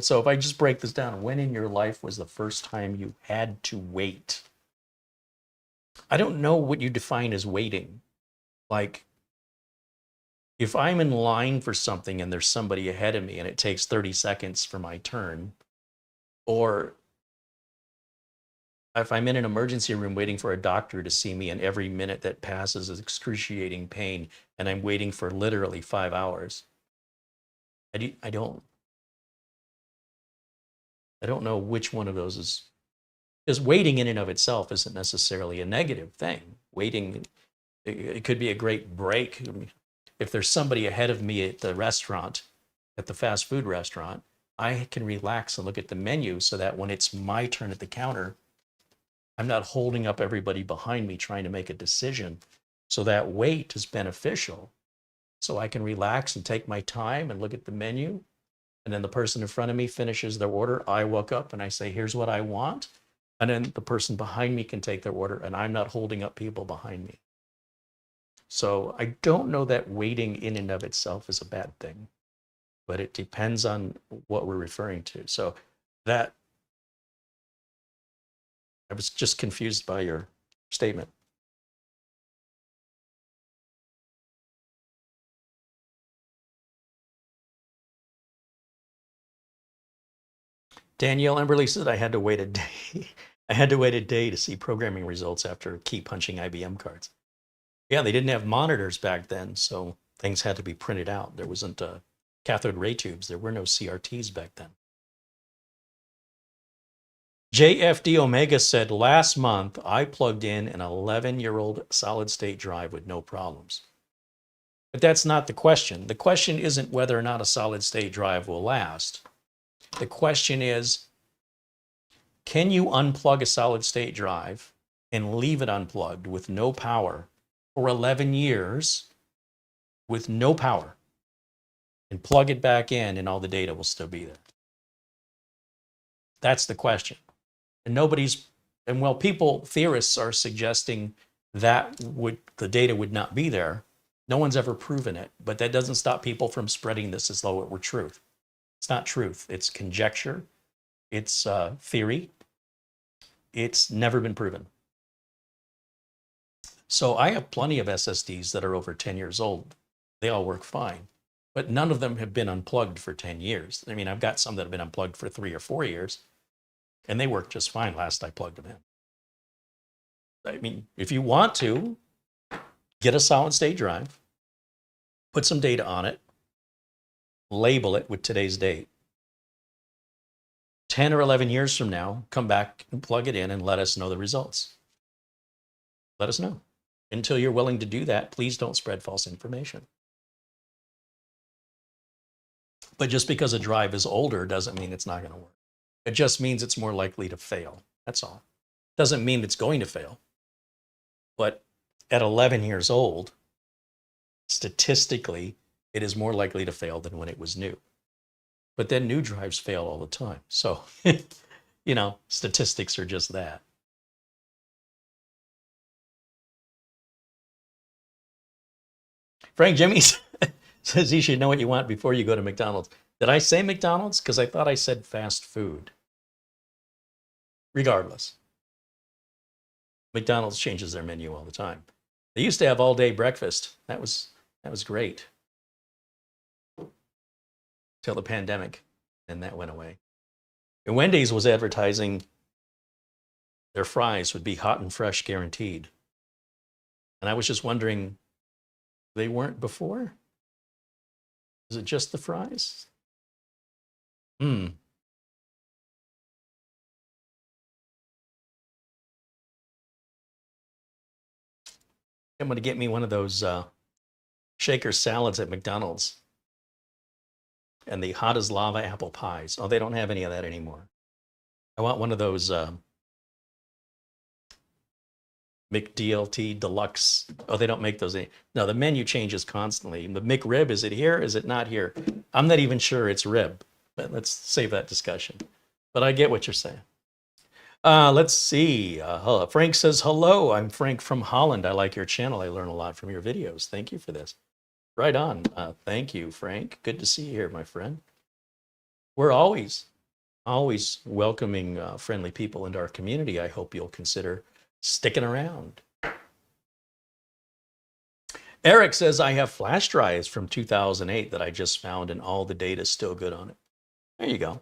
So if I just break this down, when in your life was the first time you had to wait? I don't know what you define as waiting. Like, if I'm in line for something and there's somebody ahead of me and it takes 30 seconds for my turn, or if I'm in an emergency room waiting for a doctor to see me and every minute that passes is excruciating pain and I'm waiting for literally 5 hours, I don't know which one of those is, because waiting in and of itself isn't necessarily a negative thing. Waiting, it could be a great break. I mean, if there's somebody ahead of me at the restaurant, at the fast food restaurant, I can relax and look at the menu so that when it's my turn at the counter, I'm not holding up everybody behind me trying to make a decision. So that wait is beneficial. So I can relax and take my time and look at the menu. And then the person in front of me finishes their order. I walk up and I say, here's what I want. And then the person behind me can take their order and I'm not holding up people behind me. So I don't know that waiting in and of itself is a bad thing, but it depends on what we're referring to. So that, I was just confused by your statement. Danielle Emberley said I had to wait a day. I had to wait a day to see programming results after key punching IBM cards. Yeah, they didn't have monitors back then, so things had to be printed out. There wasn't cathode ray tubes. There were no CRTs back then. JFD Omega said, last month I plugged in an 11-year-old solid state drive with no problems. But that's not the question. The question isn't whether or not a solid state drive will last. The question is, can you unplug a solid state drive and leave it unplugged with no power for 11 years with no power and plug it back in and all the data will still be there? That's the question. And theorists are suggesting that the data would not be there. No one's ever proven it, but that doesn't stop people from spreading this as though it were truth. It's not truth. It's conjecture. It's theory. It's never been proven. So I have plenty of SSDs that are over 10 years old. They all work fine, but none of them have been unplugged for 10 years. I mean, I've got some that have been unplugged for 3 or 4 years, and they work just fine last I plugged them in. I mean, if you want to, get a solid state drive, put some data on it, label it with today's date. 10 or 11 years from now, come back and plug it in and let us know the results. Let us know. Until you're willing to do that, please don't spread false information. But just because a drive is older doesn't mean it's not going to work. It just means it's more likely to fail. That's all. Doesn't mean it's going to fail. But at 11 years old, statistically, it is more likely to fail than when it was new. But then new drives fail all the time. So, statistics are just that. Frank Jimmy says you should know what you want before you go to McDonald's. Did I say McDonald's? Because I thought I said fast food. Regardless, McDonald's changes their menu all the time. They used to have all-day breakfast. That was great. Till the pandemic, and that went away. And Wendy's was advertising their fries would be hot and fresh guaranteed. And I was just wondering, they weren't before? Is it just the fries? I'm going to get me one of those shaker salads at McDonald's. And the hot as lava apple pies. Oh, they don't have any of that anymore. I want one of those McDLT Deluxe. Oh, they don't make those. No, the menu changes constantly. The McRib, is it here? Is it not here? I'm not even sure it's rib, but let's save that discussion. But I get what you're saying. Let's see. Frank says, hello, I'm Frank from Holland. I like your channel. I learn a lot from your videos. Thank you for this. Right on. Thank you, Frank. Good to see you here, my friend. We're always welcoming friendly people into our community. I hope you'll consider sticking around. Eric says, I have flash drives from 2008 that I just found and all the data is still good on it. There you go.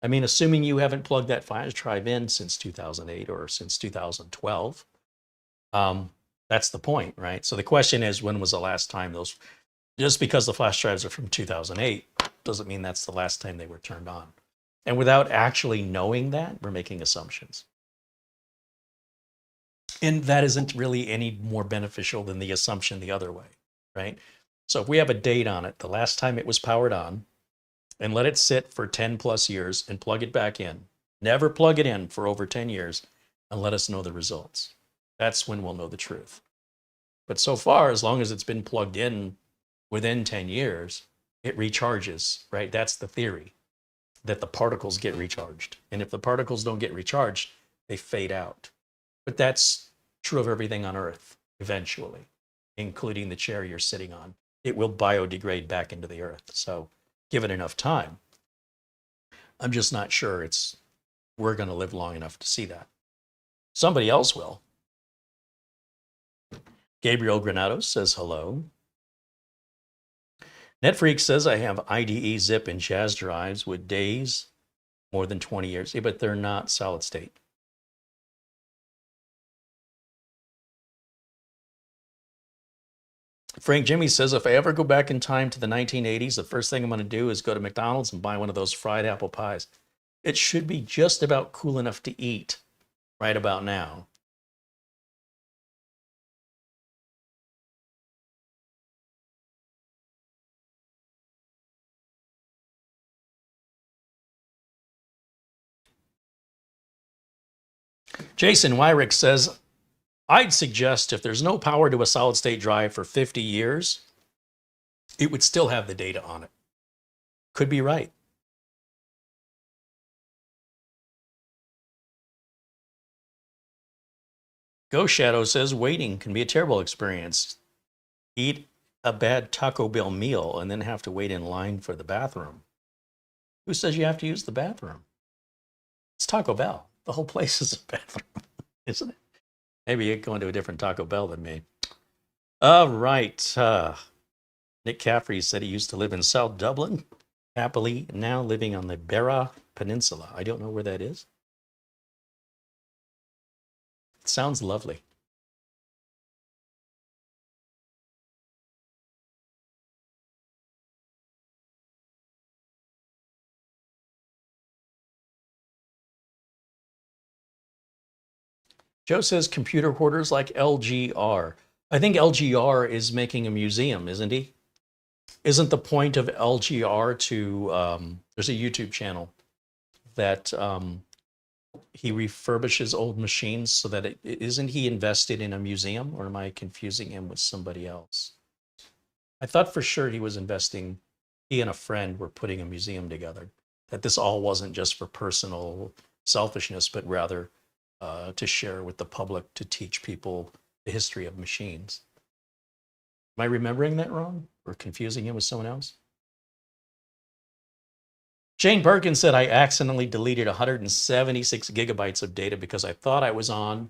I mean, assuming you haven't plugged that flash drive in since 2008 or since 2012, that's the point, right? So the question is, when was the last time those, just because the flash drives are from 2008, doesn't mean that's the last time they were turned on. And without actually knowing that, we're making assumptions. And that isn't really any more beneficial than the assumption the other way, right? So if we have a date on it, the last time it was powered on, and let it sit for 10 plus years and plug it back in, never plug it in for over 10 years and let us know the results. That's when we'll know the truth. But so far, as long as it's been plugged in within 10 years, it recharges, right? That's the theory, that the particles get recharged. And if the particles don't get recharged, they fade out. But that's true of everything on Earth eventually, including the chair you're sitting on. It will biodegrade back into the Earth. So give it enough time. I'm just not sure we're going to live long enough to see that. Somebody else will. Gabriel Granados says hello. Netfreak says I have IDE, zip, and Jazz drives with days more than 20 years. Yeah, but they're not solid state. Frank Jimmy says, if I ever go back in time to the 1980s, the first thing I'm going to do is go to McDonald's and buy one of those fried apple pies. It should be just about cool enough to eat right about now. Jason Wyrick says, I'd suggest if there's no power to a solid state drive for 50 years, it would still have the data on it. Could be right. Ghost Shadow says, waiting can be a terrible experience. Eat a bad Taco Bell meal and then have to wait in line for the bathroom. Who says you have to use the bathroom? It's Taco Bell. The whole place is a bathroom, isn't it? Maybe you're going to a different Taco Bell than me. All right. Nick Caffrey said he used to live in South Dublin, happily now living on the Beara Peninsula. I don't know where that is. It sounds lovely. Joe says computer hoarders like LGR. I think LGR is making a museum, isn't he? Isn't the point of LGR to, there's a YouTube channel that he refurbishes old machines so that isn't he invested in a museum, or am I confusing him with somebody else? I thought for sure he was investing, he and a friend were putting a museum together, that this all wasn't just for personal selfishness, but rather to share with the public, to teach people the history of machines. Am I remembering that wrong or confusing him with someone else? Shane Perkins said, I accidentally deleted 176 gigabytes of data because I thought I was on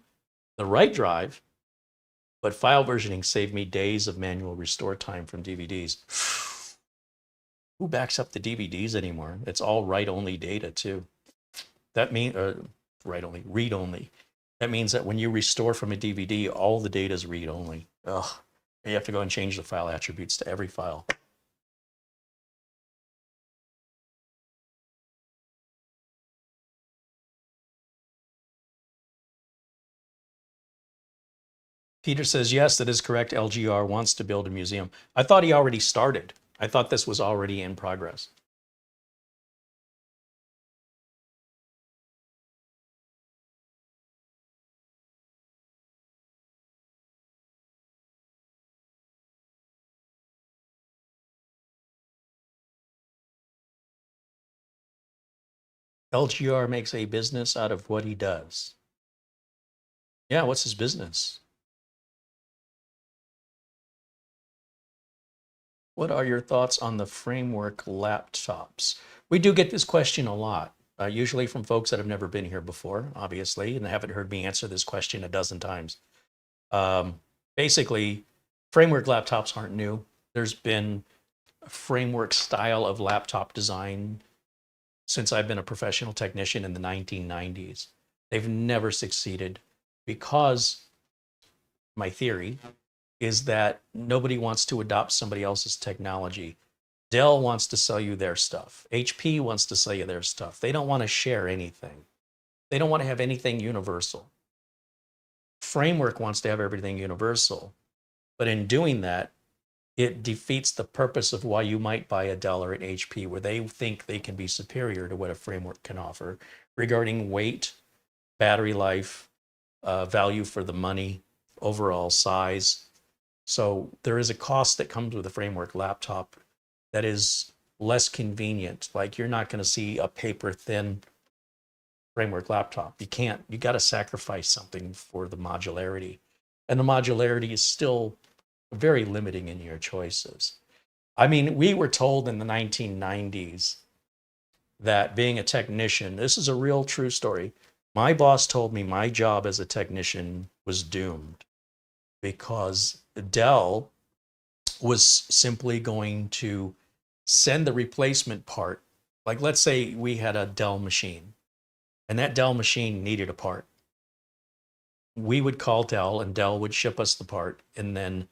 the right drive, but file versioning saved me days of manual restore time from DVDs. Who backs up the DVDs anymore? It's all write-only data too. That means, write-only, read-only. That means that when you restore from a DVD, all the data is read-only. Ugh. You have to go and change the file attributes to every file. Peter says, yes, that is correct. LGR wants to build a museum. I thought he already started. I thought this was already in progress. LGR makes a business out of what he does. Yeah, what's his business? What are your thoughts on the framework laptops? We do get this question a lot, usually from folks that have never been here before, obviously, and haven't heard me answer this question a dozen times. Basically, framework laptops aren't new. There's been a framework style of laptop design since I've been a professional technician in the 1990s. They've never succeeded because my theory is that nobody wants to adopt somebody else's technology. Dell wants to sell you their stuff. HP wants to sell you their stuff. They don't want to share anything. They don't want to have anything universal. Framework wants to have everything universal. But in doing that, it defeats the purpose of why you might buy a Dell or an HP, where they think they can be superior to what a framework can offer regarding weight, battery life, value for the money, overall size. So there is a cost that comes with a framework laptop that is less convenient. Like, you're not going to see a paper thin framework laptop. You can't. You got to sacrifice something for the modularity. And the modularity is still very limiting in your choices. I mean, we were told in the 1990s that being a technician, this is a real true story. My boss told me my job as a technician was doomed because Dell was simply going to send the replacement part. Like, let's say we had a Dell machine and that Dell machine needed a part. We would call Dell and Dell would ship us the part, and then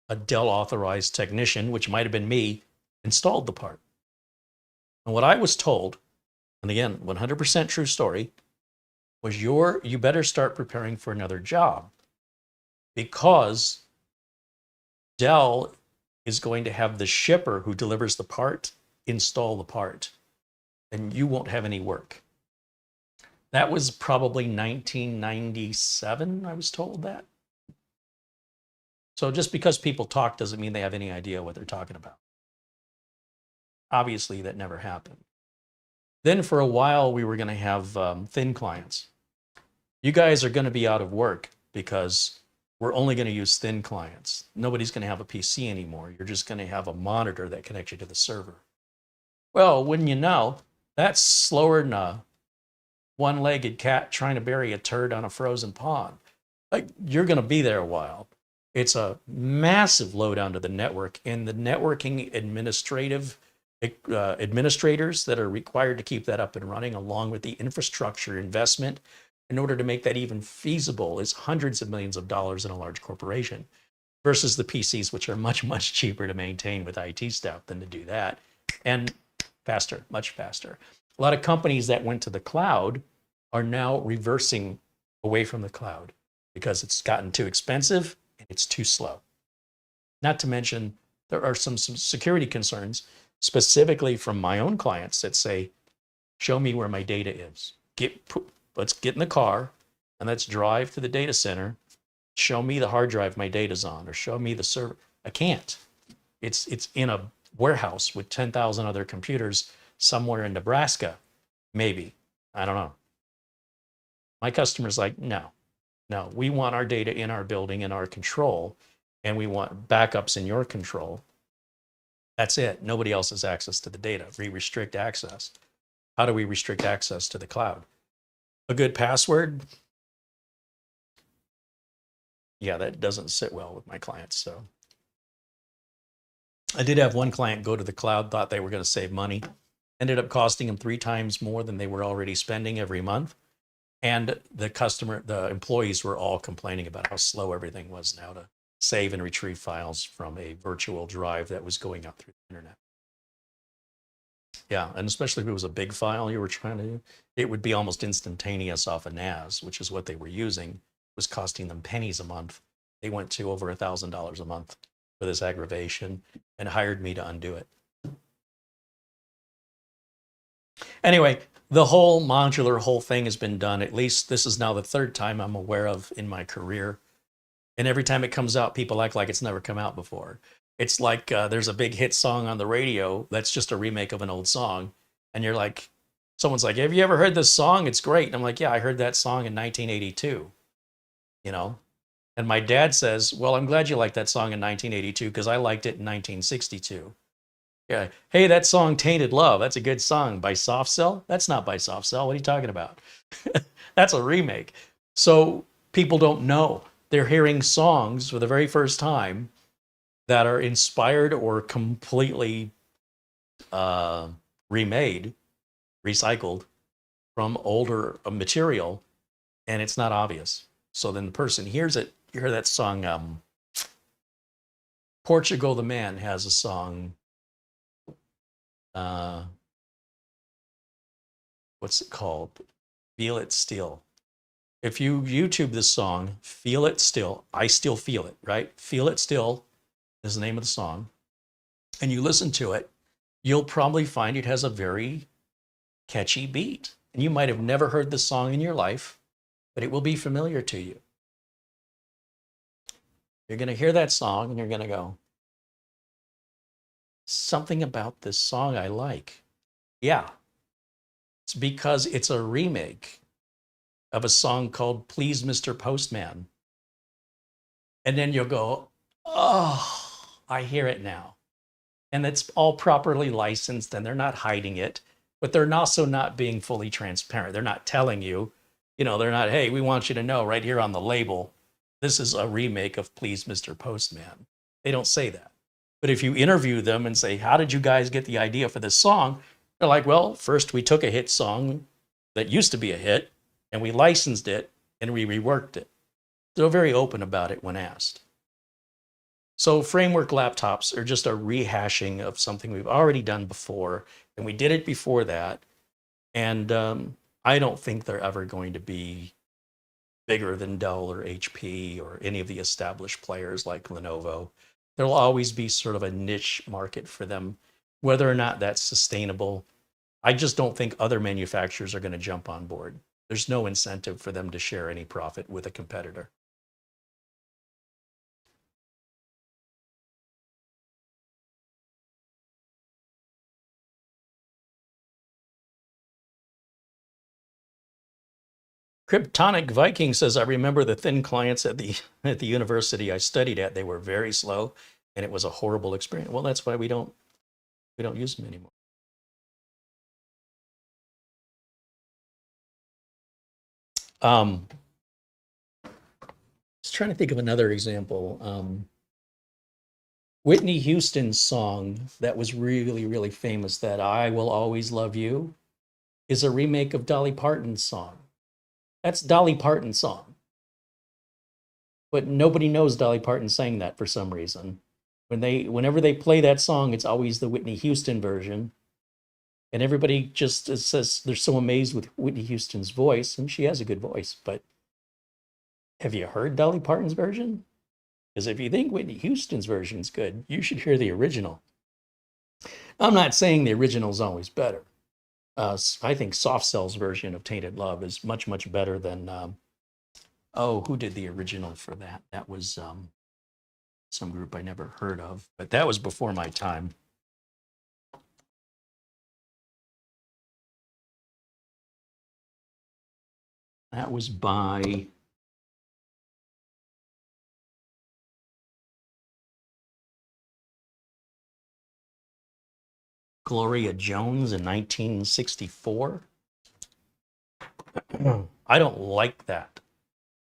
a Dell authorized technician, which might have been me, installed the part. And what I was told, and again, 100% true story, was you better start preparing for another job, because Dell is going to have the shipper who delivers the part install the part, and you won't have any work. That was probably 1997, I was told that. So just because people talk doesn't mean they have any idea what they're talking about. Obviously, that never happened. Then for a while, we were going to have thin clients. You guys are going to be out of work because we're only going to use thin clients. Nobody's going to have a PC anymore. You're just going to have a monitor that connects you to the server. Well, wouldn't you know, that's slower than a one-legged cat trying to bury a turd on a frozen pond. Like, you're going to be there a while. It's a massive load onto the network, and the networking administrators that are required to keep that up and running, along with the infrastructure investment in order to make that even feasible, is hundreds of millions of dollars in a large corporation, versus the PCs, which are much, much cheaper to maintain with IT staff than to do that, and faster, much faster. A lot of companies that went to the cloud are now reversing away from the cloud because it's gotten too expensive and it's too slow. Not to mention there are some security concerns, specifically from my own clients that say, show me where my data is. Let's get in the car and let's drive to the data center. Show me the hard drive my data's on, or show me the server. I can't. It's in a warehouse with 10,000 other computers somewhere in Nebraska, maybe. I don't know. My customer's like, no, we want our data in our building, in our control, and we want backups in your control. That's it. Nobody else has access to the data. We restrict access. How do we restrict access to the cloud? A good password? Yeah, that doesn't sit well with my clients. So I did have one client go to the cloud, thought they were going to save money, ended up costing them 3 times more than they were already spending every month. And the employees were all complaining about how slow everything was now to save and retrieve files from a virtual drive that was going up through the internet. Yeah, and especially if it was a big file you were trying to, it would be almost instantaneous off of NAS, which is what they were using. It was costing them pennies a month. They went to over $1,000 a month for this aggravation and hired me to undo it. Anyway, the whole modular thing has been done. At least this is now the 3rd time I'm aware of in my career. And every time it comes out, people act like it's never come out before. It's like there's a big hit song on the radio that's just a remake of an old song. And you're like, someone's like, have you ever heard this song? It's great. And I'm like, yeah, I heard that song in 1982, you know? And my dad says, well, I'm glad you liked that song in 1982 because I liked it in 1962. Yeah. Hey, that song Tainted Love, that's a good song by Soft Cell. That's not by Soft Cell. What are you talking about? That's a remake. So people don't know. They're hearing songs for the very first time that are inspired or completely remade, recycled from older material, and it's not obvious. So then the person hears it. You hear that song, Portugal the Man has a song, what's it called? Feel It Still. If you YouTube this song, Feel It Still, I Still Feel It, right? Feel It Still is the name of the song. And you listen to it, you'll probably find it has a very catchy beat. And you might have never heard this song in your life, but it will be familiar to you. You're going to hear that song and you're going to go, something about this song I like. Yeah, it's because it's a remake of a song called Please Mr. Postman. And then you'll go, oh, I hear it now. And it's all properly licensed and they're not hiding it, but they're also not being fully transparent. They're not telling you, they're not, hey, we want you to know right here on the label, this is a remake of Please Mr. Postman. They don't say that. But if you interview them and say, how did you guys get the idea for this song? They're like, well, first we took a hit song that used to be a hit and we licensed it and we reworked it. They're very open about it when asked. So framework laptops are just a rehashing of something we've already done before, and we did it before that. And I don't think they're ever going to be bigger than Dell or HP or any of the established players like Lenovo. There'll always be sort of a niche market for them. Whether or not that's sustainable, I just don't think other manufacturers are going to jump on board. There's no incentive for them to share any profit with a competitor. Kryptonic Viking says, I remember the thin clients at the university I studied at. They were very slow and it was a horrible experience. Well, that's why we don't use them anymore. Just trying to think of another example. Whitney Houston's song that was really, really famous, that I Will Always Love You, is a remake of Dolly Parton's song. That's Dolly Parton's song. But nobody knows Dolly Parton sang that for some reason. Whenever they play that song, it's always the Whitney Houston version. And everybody just says they're so amazed with Whitney Houston's voice, and she has a good voice, but have you heard Dolly Parton's version? Because if you think Whitney Houston's version is good, you should hear the original. I'm not saying the original is always better. I think Soft Cell's version of Tainted Love is much, much better than, who did the original for that? That was some group I never heard of, but that was before my time. That was by Gloria Jones in 1964. I don't like that.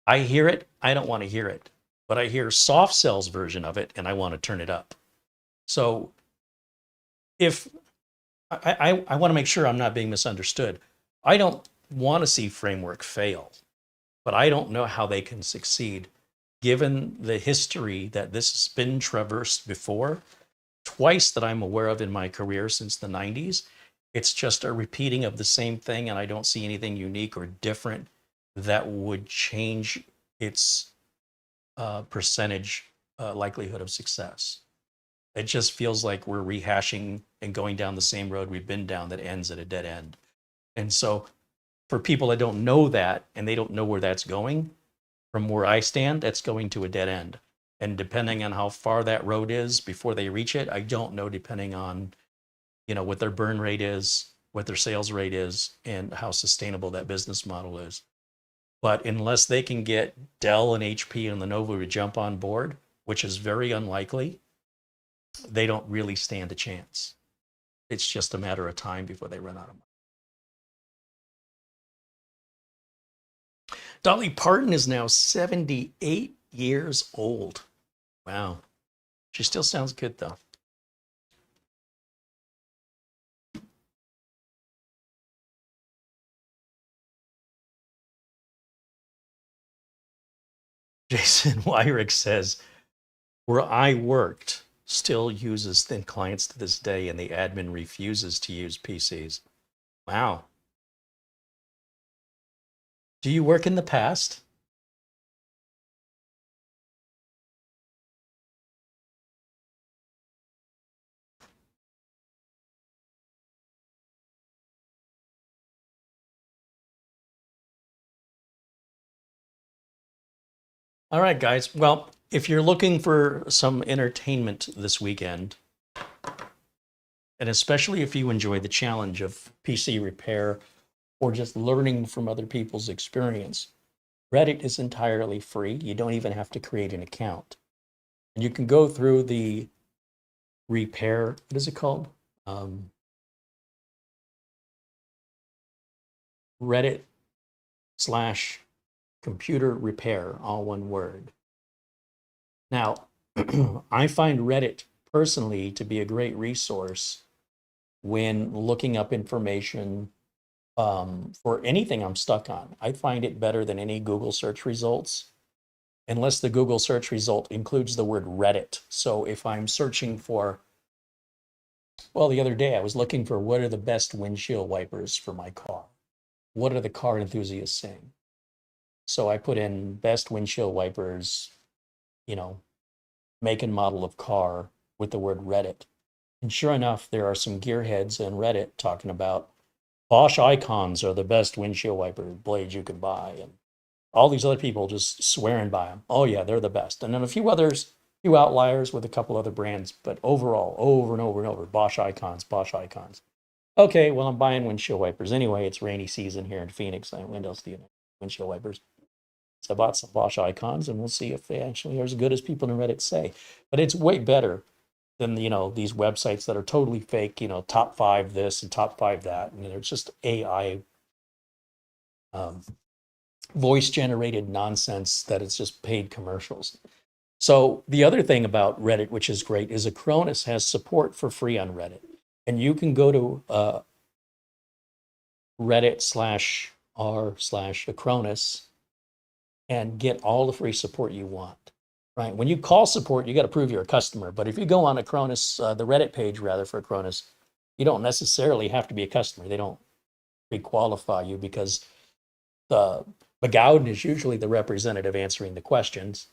I hear it, I don't want to hear it, but I hear Soft Cell's version of it and I want to turn it up. So if I want to make sure I'm not being misunderstood, I don't want to see Framework fail, but I don't know how they can succeed given the history that this has been traversed before, twice that I'm aware of in my career since the 90s. It's just a repeating of the same thing, and I don't see anything unique or different that would change its percentage likelihood of success. It just feels like we're rehashing and going down the same road we've been down that ends at a dead end. And so for people that don't know that and they don't know where that's going, from where I stand, that's going to a dead end. And depending on how far that road is before they reach it, I don't know, depending on, what their burn rate is, what their sales rate is, and how sustainable that business model is. But unless they can get Dell and HP and Lenovo to jump on board, which is very unlikely, they don't really stand a chance. It's just a matter of time before they run out of money. Dolly Parton is now 78 years old. Wow. She still sounds good, though. Jason Wyrick says, where I worked still uses thin clients to this day, and the admin refuses to use PCs. Wow. Do you work in the past? All right, guys. Well, if you're looking for some entertainment this weekend, and especially if you enjoy the challenge of PC repair or just learning from other people's experience, Reddit is entirely free. You don't even have to create an account. And you can go through the repair, what is it called? Reddit/computer repair, all one word. Now, I find Reddit personally to be a great resource when looking up information for anything I'm stuck on. I find it better than any Google search results, unless the Google search result includes the word Reddit. So if I'm searching for, well, the other day I was looking for what are the best windshield wipers for my car? What are the car enthusiasts saying? So I put in best windshield wipers, make and model of car with the word Reddit. And sure enough, there are some gearheads on Reddit talking about Bosch Icons are the best windshield wiper blades you can buy. And all these other people just swearing by them. Oh yeah, they're the best. And then a few others, few outliers with a couple other brands, but overall, over and over and over, Bosch Icons, Bosch Icons. Okay, well, I'm buying windshield wipers anyway. It's rainy season here in Phoenix. When else do you know? Windshield wipers. So I bought some Bosch Icons, and we'll see if they actually are as good as people in Reddit say. But it's way better than these websites that are totally fake. Top 5 this and top 5 that, and it's just AI voice generated nonsense that it's just paid commercials. So the other thing about Reddit, which is great, is Acronis has support for free on Reddit, and you can go to Reddit/r/Acronis and get all the free support you want. Right? When you call support, you got to prove you're a customer. But if you go on Acronis, the Reddit page rather for Acronis, you don't necessarily have to be a customer. They don't pre-qualify you because the Gowden is usually the representative answering the questions.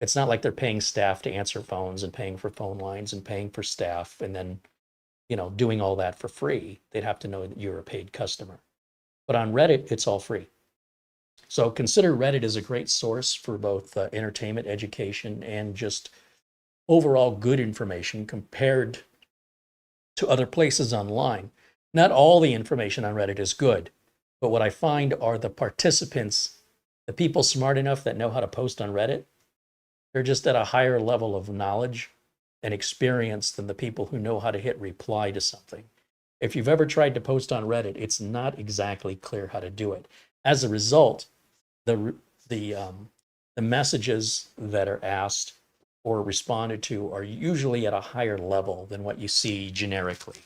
It's not like they're paying staff to answer phones and paying for phone lines and paying for staff and then, doing all that for free. They'd have to know that you're a paid customer. But on Reddit, it's all free. So consider Reddit as a great source for both entertainment, education, and just overall good information compared to other places online. Not all the information on Reddit is good, but what I find are the participants, the people smart enough that know how to post on Reddit, they're just at a higher level of knowledge and experience than the people who know how to hit reply to something. If you've ever tried to post on Reddit, it's not exactly clear how to do it. As a result, the messages that are asked or responded to are usually at a higher level than what you see generically.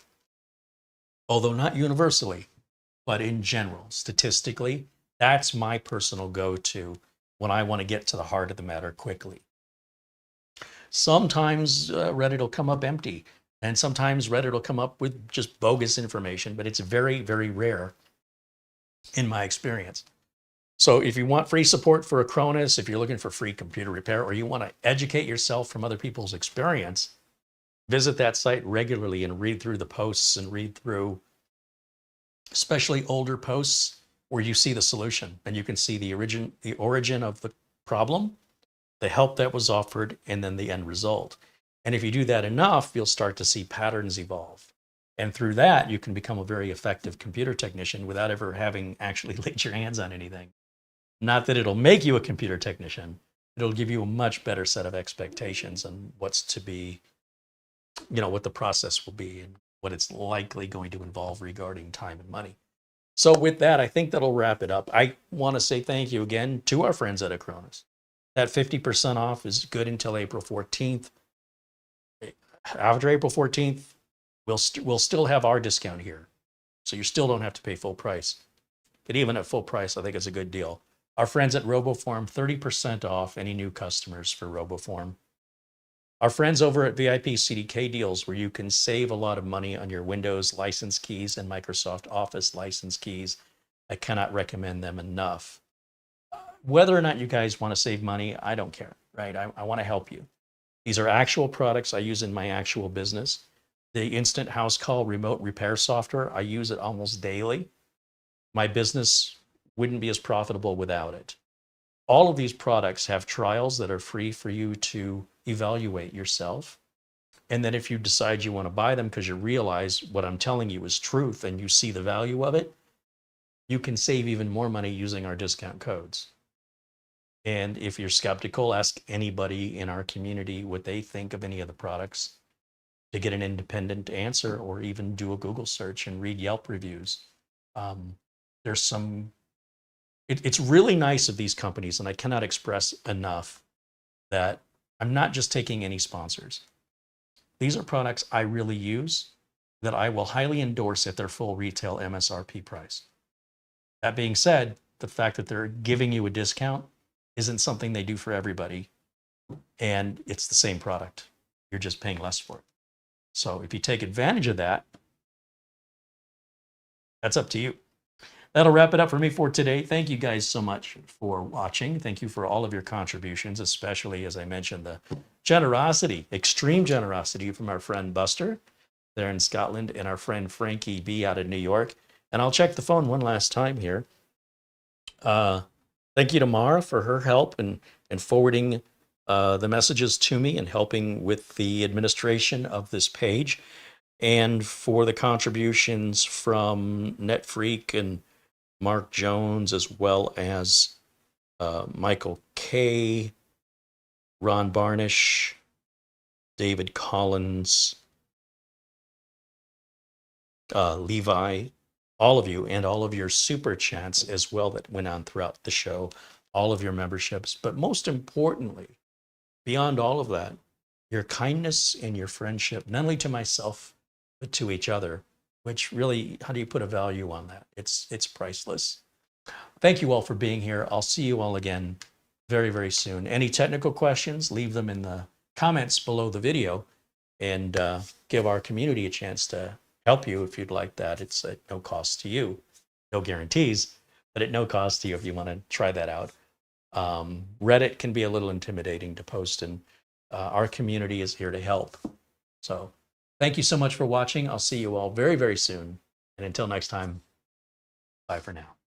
Although not universally, but in general, statistically, that's my personal go-to when I want to get to the heart of the matter quickly. Sometimes Reddit will come up empty, and sometimes Reddit will come up with just bogus information, but it's very, very rare in my experience. So if you want free support for Acronis, if you're looking for free computer repair, or you want to educate yourself from other people's experience, visit that site regularly and read through the posts and read through especially older posts where you see the solution and you can see the origin of the problem, the help that was offered, and then the end result. And if you do that enough, you'll start to see patterns evolve. And through that, you can become a very effective computer technician without ever having actually laid your hands on anything. Not that it'll make you a computer technician, it'll give you a much better set of expectations on what's to be, what the process will be and what it's likely going to involve regarding time and money. So with that, I think that'll wrap it up. I want to say thank you again to our friends at Acronis. That 50% off is good until April 14th. After April 14th, we'll still have our discount here. So you still don't have to pay full price. But even at full price, I think it's a good deal. Our friends at RoboForm, 30% off any new customers for RoboForm. Our friends over at VIP CDK Deals, where you can save a lot of money on your Windows license keys and Microsoft Office license keys. I cannot recommend them enough. Whether or not you guys want to save money, I don't care, right? I want to help you. These are actual products I use in my actual business. The Instant House Call remote repair software, I use it almost daily. My business wouldn't be as profitable without it. All of these products have trials that are free for you to evaluate yourself. And then if you decide you want to buy them because you realize what I'm telling you is truth and you see the value of it, you can save even more money using our discount codes. And if you're skeptical, ask anybody in our community what they think of any of the products to get an independent answer, or even do a Google search and read Yelp reviews. There's some, it's really nice of these companies, and I cannot express enough that I'm not just taking any sponsors. These are products I really use that I will highly endorse at their full retail MSRP price. That being said, the fact that they're giving you a discount isn't something they do for everybody, and it's the same product. You're just paying less for it. So if you take advantage of that, that's up to you. That'll wrap it up for me for today. Thank you guys so much for watching. Thank you for all of your contributions, especially, as I mentioned, the generosity, extreme generosity from our friend Buster there in Scotland and our friend Frankie B out of New York. And I'll check the phone one last time here. Thank you to Mara for her help and forwarding the messages to me and helping with the administration of this page, and for the contributions from NetFreak and Mark Jones, as well as Michael K., Ron Barnish, David Collins, Levi, all of you, and all of your super chats as well that went on throughout the show, all of your memberships. But most importantly, beyond all of that, your kindness and your friendship, not only to myself, but to each other, which really, how do you put a value on that? It's priceless. Thank you all for being here. I'll see you all again very, very soon. Any technical questions, leave them in the comments below the video, and give our community a chance to help you if you'd like that. It's at no cost to you, no guarantees, but at no cost to you if you want to try that out. Reddit can be a little intimidating to post, and our community is here to help. So thank you so much for watching. I'll see you all very, very soon. And until next time, bye for now.